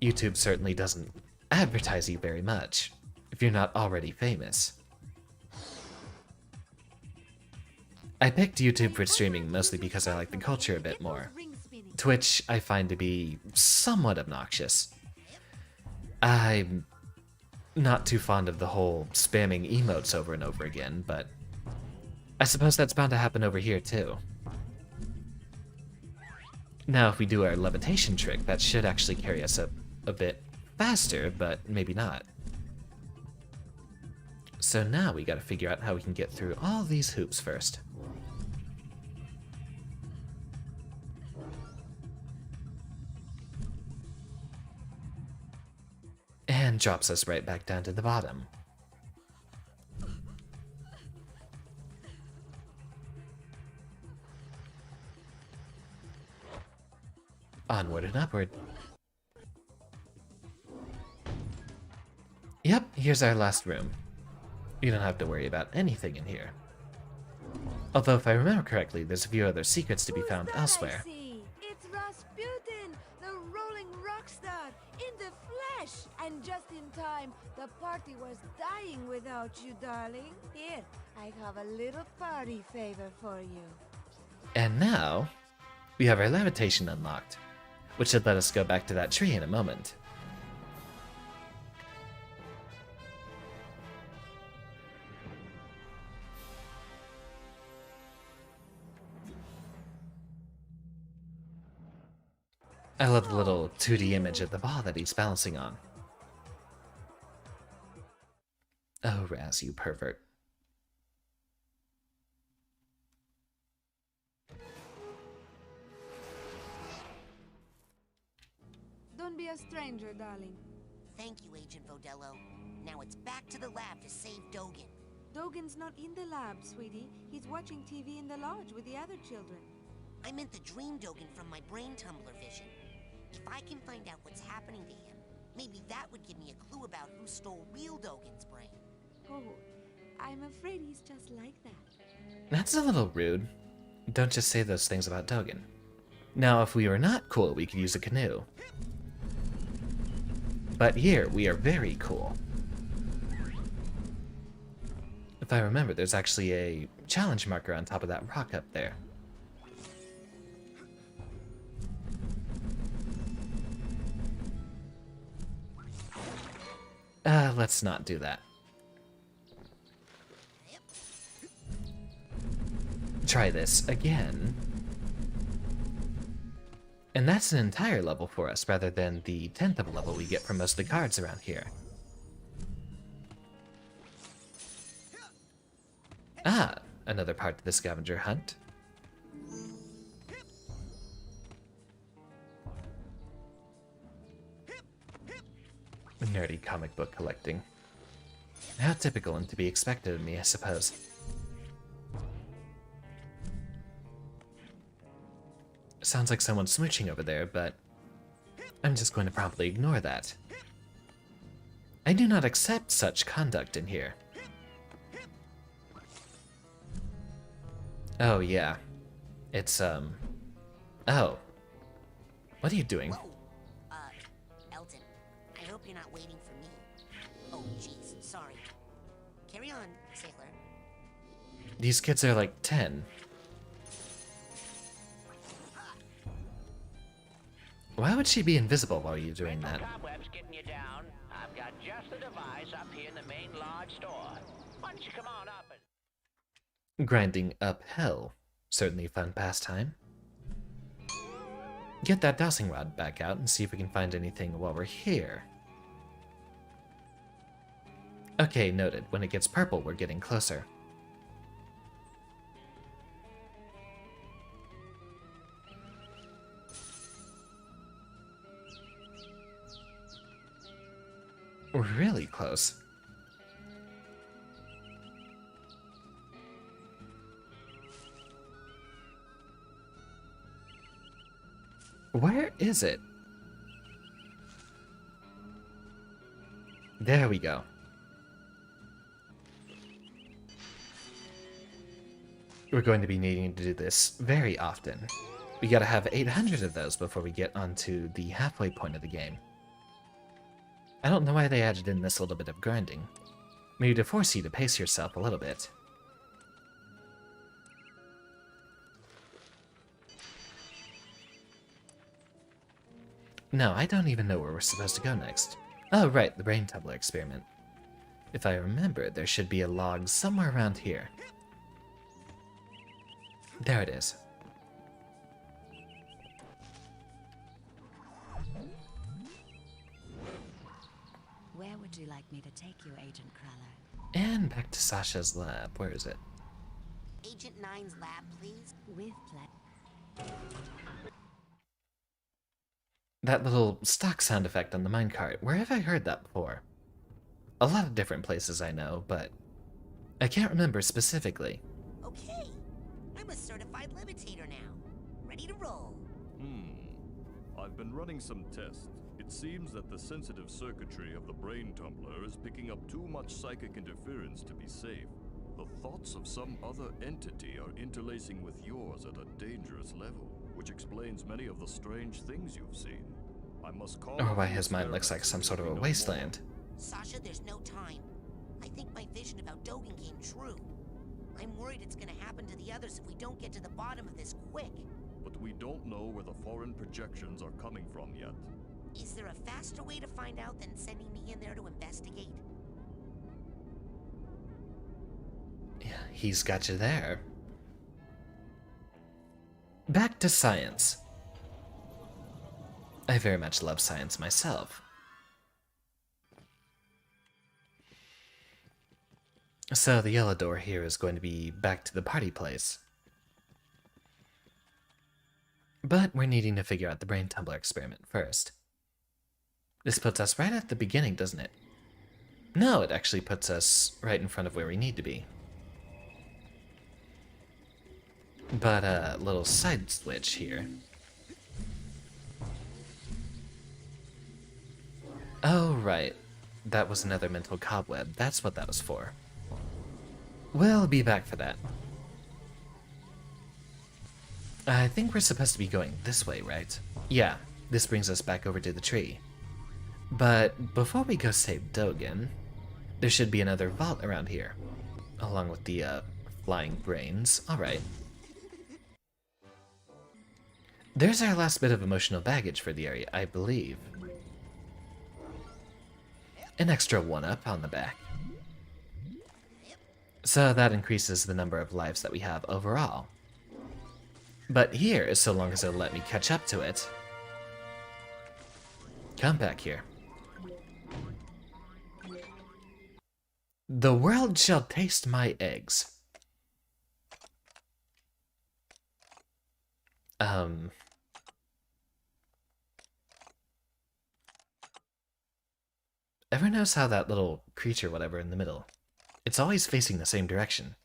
YouTube certainly doesn't advertise you very much, if you're not already famous. I picked YouTube for streaming mostly because I like the culture a bit more. Twitch I find to be somewhat obnoxious. I'm not too fond of the whole spamming emotes over and over again, but I suppose that's bound to happen over here too. Now if we do our levitation trick, that should actually carry us up a bit faster, but maybe not. So now we gotta figure out how we can get through all these hoops first. And drops us right back down to the bottom. Onward and upward. Yep, here's our last room. You don't have to worry about anything in here. Although if I remember correctly, there's a few other secrets to be found elsewhere. It's Rasputin, the rolling rock star, in the flesh. And just in time, the party was dying without you, darling. Here, I have a little party favor for you. And now, we have our levitation unlocked, which should let us go back to that tree in a moment. I love the little 2D image of the ball that he's balancing on. Oh, Raz, you pervert. Don't be a stranger, darling. Thank you, Agent Vodello. Now it's back to the lab to save Dogen. Dogen's not in the lab, sweetie. He's watching TV in the lodge with the other children. I meant the dream Dogen from my brain tumbler vision. If I can find out what's happening to him, maybe that would give me a clue about who stole real Dogen's brain. Oh, I'm afraid he's just like that. That's a little rude. Don't just say those things about Dogen. Now, if we were not cool, we could use a canoe. But here, we are very cool. If I remember, there's actually a challenge marker on top of that rock up there. Let's not do that. Try this again. And that's an entire level for us, rather than the 10th of a level we get from most of the cards around here. another part to the scavenger hunt. Nerdy comic book collecting. How typical and to be expected of me, I suppose. Sounds like someone's smooching over there, but I'm just going to promptly ignore that. I do not accept such conduct in here. Oh, yeah. It's, Oh. What are you doing? Whoa. Elton, I hope you're not waiting for me. Oh, jeez, sorry. Carry on, sailor. These kids are like 10. Why would she be invisible while you're doing that? Cobwebs getting you down. I've got just the device up here in the main lodge store. Why don't you come on up and... Grinding uphill. Certainly a fun pastime. Get that dowsing rod back out and see if we can find anything while we're here. Okay, noted. When it gets purple, we're getting closer. We're really close. Where is it? There we go. We're going to be needing to do this very often. We gotta have 800 of those before we get onto the halfway point of the game. I don't know why they added in this little bit of grinding. Maybe to force you to pace yourself a little bit. No, I don't even know where we're supposed to go next. Oh, right, the brain tumbler experiment. If I remember, there should be a log somewhere around here. There it is. Where would you like me to take you, Agent Cruller? And back to Sasha's lab. Where is it? Agent 9's lab, please. With pleasure. That little stock sound effect on the minecart. Where have I heard that before? A lot of different places I know, but I can't remember specifically. Okay. I'm a certified levitator now. Ready to roll. I've been running some tests. It seems that the sensitive circuitry of the brain tumbler is picking up too much psychic interference to be safe. The thoughts of some other entity are interlacing with yours at a dangerous level, which explains many of the strange things you've seen. I must call... Or why his mind looks like some sort of a wasteland. Sasha, there's no time. I think my vision about Dogen came true. I'm worried it's gonna happen to the others if we don't get to the bottom of this quick. But we don't know where the foreign projections are coming from yet. Is there a faster way to find out than sending me in there to investigate? Yeah, he's got you there. Back to science. I very much love science myself. So the yellow door here is going to be back to the party place. But we're needing to figure out the brain tumbler experiment first. This puts us right at the beginning, doesn't it? No, it actually puts us right in front of where we need to be. But a little side switch here. Oh, right. That was another mental cobweb. That's what that was for. We'll be back for that. I think we're supposed to be going this way, right? Yeah, this brings us back over to the tree. But before we go save Dogen, there should be another vault around here. Along with the, flying brains. Alright. There's our last bit of emotional baggage for the area, I believe. An extra 1-up on the back. So that increases the number of lives that we have overall. But here, so long as it'll let me catch up to it. Come back here. The world shall taste my eggs. Ever notice how that little creature, whatever, in the middle, it's always facing the same direction?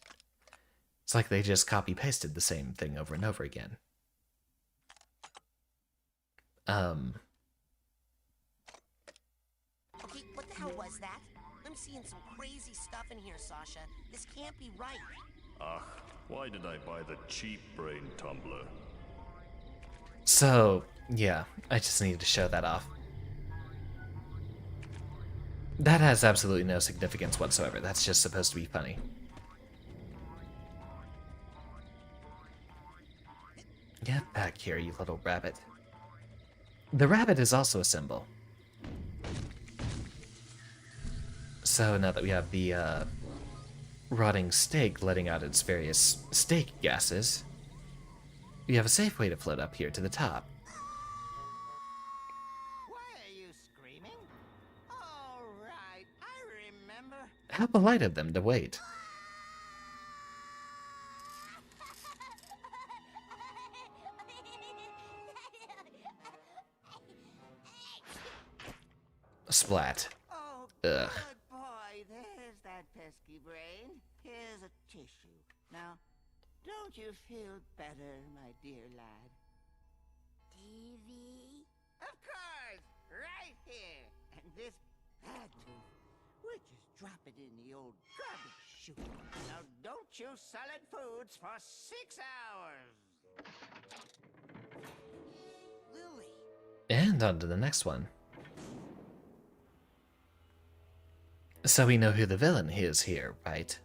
It's like they just copy-pasted the same thing over and over again. Okay, what the hell was that? I'm seeing some crazy stuff in here, Sasha. This can't be right. Ah, why did I buy the cheap brain tumbler? So, yeah, I just needed to show that off. That has absolutely no significance whatsoever. That's just supposed to be funny. Get back here, you little rabbit. The rabbit is also a symbol. So now that we have the rotting steak letting out its various steak gases, we have a safe way to float up here to the top. Why are you screaming? All right, I remember. How polite of them to wait. Splat. Oh, Ugh. good boy. There's that pesky brain. Here's a tissue. Now, don't you feel better, my dear lad? TV? Of course! Right here! And this bad tooth, we'll just drop it in the old garbage chute. Now, don't chew solid foods for 6 hours! Lily! And on to the next one. So we know who the villain is here, right?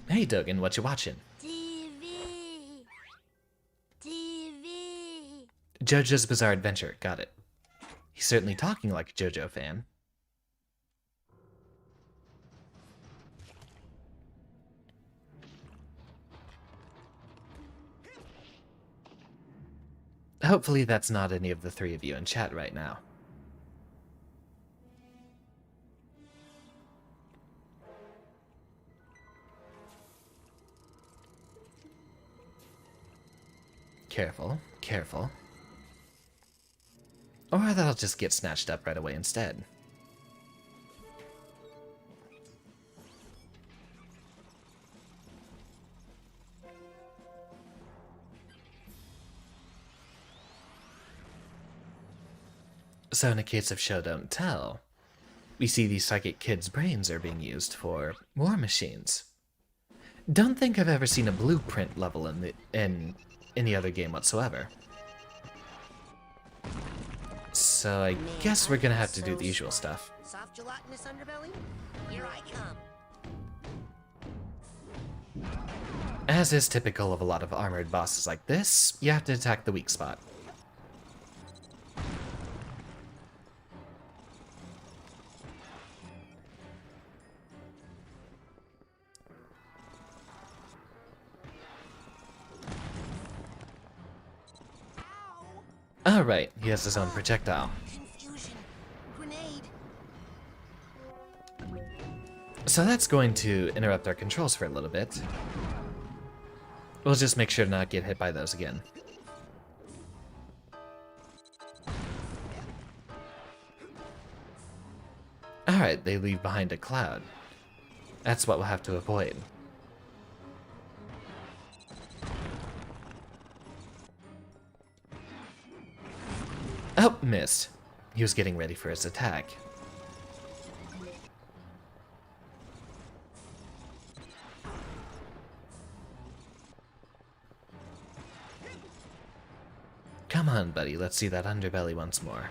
Hey Dogan, what you watching? TV. TV. JoJo's Bizarre Adventure, got it. He's certainly talking like a JoJo fan. Hopefully that's not any of the three of you in chat right now. Careful, careful. Or that'll just get snatched up right away instead. So in a case of show don't tell, we see these psychic kids' brains are being used for war machines. Don't think I've ever seen a blueprint level in any other game whatsoever. So I guess we're gonna have to do the usual stuff. Soft gelatinous underbelly? Here I come. As is typical of a lot of armored bosses like this, you have to attack the weak spot. Alright, he has his own projectile. Confusion. Grenade. So that's going to interrupt our controls for a little bit. We'll just make sure to not get hit by those again. Alright, they leave behind a cloud. That's what we'll have to avoid. Oh, missed. He was getting ready for his attack. Come on, buddy, let's see that underbelly once more.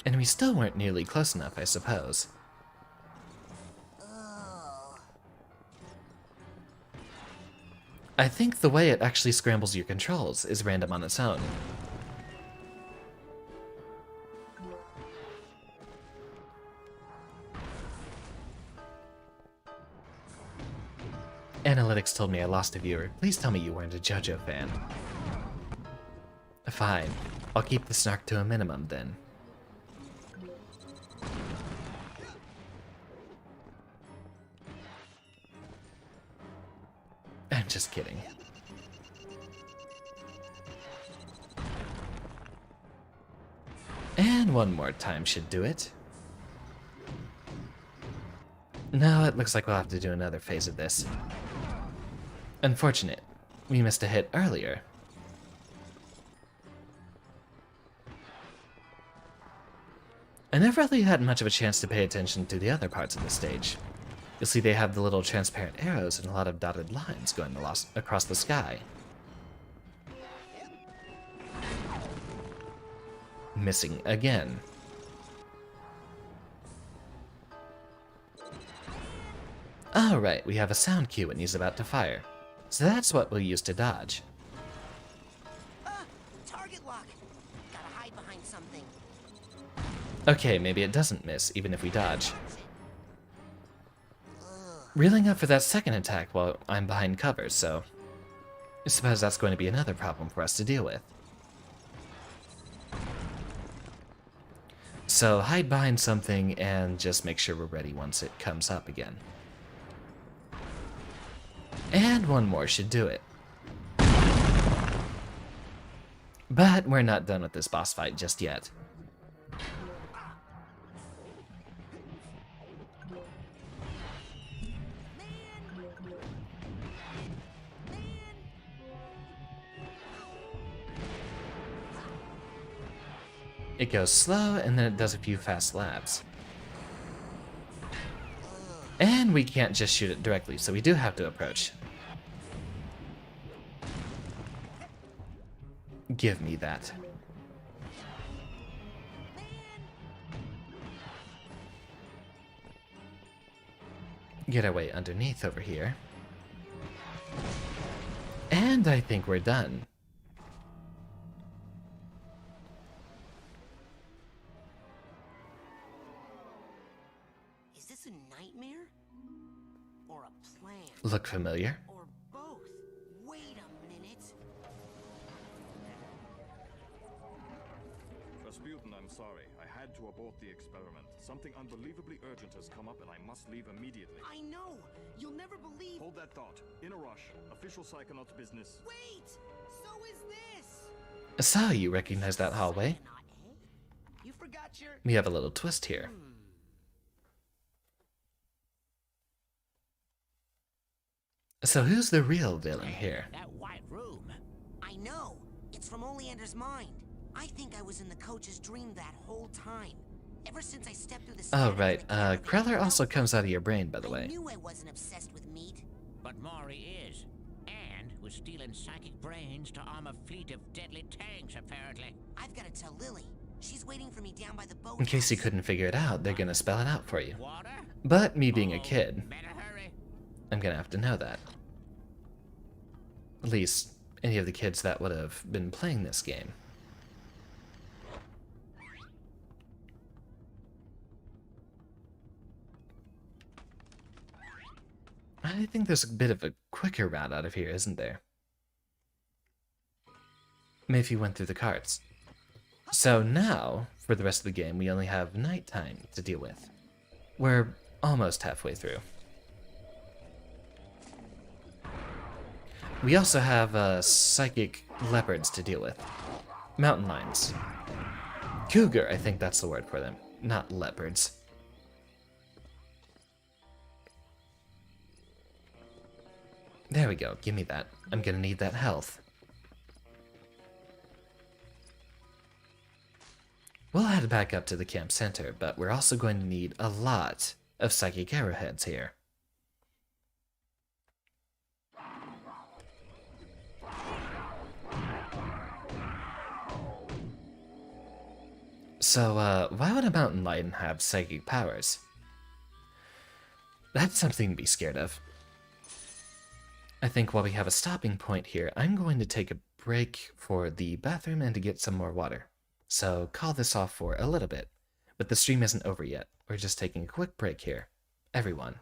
And we still weren't nearly close enough, I suppose. I think the way it actually scrambles your controls is random on its own. Analytics told me I lost a viewer. Please tell me you weren't a JoJo fan. Fine. I'll keep the snark to a minimum then. Just kidding. And one more time should do it. Now it looks like we'll have to do another phase of this. Unfortunate. We missed a hit earlier. I never really had much of a chance to pay attention to the other parts of the stage. You'll see they have the little transparent arrows and a lot of dotted lines going across the sky. Missing again. Alright, we have a sound cue when he's about to fire. So that's what we'll use to dodge. Target lock. Gotta hide behind something. Okay, maybe it doesn't miss, even if we dodge. Reeling up for that second attack while I'm behind cover, so I suppose that's going to be another problem for us to deal with. So hide behind something and just make sure we're ready once it comes up again. And one more should do it. But we're not done with this boss fight just yet. It goes slow, and then it does a few fast laps. And we can't just shoot it directly, so we do have to approach. Give me that. Get our way underneath over here. And I think we're done. Is this a nightmare? Or a plan? Look familiar? Or both? Wait a minute. Rasputin, I'm sorry. I had to abort the experiment. Something unbelievably urgent has come up and I must leave immediately. I know! You'll never believe— Hold that thought. In a rush. Official Psychonauts business. Wait! So is this! So you recognize that hallway? You forgot your— We have a little twist here. So who's the real villain here? That white room. I know! It's from Oleander's mind. I think I was in the coach's dream that whole time. Ever since I stepped through the— Oh, right. Kreller also comes out of your brain, by the way. I knew I wasn't obsessed with meat. But Maury is. And was stealing psychic brains to arm a fleet of deadly tanks, apparently. I've got to tell Lily. She's waiting for me down by the boat. In case you couldn't figure it out, they're gonna spell it out for you. Water? But me being a kid, Better hurry. I'm gonna have to know that. At least, any of the kids that would have been playing this game. I think there's a bit of a quicker route out of here, isn't there? Maybe if you went through the carts. So now, for the rest of the game, we only have nighttime to deal with. We're almost halfway through. We also have psychic leopards to deal with. Mountain lions. Cougar, I think that's the word for them, not leopards. There we go, give me that. I'm gonna need that health. We'll head back up to the camp center, but we're also going to need a lot of psychic arrowheads here. So, why would a mountain lion have psychic powers? That's something to be scared of. I think while we have a stopping point here, I'm going to take a break for the bathroom and to get some more water. So call this off for a little bit. But the stream isn't over yet. We're just taking a quick break here. Everyone.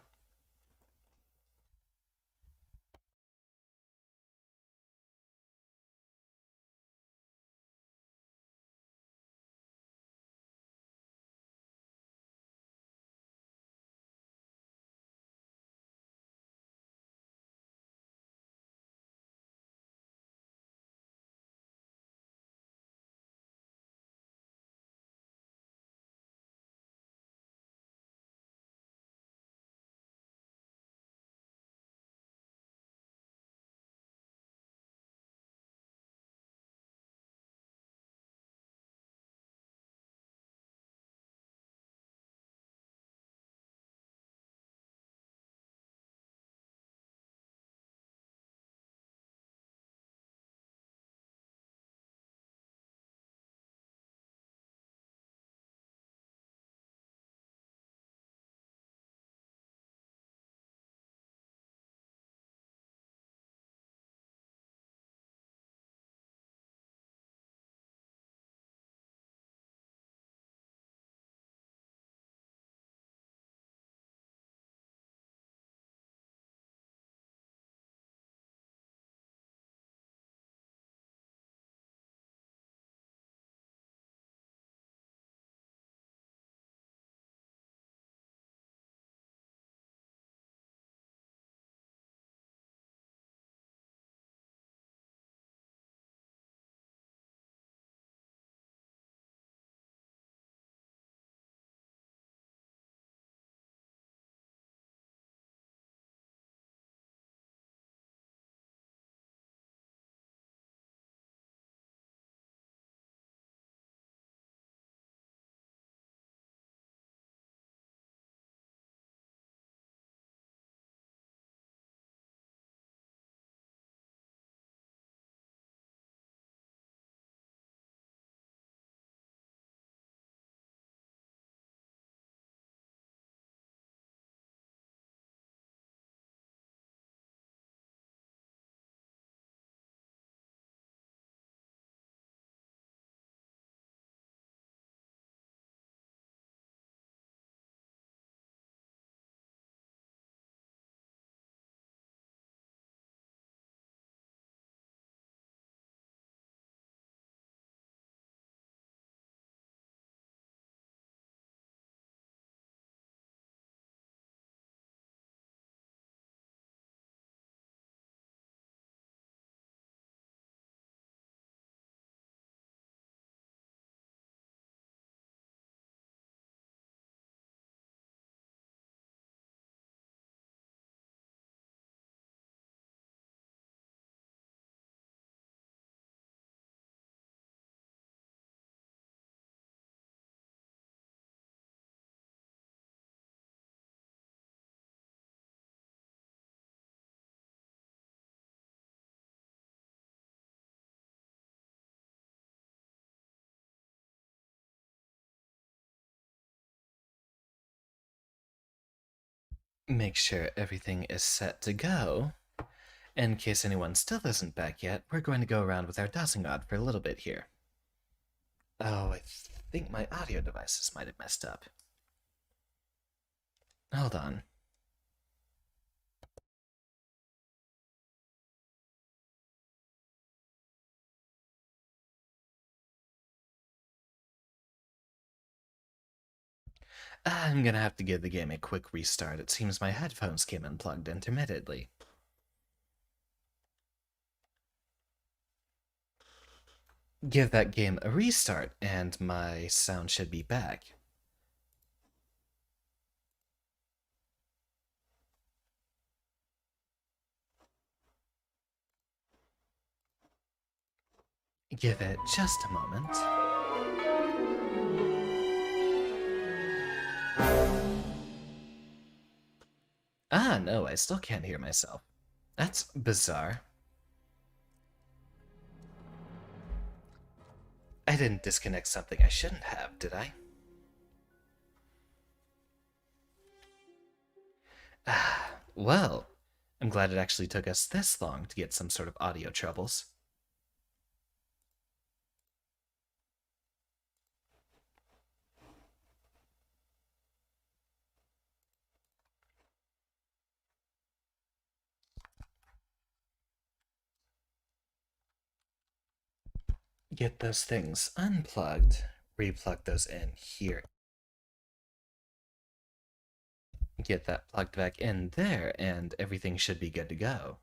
make sure everything is set to go. In case anyone still isn't back yet, we're going to go around with our dowsing rod for a little bit here. Oh, I think my audio devices might have messed up. Hold on. I'm gonna have to give the game a quick restart. It seems my headphones came unplugged intermittently. Give that game a restart, and my sound should be back. Give it just a moment. Ah, no, I still can't hear myself. That's bizarre. I didn't disconnect something I shouldn't have, did I? Ah, well, I'm glad it actually took us this long to get some sort of audio troubles. Get those things unplugged, replug those in here. Get that plugged back in there, and everything should be good to go.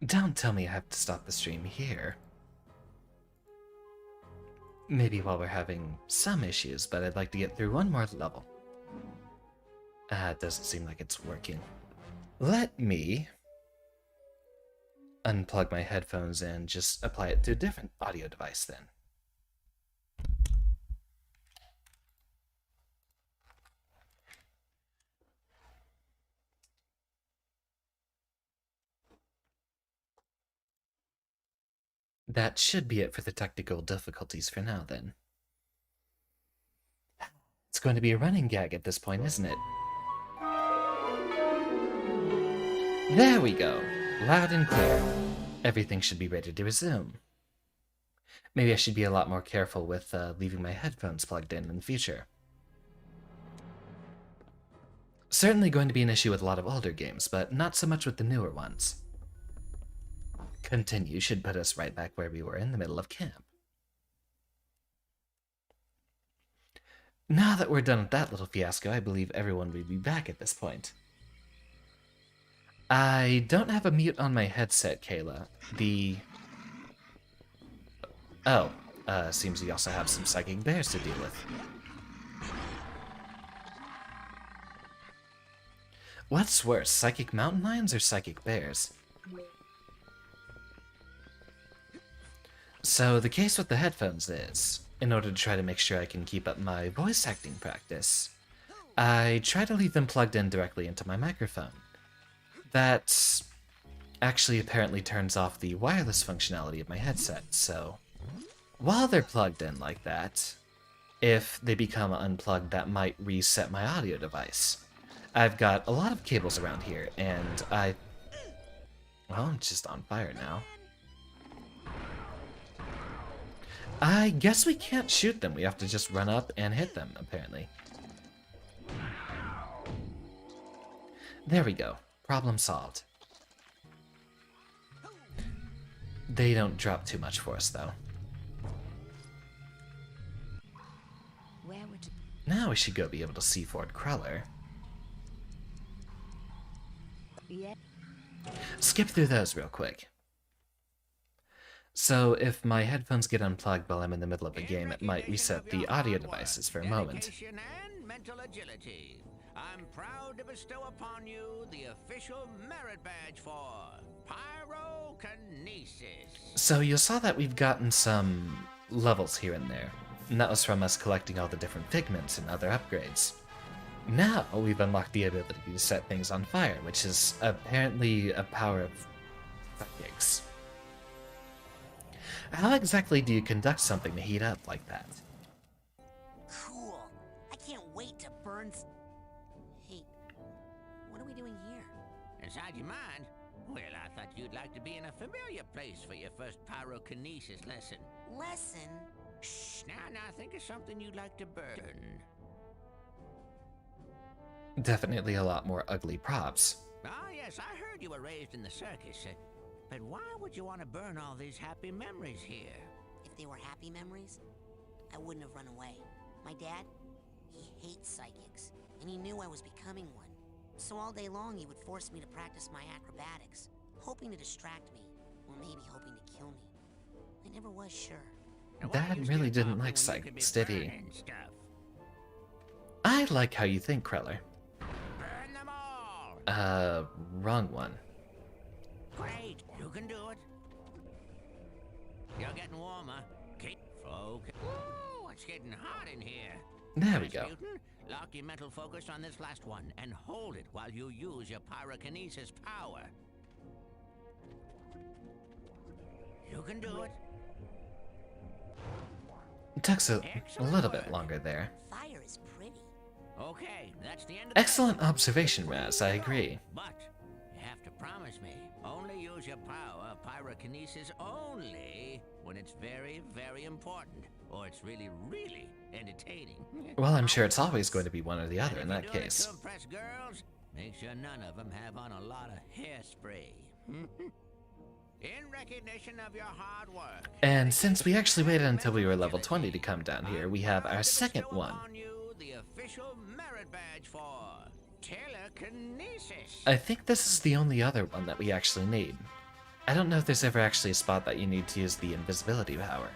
Don't tell me I have to stop the stream here. Maybe while we're having some issues, but I'd like to get through one more level. It doesn't seem like it's working. Let me unplug my headphones and just apply it to a different audio device then. That should be it for the technical difficulties for now, then. It's going to be a running gag at this point, isn't it? There we go. Loud and clear. Everything should be ready to resume. Maybe I should be a lot more careful with leaving my headphones plugged in the future. Certainly going to be an issue with a lot of older games, but not so much with the newer ones. Continue should put us right back where we were in the middle of camp. Now that we're done with that little fiasco, I believe everyone will be back at this point. I don't have a mute on my headset, Kayla. Seems you also have some psychic bears to deal with. What's worse, psychic mountain lions or psychic bears? So the case with the headphones is, in order to try to make sure I can keep up my voice acting practice, I try to leave them plugged in directly into my microphone. That actually apparently turns off the wireless functionality of my headset, so while they're plugged in like that, if they become unplugged, that might reset my audio device. I've got a lot of cables around here, and well, I'm just on fire now. I guess we can't shoot them. We have to just run up and hit them, apparently. There we go. Problem solved. They don't drop too much for us, though. Where would you... Now we should go be able to see Fort Cruller. Yeah. Skip through those real quick. So, if my headphones get unplugged while I'm in the middle of a game, it might reset the audio devices for a moment. Dedication and mental agility. I'm proud to bestow upon you the official merit badge for pyrokinesis. So you saw that we've gotten some levels here and there. And that was from us collecting all the different figments and other upgrades. Now we've unlocked the ability to set things on fire, which is apparently a power of psychics. How exactly do you conduct something to heat up like that? Cool. I can't wait to burn. Hey, what are we doing here? Inside your mind? Well, I thought you'd like to be in a familiar place for your first pyrokinesis lesson. Lesson? Shh, now think of something you'd like to burn. Definitely a lot more ugly props. Ah, yes, I heard you were raised in the circus. But why would you want to burn all these happy memories here? If they were happy memories, I wouldn't have run away. My dad, he hates psychics, and he knew I was becoming one. So all day long he would force me to practice my acrobatics, hoping to distract me, or maybe hoping to kill me. I never was sure. Dad really didn't like psychics, did he? I like how you think, Kreller. Burn them all! Wrong one. Great, you can do it. You're getting warmer. Keep focus. Ooh, it's getting hot in here. There we go. Mutant, lock your mental focus on this last one and hold it while you use your pyrokinesis power. You can do it. It took a little bit longer there. Fire is pretty. Okay, that's the end of Excellent observation, Raz. I agree. But you have to promise me, only use your power, pyrokinesis only, when it's very, very important, or it's really, really entertaining. Well, I'm sure it's always going to be one or the other in that If you do it case. to impress girls, make sure none of them have on a lot of hairspray. In recognition of your hard work. And since we actually waited until we were level 20 to come down here, we have our second one. The official merit badge for telekinesis. I think this is the only other one that we actually need. I don't know if there's ever actually a spot that you need to use the invisibility power,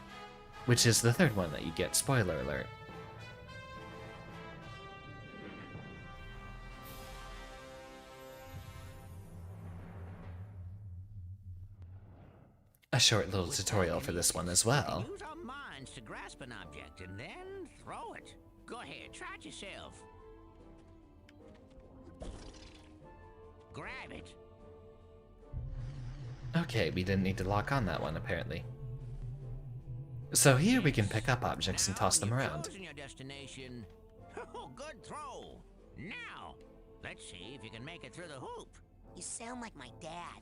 which is the third one that you get, spoiler alert. A short little tutorial for this one as well. Use our minds to grasp an object and then throw it. Go ahead, try it yourself. Grab it. Okay, we didn't need to lock on that one apparently. So here we can pick up objects and toss them around. Chosen your destination. Oh, good throw. Now, let's see if you can make it through the hoop. You sound like my dad.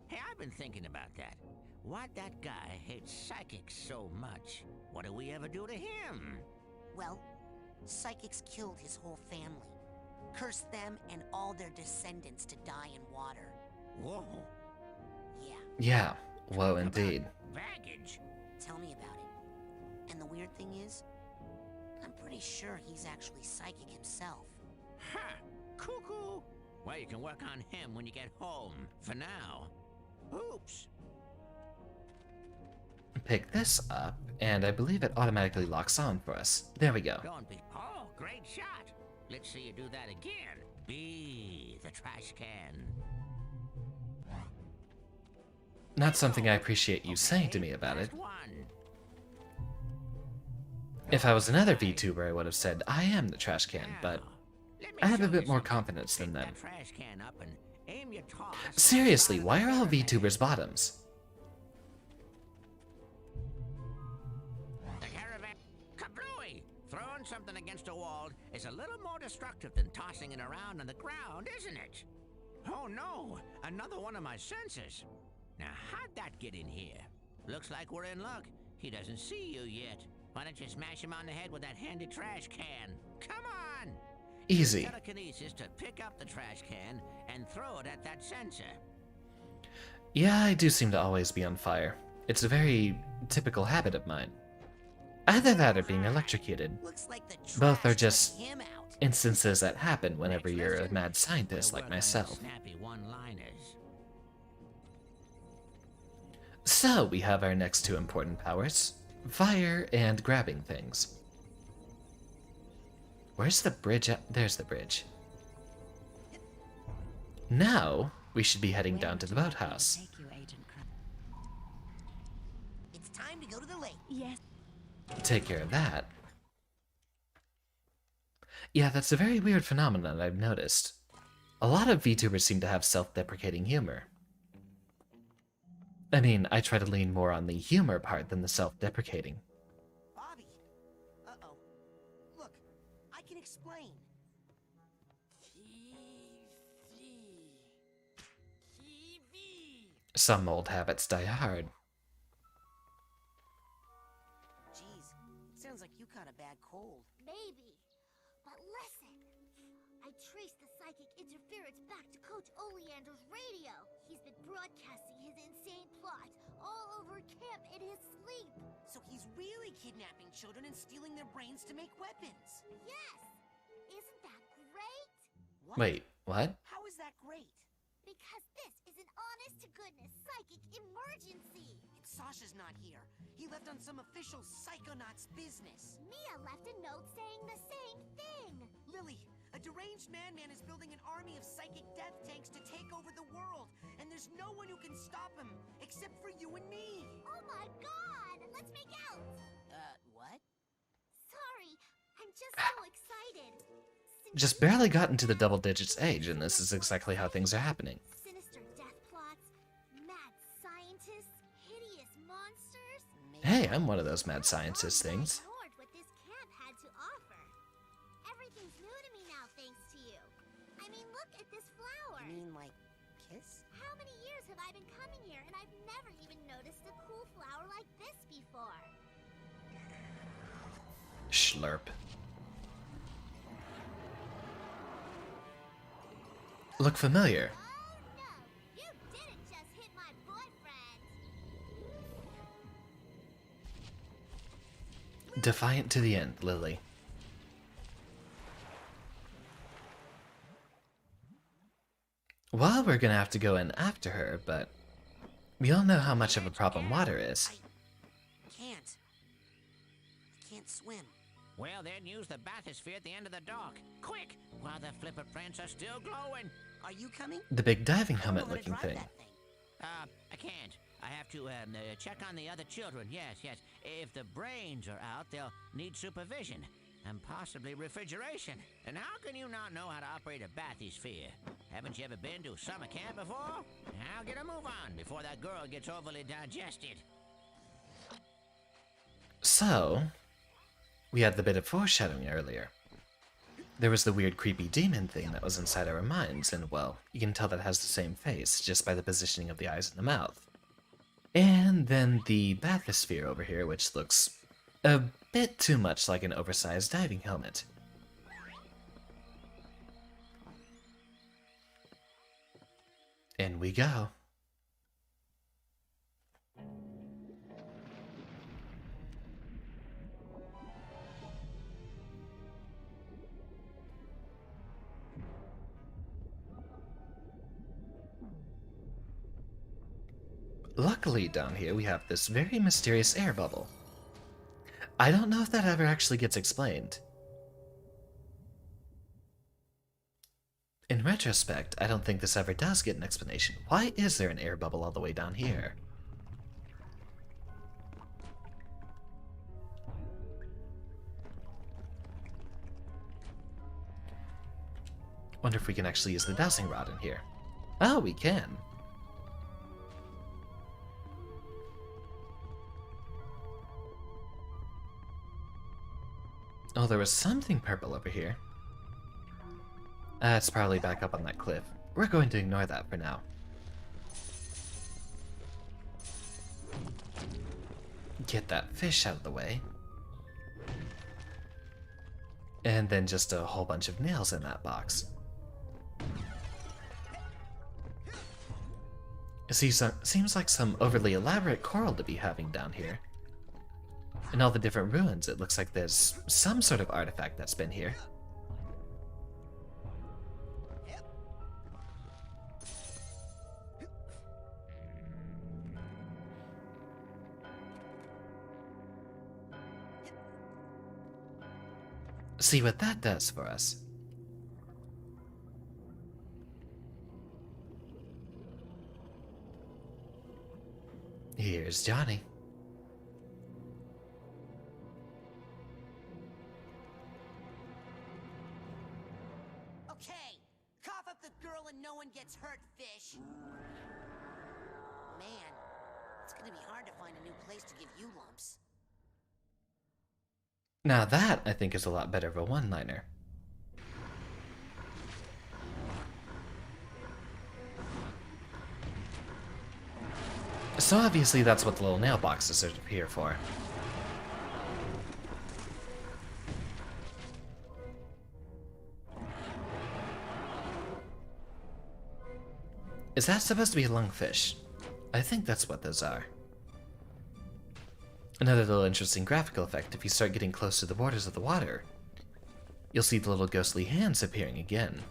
Hey, I've been thinking about that. Why'd that guy hate psychics so much? What did we ever do to him? Well, psychics killed his whole family. Cursed them and all their descendants to die in water. Whoa. Yeah. Yeah, whoa indeed. Baggage. Tell me about it. And the weird thing is, I'm pretty sure he's actually psychic himself. Ha! Cuckoo! Well, you can work on him when you get home. For now. Oops. Pick this up, and I believe it automatically locks on for us. There we go. Don't be. Oh, great shot. Let's see you do that again. Be the trash can. Not something I appreciate you saying to me about it. If I was another VTuber, I would have said, I am the trash can, but I have a bit more confidence than them. Trash can up and aim your toss. Seriously, why are all VTubers bottoms? The caravan. Kablooey! Throwing something against a wall is a little more destructive than tossing it around on the ground, isn't it? Oh no! Another one of my sensors. Now, how'd that get in here? Looks like we're in luck. He doesn't see you yet. Why don't you smash him on the head with that handy trash can? Come on! Easy. Use telekinesis to pick up the trash can and throw it at that sensor. Yeah, I do seem to always be on fire. It's a very typical habit of mine. Either that or being electrocuted. Both are just instances that happen whenever you're a mad scientist like myself. Snappy one-liners. So, we have our next two important powers. Fire and grabbing things. Where's the bridge at? There's the bridge. Now, we should be heading down to the boathouse. It's time to go to the lake. Yes. Take care of that. Yeah, that's a very weird phenomenon I've noticed. A lot of VTubers seem to have self-deprecating humor. I mean, I try to lean more on the humor part than the self-deprecating. Bobby! Uh-oh. Look, I can explain. Some old habits die hard. Jeez, sounds like you caught a bad cold. Maybe. But listen. I traced the psychic interference back to Coach Oleander's radio. He's been broadcasting his insane plots all over camp in his sleep. So he's really kidnapping children and stealing their brains to make weapons. Yes! Isn't that great? What? Wait, what? How is that great? Because this is an honest-to-goodness psychic emergency. And Sasha's not here. He left on some official Psychonauts business. Mia left a note saying the same thing. Lily, a deranged madman is building an army of psychic death tanks to take over the world. And there's no one who can stop him, except for you and me. Oh my god! Let's make out! What? Sorry, I'm just so excited. Just barely got into the double digits age, and this is exactly how things are happening. Sinister death plots, mad scientists, hideous monsters. Hey, I'm one of those mad scientist things. Ignored what this camp had to offer. Everything's new to me now thanks to you. I mean, look at this flower. You mean like kiss? How many years have I been coming here and I've never even noticed a cool flower like this before? Schlurp. Look familiar. Oh no, you didn't just hit my boyfriend. Defiant to the end, Lily. Well, we're gonna have to go in after her, but we all know how much of a problem water is. Can't. I can't swim. Well, then use the bathysphere at the end of the dock. Quick, while the flipper prints are still glowing. Are you coming? The big diving helmet looking thing. I can't. I have to check on the other children. Yes. If the brains are out, they'll need supervision and possibly refrigeration. And how can you not know how to operate a bathysphere? Haven't you ever been to summer camp before? Now get a move on before that girl gets overly digested. So, we had the bit of foreshadowing earlier. There was the weird creepy demon thing that was inside our minds, and well, you can tell that it has the same face just by the positioning of the eyes and the mouth. And then the bathysphere over here, which looks a bit too much like an oversized diving helmet. In we go. Luckily, down here we have this very mysterious air bubble. I don't know if that ever actually gets explained. In retrospect, I don't think this ever does get an explanation. Why is there an air bubble all the way down here? Wonder if we can actually use the dowsing rod in here. Oh, we can. Oh, there was something purple over here. It's probably back up on that cliff. We're going to ignore that for now. Get that fish out of the way. And then just a whole bunch of nails in that box. See, seems like some overly elaborate coral to be having down here. In all the different ruins, it looks like there's some sort of artifact that's been here. See what that does for us. Here's Johnny. hard to find a new place to give you lumps. Now that, I think, is a lot better of a one-liner. So obviously that's what the little nail boxes are here for. Is that supposed to be a lungfish? I think that's what those are. Another little interesting graphical effect, if you start getting close to the borders of the water, you'll see the little ghostly hands appearing again.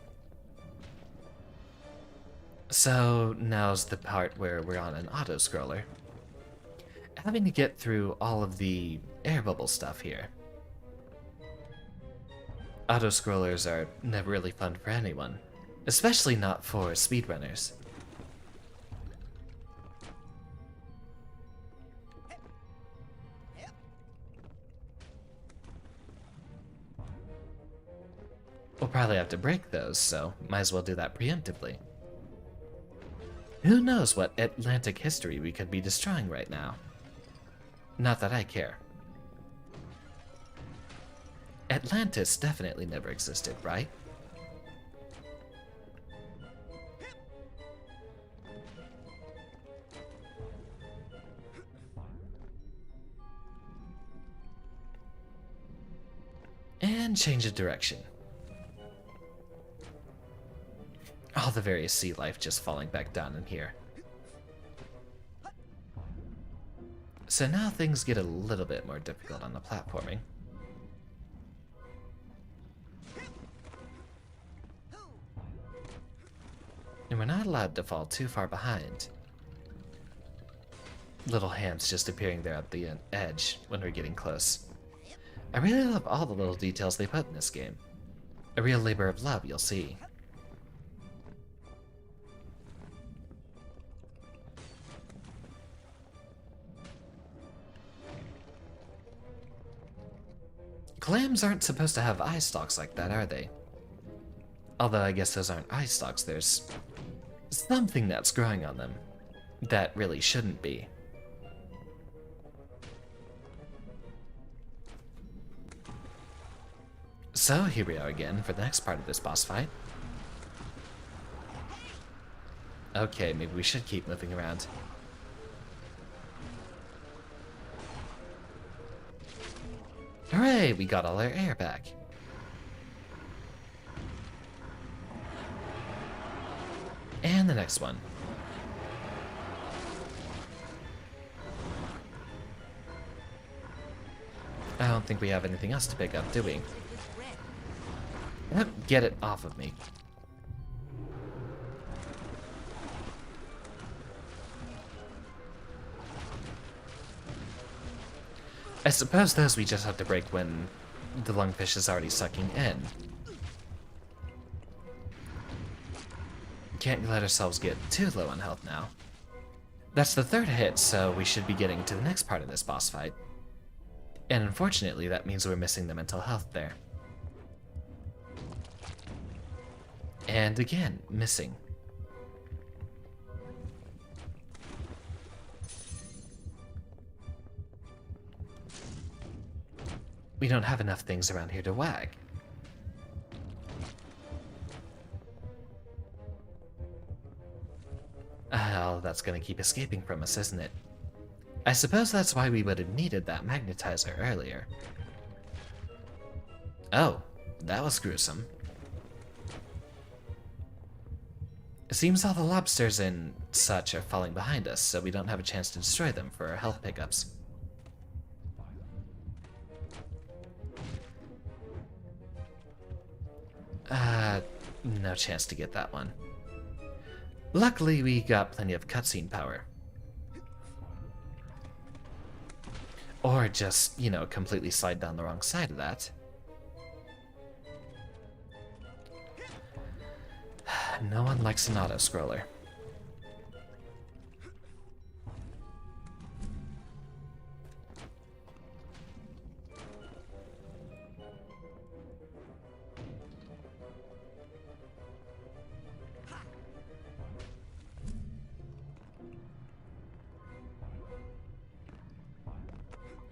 So now's the part where we're on an auto-scroller, having to get through all of the air bubble stuff here. Auto-scrollers are never really fun for anyone, especially not for speedrunners. We'll probably have to break those, so might as well do that preemptively. Who knows what Atlantic history we could be destroying right now? Not that I care. Atlantis definitely never existed, right? And change of direction. All the various sea life just falling back down in here. So now things get a little bit more difficult on the platforming. And we're not allowed to fall too far behind. Little hands just appearing there at the edge when we're getting close. I really love all the little details they put in this game. A real labor of love, you'll see. Clams aren't supposed to have eye stalks like that, are they? Although I guess those aren't eye stalks, there's something that's growing on them that really shouldn't be. So here we are again for the next part of this boss fight. Okay, maybe we should keep moving around. Hooray, we got all our air back. And the next one. I don't think we have anything else to pick up, do we? Get it off of me. I suppose those we just have to break when the lungfish is already sucking in. Can't let ourselves get too low on health now. That's the third hit, so we should be getting to the next part of this boss fight. And unfortunately, that means we're missing the mental health there. And again, missing. We don't have enough things around here to wag. Oh, that's gonna keep escaping from us, isn't it? I suppose that's why we would have needed that magnetizer earlier. Oh, that was gruesome. It seems all the lobsters and such are falling behind us, so we don't have a chance to destroy them for our health pickups. No chance to get that one. Luckily, we got plenty of cutscene power. Or just, you know, completely slide down the wrong side of that. No one likes an auto-scroller.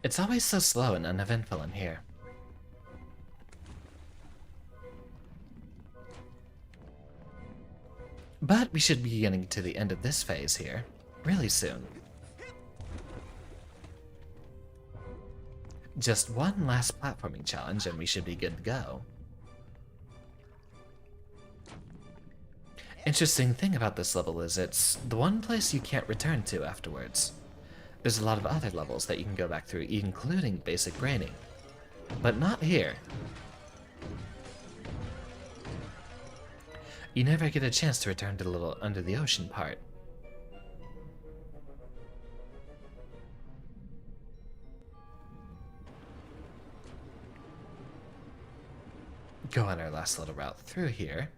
It's always so slow and uneventful in here. But we should be getting to the end of this phase here, really soon. Just one last platforming challenge and we should be good to go. Interesting thing about this level is it's the one place you can't return to afterwards. There's a lot of other levels that you can go back through, including basic braining. But not here. You never get a chance to return to the little under the ocean part. Go on our last little route through here.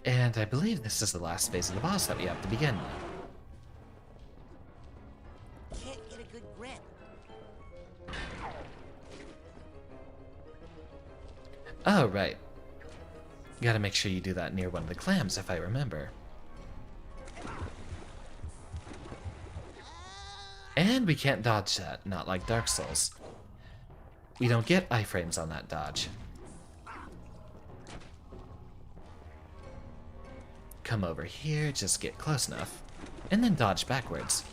And I believe this is the last phase of the boss that we have to begin. Can't get a good grip. Oh, right. Gotta make sure you do that near one of the clams, if I remember. And we can't dodge that, not like Dark Souls. We don't get iframes on that dodge. Come over here, just get close enough, and then dodge backwards.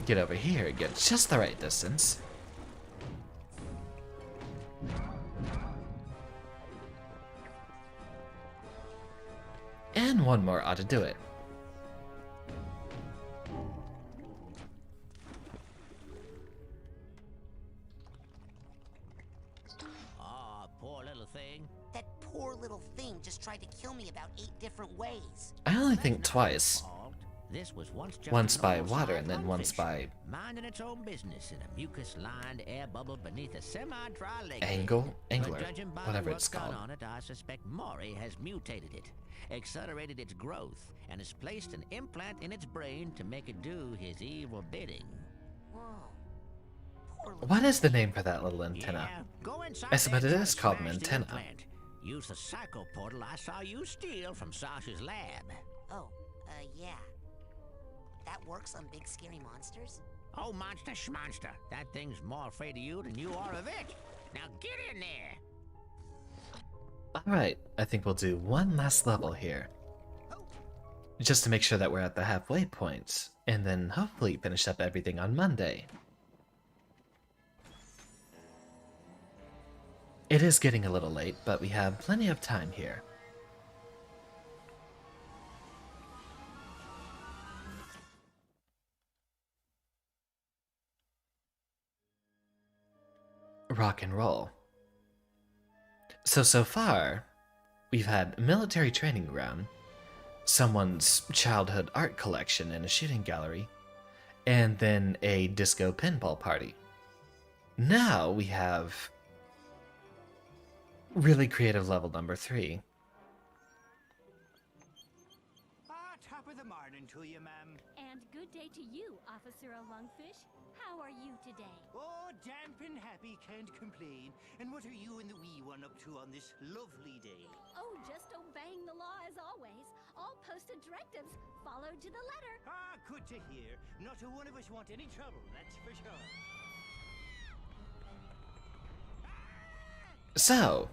Get over here, get just the right distance. And one more ought to do it. Oh, poor little thing. That poor little thing just tried to kill me about 8 different ways. I only think twice. This was once By water and then once by minding its own business in a mucus-lined air bubble beneath a semi-dry lake. angler, But judging by whatever what's it's called. gone on it, I suspect Mori has mutated it, accelerated its growth, and has placed an implant in its brain to make it do his evil bidding. Whoa. What is the name for that little antenna? Yeah, go inside I suppose there it and is try to called an smash the antenna. implant. Use the psycho portal I saw you steal from Sasha's lab. Oh, yeah. That works on big scary monsters? Oh, monster schmonster. That thing's more afraid of you than you are of it. Now get in there. Alright, I think we'll do one last level here. Just to make sure that we're at the halfway point, and then hopefully finish up everything on Monday. It is getting a little late, but we have plenty of time here. Rock and roll. So far, we've had military training ground, someone's childhood art collection in a shooting gallery, and then a disco pinball party. Now we have really creative level number 3. Top of the morning to you, ma'am. And good day to you, Officer Lungfish. How are you today? Oh, damp and happy, can't complain. And what are you and the wee one up to on this lovely day? Oh, just obeying the law as always. All posted directives followed to the letter. Ah, good to hear. Not a one of us want any trouble, that's for sure. So,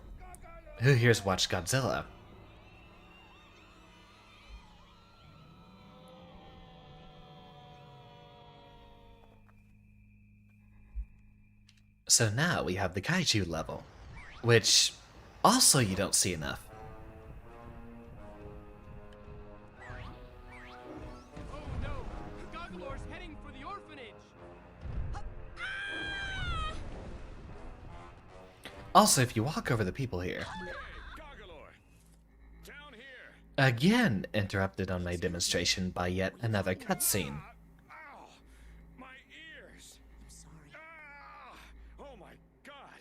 who here's watched Godzilla? So now we have the kaiju level, which also you don't see enough. Oh no! Goggalor's heading for the orphanage! Also, if you walk over the people here, again interrupted on my demonstration by yet another cutscene. My ears! I'm sorry. Oh my god!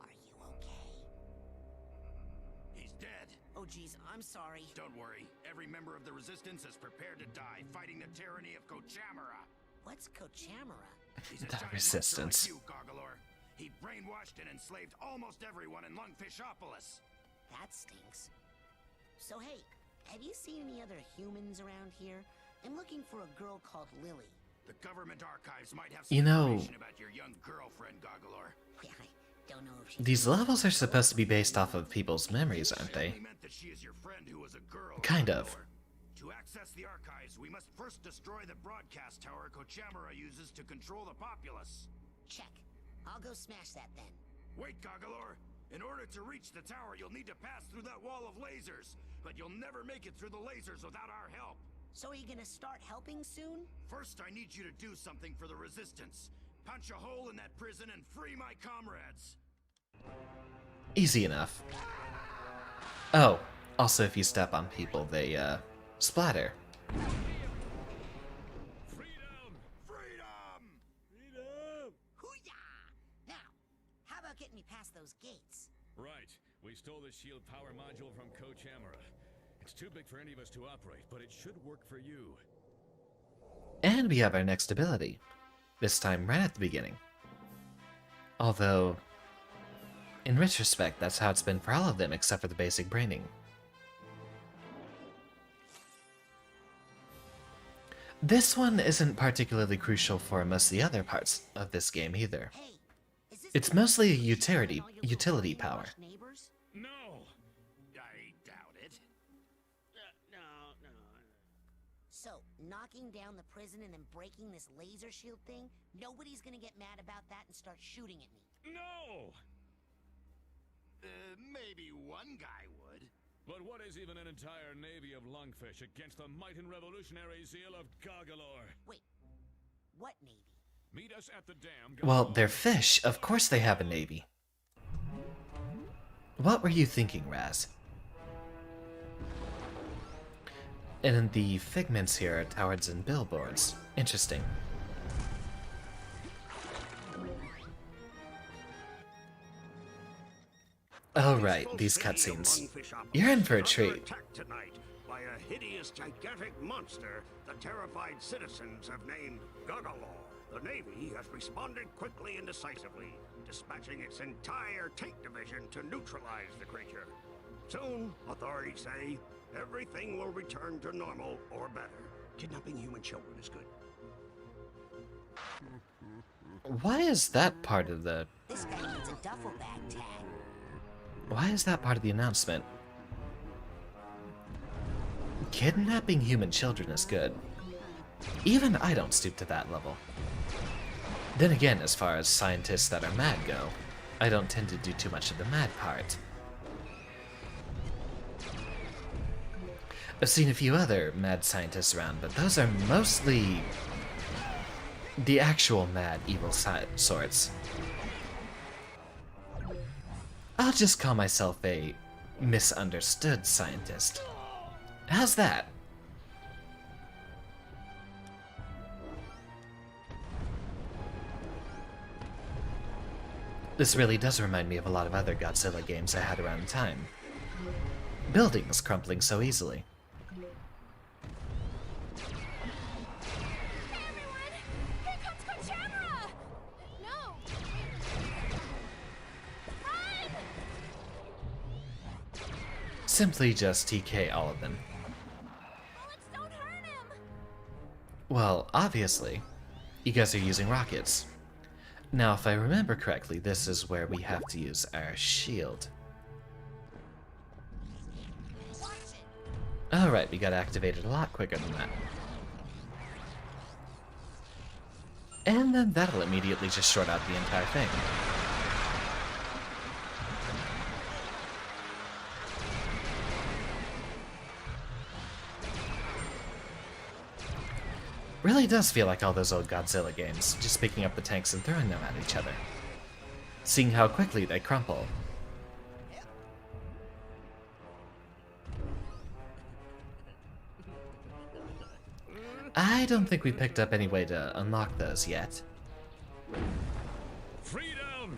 Are you okay? He's dead. Oh geez, I'm sorry. Don't worry. Every member of the Resistance is prepared to die, fighting the tyranny of Kochamara. What's Kochamara? He's a The giant monster Resistance. like you, Goggalor. He brainwashed and enslaved almost everyone in Lungfishopolis. That stinks. So hey, have you seen any other humans around here? I'm looking for a girl called Lily. The government archives might have some You know, information about your young girlfriend, Goggalor. Yeah, I don't know if she's... these levels are supposed to be based off of people's memories, aren't they? Meant that she is your friend who was a girl. Kind of. To access the archives, we must first destroy the broadcast tower Kochamara uses to control the populace. Check. I'll go smash that then. Wait, Goggalor. In order to reach the tower, you'll need to pass through that wall of lasers. But you'll never make it through the lasers without our help. So are you gonna start helping soon? First, I need you to do something for the Resistance. Punch a hole in that prison and free my comrades. Easy enough. Oh, also if you step on people, they, splatter. Freedom! Freedom! Freedom! Hoo-yah! Now, how about getting me past those gates? Right. We stole the shield power module from Kochamara. It's too big for any of us to operate, but it should work for you. And we have our next ability. This time right at the beginning. Although, in retrospect, that's how it's been for all of them except for the basic braining. This one isn't particularly crucial for most of the other parts of this game either. It's mostly a utility power. No! I doubt it. So, knocking down the prison and then breaking this laser shield thing, nobody's gonna get mad about that and start shooting at me. No! Maybe one guy would. But what is even an entire navy of lungfish against the might and revolutionary zeal of Goggalor? Wait, what navy? Meet us at the dam. Well, they're fish. Of course they have a navy. What were you thinking, Raz? And the figments here are towers and billboards. Interesting. Oh right, these cutscenes. You're in for a treat. Attacked tonight by a hideous, gigantic monster the terrified citizens have named Goggalor. The Navy has responded quickly and decisively, dispatching its entire tank division to neutralize the creature. Soon, authorities say, everything will return to normal or better. Kidnapping human children is good. Why is that part of the... This guy needs a duffel bag tag. Why is that part of the announcement? Kidnapping human children is good. Even I don't stoop to that level. Then again, as far as scientists that are mad go, I don't tend to do too much of the mad part. I've seen a few other mad scientists around, but those are mostly the actual mad evil sorts. I'll just call myself a misunderstood scientist. How's that? This really does remind me of a lot of other Godzilla games I had around the time. Buildings crumbling so easily. Simply just TK all of them. Well, obviously. You guys are using rockets. Now, if I remember correctly, this is where we have to use our shield. Alright, we got activated a lot quicker than that. And then that'll immediately just short out the entire thing. Really does feel like all those old Godzilla games, just picking up the tanks and throwing them at each other. Seeing how quickly they crumple. I don't think we picked up any way to unlock those yet. Freedom!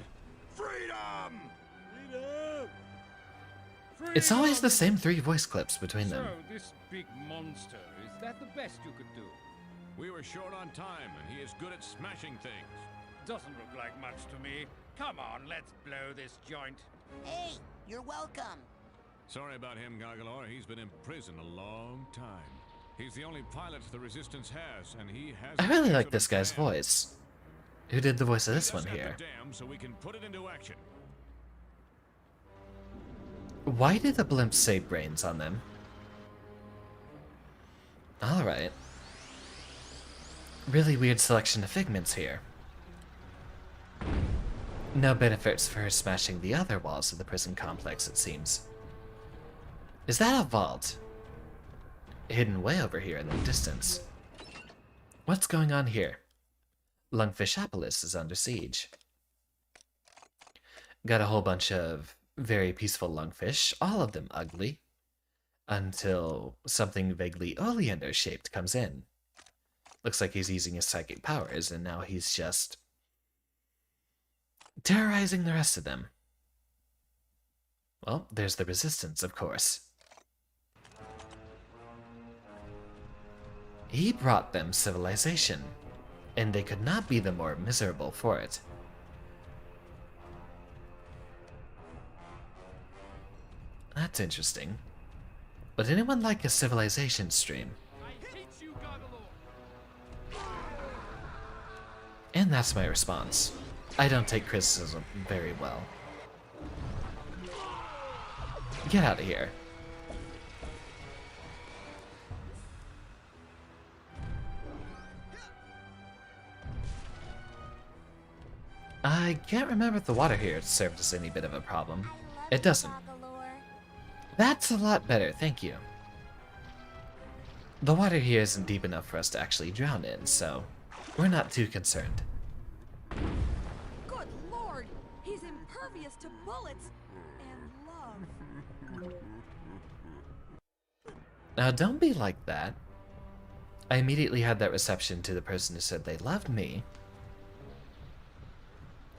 Freedom! Freedom! It's always the same 3 voice clips between them. So, this big monster, is that the best you could do? We were short on time, and he is good at smashing things. Doesn't look like much to me. Come on, let's blow this joint. Hey, you're welcome. Sorry about him, Gargalor. He's been in prison a long time. He's the only pilot the Resistance has, and he has... I really like this guy's voice. Who did the voice of this one Just have here? the dam so we can put it into action. Why do the blimps say brains on them? Alright. Really weird selection of figments here. No benefits for her smashing the other walls of the prison complex, it seems. Is that a vault? Hidden way over here in the distance. What's going on here? Lungfishopolis is under siege. Got a whole bunch of very peaceful lungfish, all of them ugly, until something vaguely oleander-shaped comes in. Looks like he's using his psychic powers, and now he's just terrorizing the rest of them. Well, there's the Resistance, of course. He brought them civilization, and they could not be the more miserable for it. That's interesting. Would anyone like a civilization stream? And that's my response. I don't take criticism very well. Get out of here. I can't remember if the water here served as any bit of a problem. It doesn't. That's a lot better, thank you. The water here isn't deep enough for us to actually drown in, so we're not too concerned. Good lord! He's impervious to bullets and love. Now don't be like that. I immediately had that reception to the person who said they loved me.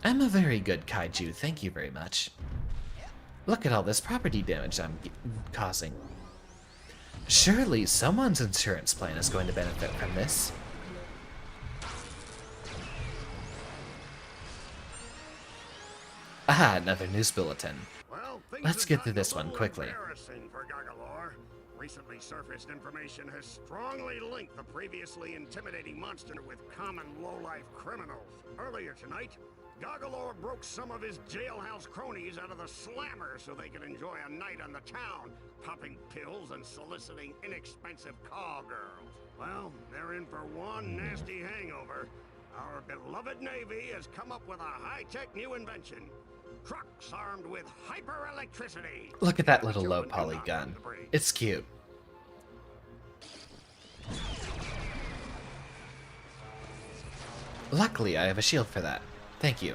I'm a very good kaiju, thank you very much. Look at all this property damage I'm causing. Surely someone's insurance plan is going to benefit from this. Ah, another news bulletin. Well, Let's get through this one quickly. Embarrassing for Gargalor. Recently surfaced information has strongly linked the previously intimidating monster with common low-life criminals. Earlier tonight, Gargalor broke some of his jailhouse cronies out of the slammer so they could enjoy a night on the town, popping pills and soliciting inexpensive call girls. Well, they're in for one nasty hangover. Our beloved Navy has come up with a high-tech new invention. Trucks armed with hyper-electricity. Look at that little low poly gun. It's cute. Luckily, I have a shield for that. Thank you.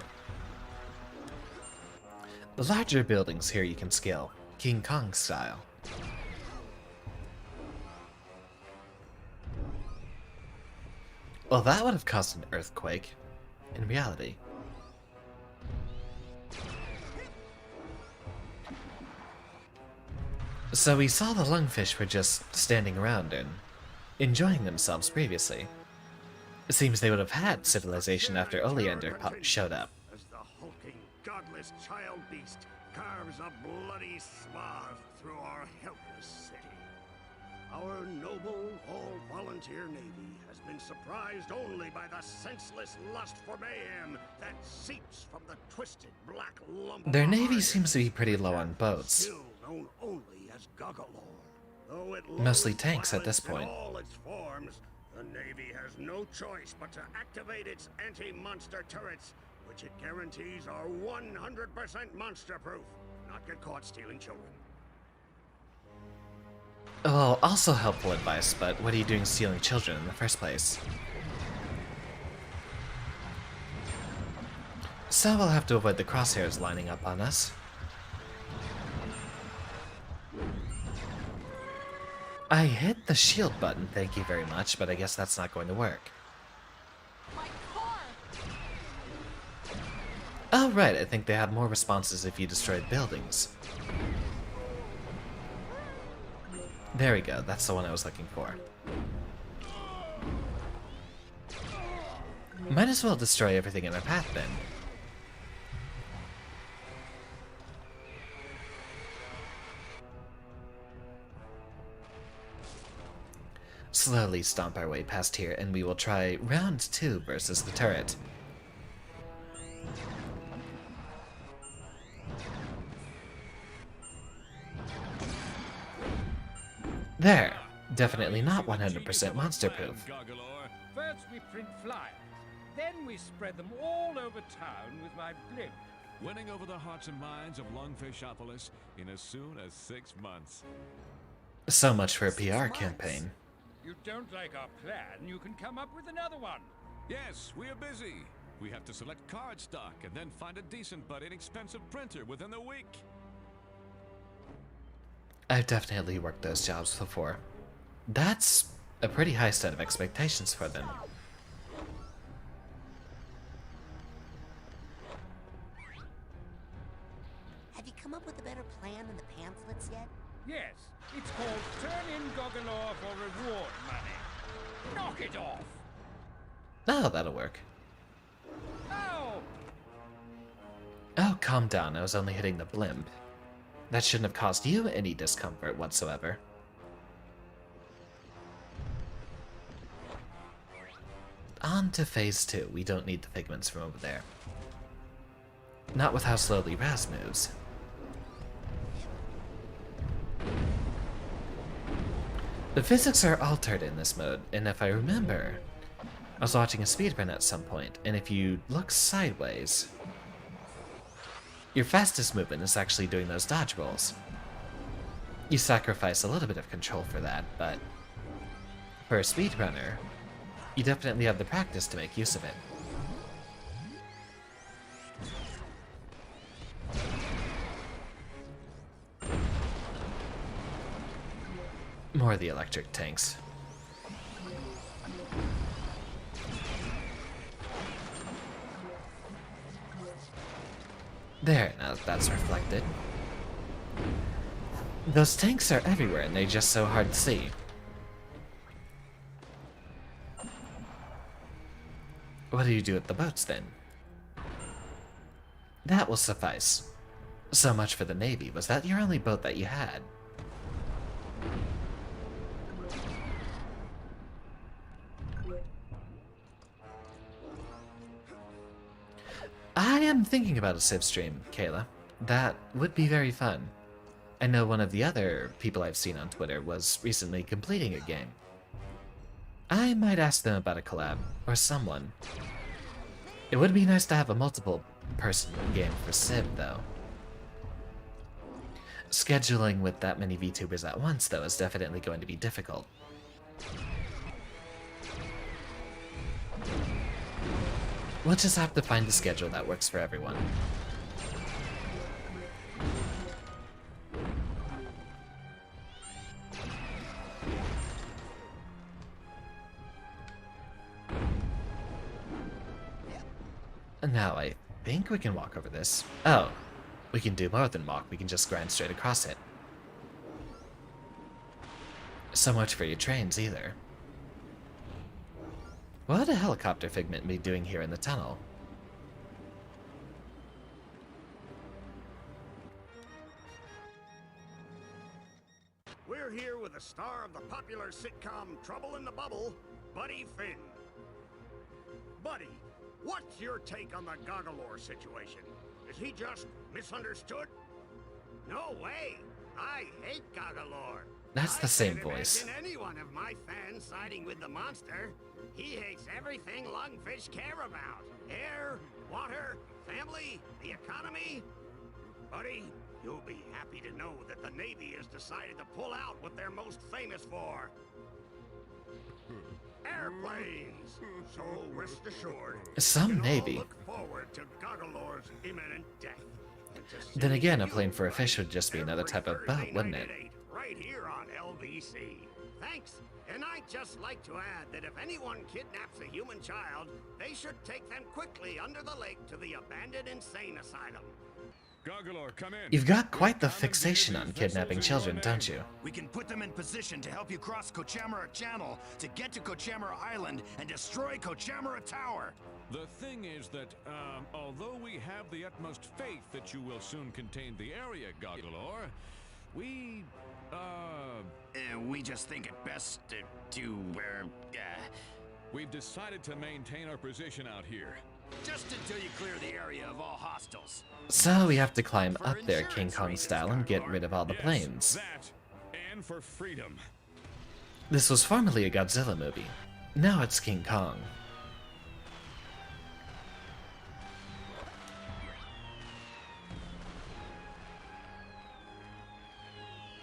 The larger buildings here you can scale, King Kong style. Well, that would have caused an earthquake. In reality. So we saw the lungfish were just standing around and enjoying themselves previously. It seems they would have had civilization after Oleander showed up. As the hulking, godless child beast carves a bloody swath through our helpless city. Our noble, all-volunteer Navy has been surprised only by the senseless lust for mayhem that seeps from the twisted black lump. Their navy seems to be pretty low on boats. Still known only as Gargalor. Though it Mostly tanks at this violence in point. all its forms, the Navy has no choice but to activate its anti-monster turrets, which it guarantees are 100% monster-proof. Not get caught stealing children. Well, also helpful advice, but what are you doing stealing children in the first place? So we'll have to avoid the crosshairs lining up on us. I hit the shield button, thank you very much, but I guess that's not going to work. Oh right, I think they had more responses if you destroyed buildings. There we go, that's the one I was looking for. Might as well destroy everything in our path then. slowly stomp our way past here, and we will try round 2 versus the turret. There! Definitely not 100% monster-proof. First we print flyers, then we spread them all over town with my blimp. Winning over the hearts and minds of Lungfishopolis in as soon as 6 months. So much for a PR campaign. You don't like our plan, you can come up with another one. Yes, we are busy. We have to select card stock and then find a decent but inexpensive printer within the week. I've definitely worked those jobs before. That's a pretty high set of expectations for them. Have you come up with a better plan than the pamphlets yet? Yes, it's called Turn in Goggalore for Reward Money. Knock it off! Oh, that'll work. Oh! Oh, calm down. I was only hitting the blimp. That shouldn't have caused you any discomfort whatsoever. On to phase 2. We don't need the pigments from over there. Not with how slowly Raz moves. The physics are altered in this mode, and if I remember, I was watching a speedrun at some point, and if you look sideways, your fastest movement is actually doing those dodge rolls. You sacrifice a little bit of control for that, but for a speedrunner, you definitely have the practice to make use of it. More of the electric tanks. There, now that's reflected. Those tanks are everywhere and they're just so hard to see. What do you do with the boats then? That will suffice. So much for the Navy. Was that your only boat that you had? I am thinking about a Civ stream, Kayla. That would be very fun. I know one of the other people I've seen on Twitter was recently completing a game. I might ask them about a collab, or someone. It would be nice to have a multiple-person game for Civ, though. Scheduling with that many VTubers at once, though, is definitely going to be difficult. We'll just have to find a schedule that works for everyone. And now I think we can walk over this. Oh, we can do more than walk, we can just grind straight across it. So much for your trains, either. What would a helicopter figment be doing here in the tunnel? We're here with the star of the popular sitcom Trouble in the Bubble, Buddy Finn. Buddy, what's your take on the Goggalore situation? Is he just misunderstood? No way! I hate Goggalore. That's the same voice. I can't imagine any one of my fans siding with the monster. He hates everything lungfish care about. Air, water, family, the economy. Buddy, you'll be happy to know that the Navy has decided to pull out what they're most famous for. Airplanes. So rest assured, Some you can Navy. all look forward to Goggalore's imminent death. Then again, a plane for a fish would just be another type of boat, wouldn't it? Right here on LVC. Thanks. And I'd just like to add that if anyone kidnaps a human child, they should take them quickly under the lake to the abandoned insane asylum. Goggalore, come in. You've got quite the fixation on kidnapping children, don't you? We can put them in position to help you cross Kochamara Channel to get to Kochamara Island and destroy Kochamara Tower. The thing is that, although we have the utmost faith that you will soon contain the area, Goggalore, We just think it best to We've decided to maintain our position out here. just until you clear the area of all hostiles. So we have to climb up there King Kong style and get rid of all the Yes, planes. that, and for freedom. This was formerly a Godzilla movie. Now it's King Kong.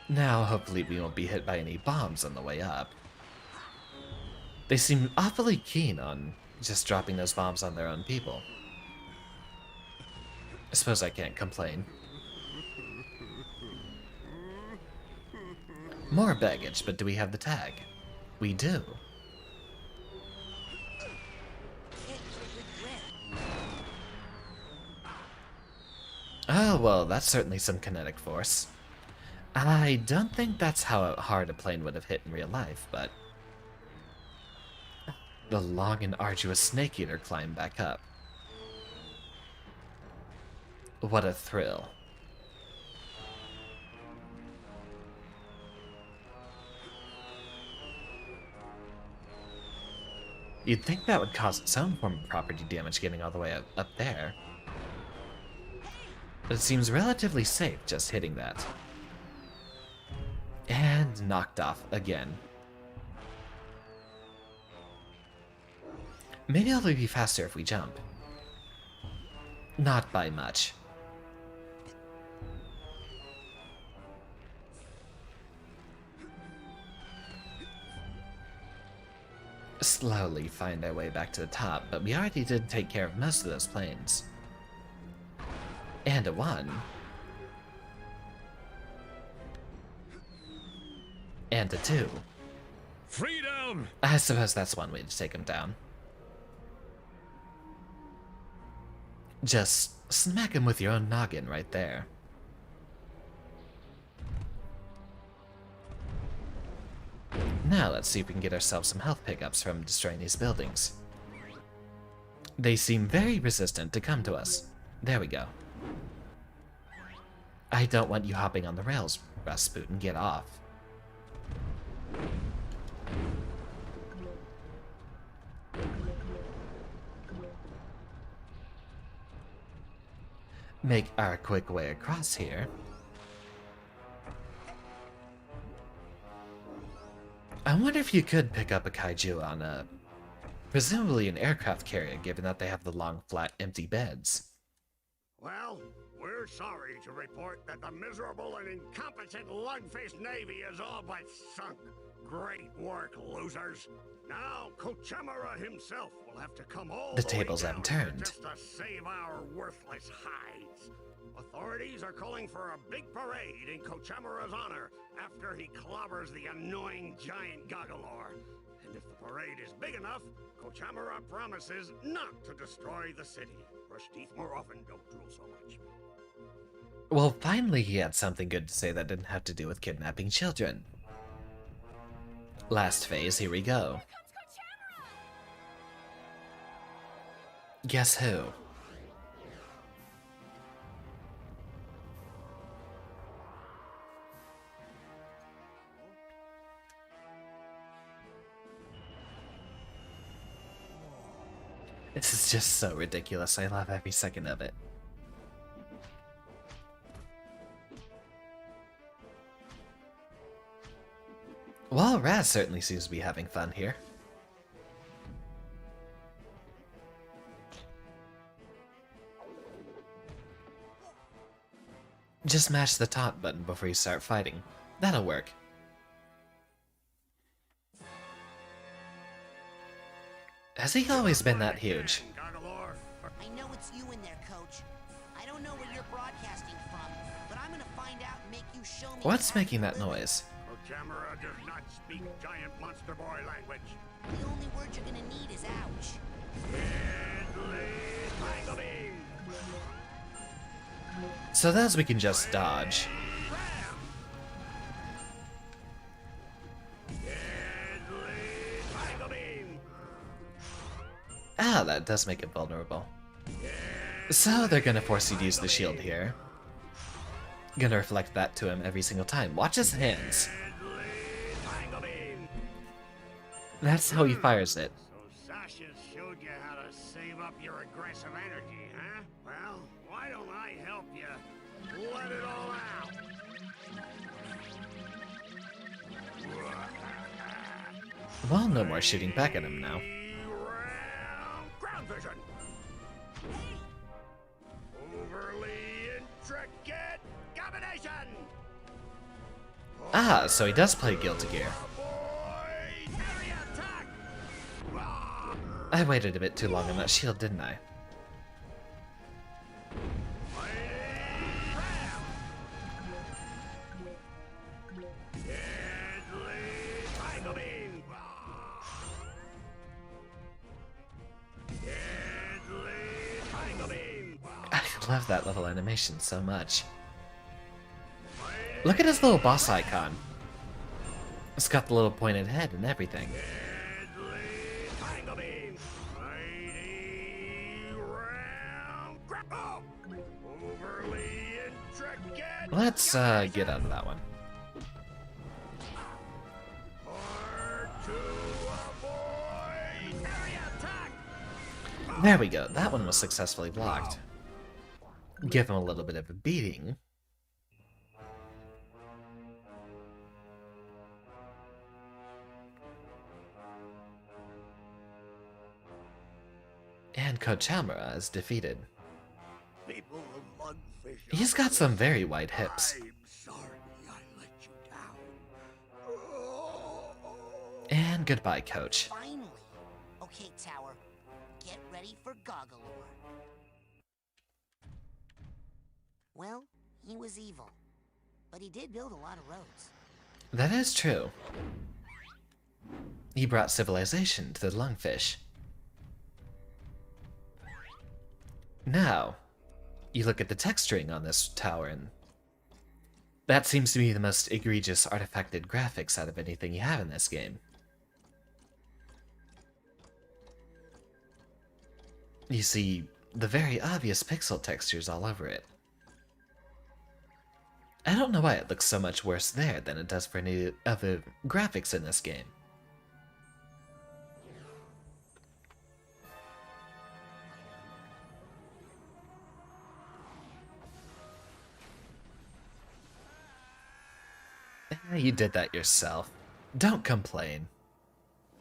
Now, hopefully we won't be hit by any bombs on the way up. They seem awfully keen on just dropping those bombs on their own people. I suppose I can't complain. More baggage, but do we have the tag? We do. Oh, well, that's certainly some kinetic force. I don't think that's how hard a plane would have hit in real life, but... The long and arduous Snake Eater climb back up. What a thrill. You'd think that would cause its own form of property damage getting all the way up there. But it seems relatively safe just hitting that. And knocked off again. Maybe it'll be faster if we jump. Not by much. Slowly find our way back to the top, but we already did take care of most of those planes. And a 1. And a 2. Freedom! I suppose that's one way to take him down. Just smack him with your own noggin right there. Now let's see if we can get ourselves some health pickups from destroying these buildings. They seem very resistant to come to us. There we go. I don't want you hopping on the rails, Rasputin. Get off. Make our quick way across here. I wonder if you could pick up a kaiju on a... presumably an aircraft carrier, given that they have the long, flat, empty beds. Well, we're sorry to report that the miserable and incompetent lug-faced Navy is all but sunk. Great work, losers. Now, Kochemara himself will have to come all The way tables down have here turned. just to save our worthless hides. Authorities are calling for a big parade in Kochemara's honor after he clobbers the annoying giant Goggalor. And if the parade is big enough, Kochemara promises not to destroy the city. Brush teeth more often, don't drool so much. Well, finally he had something good to say that didn't have to do with kidnapping children. Last phase, here we go. Guess who? This is just so ridiculous. I love every second of it. Well, Raz certainly seems to be having fun here. Just mash the taunt button before you start fighting. That'll work. Has he always been that huge? I know it's you in there, Coach. I don't know where you're broadcasting from, but I'm gonna find out and make you show me. What's making that noise? Kochemara does not speak giant monster boy language. The only word you're gonna need is ouch. So those we can just dodge. Ah, that does make it vulnerable. So they're gonna force you to use the shield here. Gonna reflect that to him every single time. Watch his hands. That's how he fires it. So Sasha showed you how to save up your aggressive energy, huh? Well, why don't I help you let it all out? Well, no more shooting back at him now. Ground vision. Overly intricate combination. Ah, so he does play Guilty Gear. I waited a bit too long on that shield, didn't I? I love that little animation so much. Look at his little boss icon. It's got the little pointed head and everything. Let's get out of that one. There we go. That one was successfully blocked. Give him a little bit of a beating. And Kochamara is defeated. People of Lungfish, He's got some very wide hips. I'm sorry I let you down. And goodbye, Coach. Finally. Okay, Tower. Get ready for Goggalore. Well, he was evil. But he did build a lot of roads. That is true. He brought civilization to the Lungfish. Now, you look at the texturing on this tower, and that seems to be the most egregious artifacted graphics out of anything you have in this game. You see the very obvious pixel textures all over it. I don't know why it looks so much worse there than it does for any other graphics in this game. You did that yourself. Don't complain.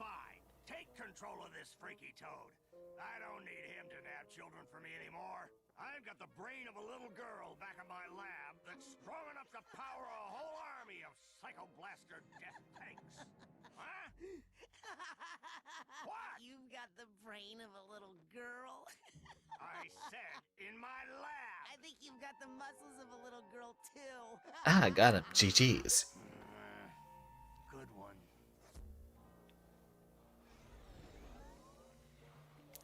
Fine. Take control of this freaky toad. I don't need him to nab children for me anymore. I've got the brain of a little girl back in my lab that's strong enough to power a whole army of Psycho-Blaster death tanks. Huh? What? You've got the brain of a little girl. I said in my lab. I think you've got the muscles of a little girl, too. Ah, got him. GG's. Good one.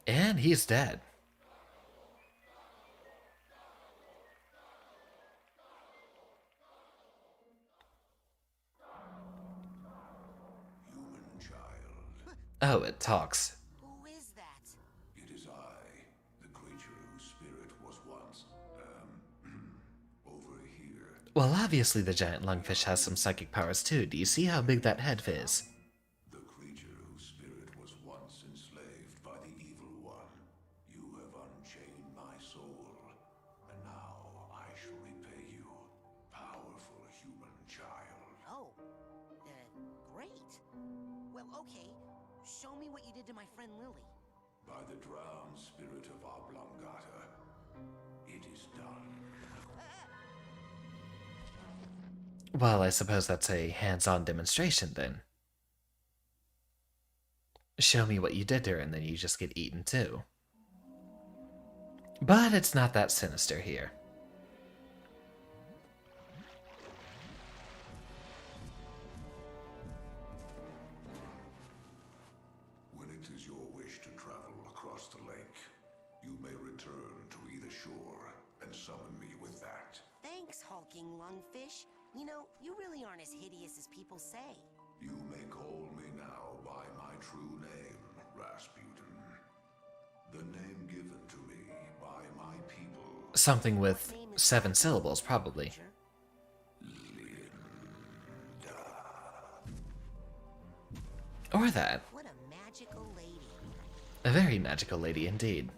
And he's dead. Human child. Oh, it talks. Who is that? It is I, the creature whose spirit was once, over here. Well, obviously the giant lungfish has some psychic powers too. Do you see how big that head is? The creature whose spirit was once enslaved by the evil one. You have unchained my soul, and now I shall repay you, powerful human child. Oh, great. Well, okay. Show me what you did to my friend Lily. By the drowned spirit of Oblongata, it is done. Well, I suppose that's a hands-on demonstration then. Show me what you did to her and then you just get eaten too. But it's not that sinister here. When it is your wish to travel across the lake, you may return to either shore and summon me with that. Thanks, hulking lungfish. You know, you really aren't as hideous as people say. You may call me now by my true name, Rasputin. The name given to me by my people. Something with 7 syllables, probably. Or that. What a magical lady. A very magical lady indeed.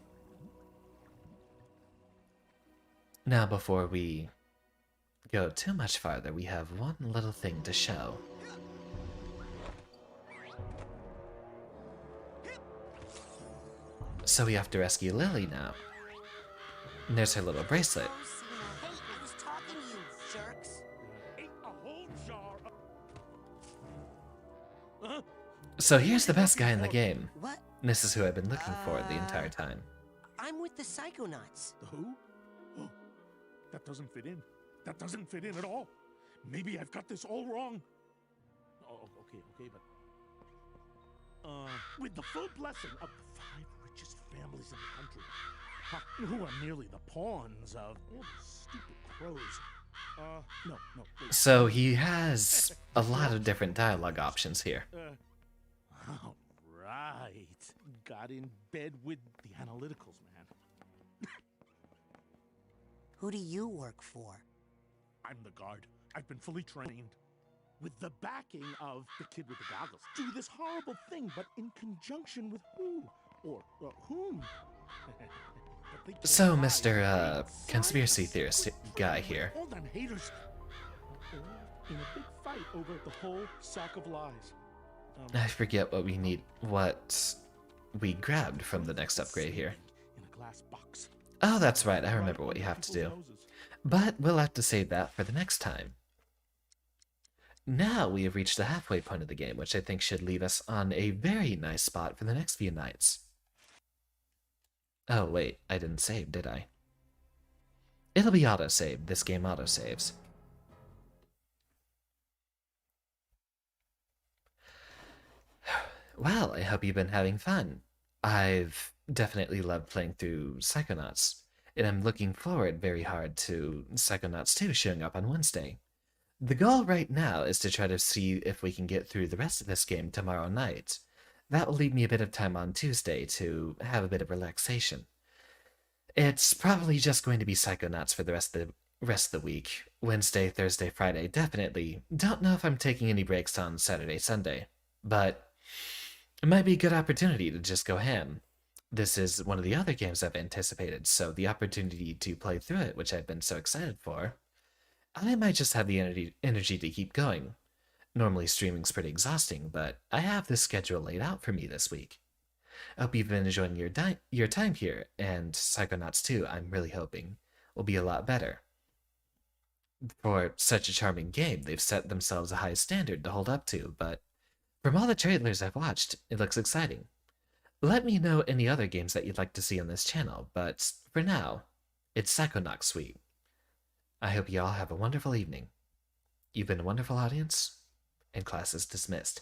Now, before we go too much farther, we have one little thing to show. So we have to rescue Lily now. And there's her little bracelet. Hey, I was talking to you, jerks. So here's the best guy in the game. What? This is who I've been looking for the entire time. I'm with the Psychonauts. The who? Oh, that doesn't fit in. That doesn't fit in at all. Maybe I've got this all wrong. Oh, okay, but... with the full blessing of the 5 richest families in the country, who are merely the pawns of all the stupid crows. No, wait. So he has a lot of different dialogue options here. All right. Got in bed with the analyticals, man. Who do you work for? I'm the guard. I've been fully trained. With the backing of the kid with the goggles. Do this horrible thing, but in conjunction with who? Or whom? So, Mr. Conspiracy Theorist guy here. Hold on, haters. In a big fight over the whole sack of lies. I forget what we grabbed from the next upgrade here. In a glass box. Oh, that's right, I remember what you have to do. But we'll have to save that for the next time. Now we have reached the halfway point of the game, which I think should leave us on a very nice spot for the next few nights. Oh wait, I didn't save, did I? It'll be auto-saved. This game auto-saves. Well, I hope you've been having fun. I've definitely loved playing through Psychonauts, and I'm looking forward very hard to Psychonauts 2 showing up on Wednesday. The goal right now is to try to see if we can get through the rest of this game tomorrow night. That will leave me a bit of time on Tuesday to have a bit of relaxation. It's probably just going to be Psychonauts for the rest of the week. Wednesday, Thursday, Friday, definitely. Don't know if I'm taking any breaks on Saturday, Sunday. But it might be a good opportunity to just go ham. This is one of the other games I've anticipated, so the opportunity to play through it, which I've been so excited for, I might just have the energy to keep going. Normally streaming's pretty exhausting, but I have this schedule laid out for me this week. I hope you've been enjoying your time here, and Psychonauts 2, I'm really hoping, will be a lot better. For such a charming game, they've set themselves a high standard to hold up to, but from all the trailers I've watched, it looks exciting. Let me know any other games that you'd like to see on this channel, but for now, it's Psychonauts Week. I hope you all have a wonderful evening. You've been a wonderful audience, and class is dismissed.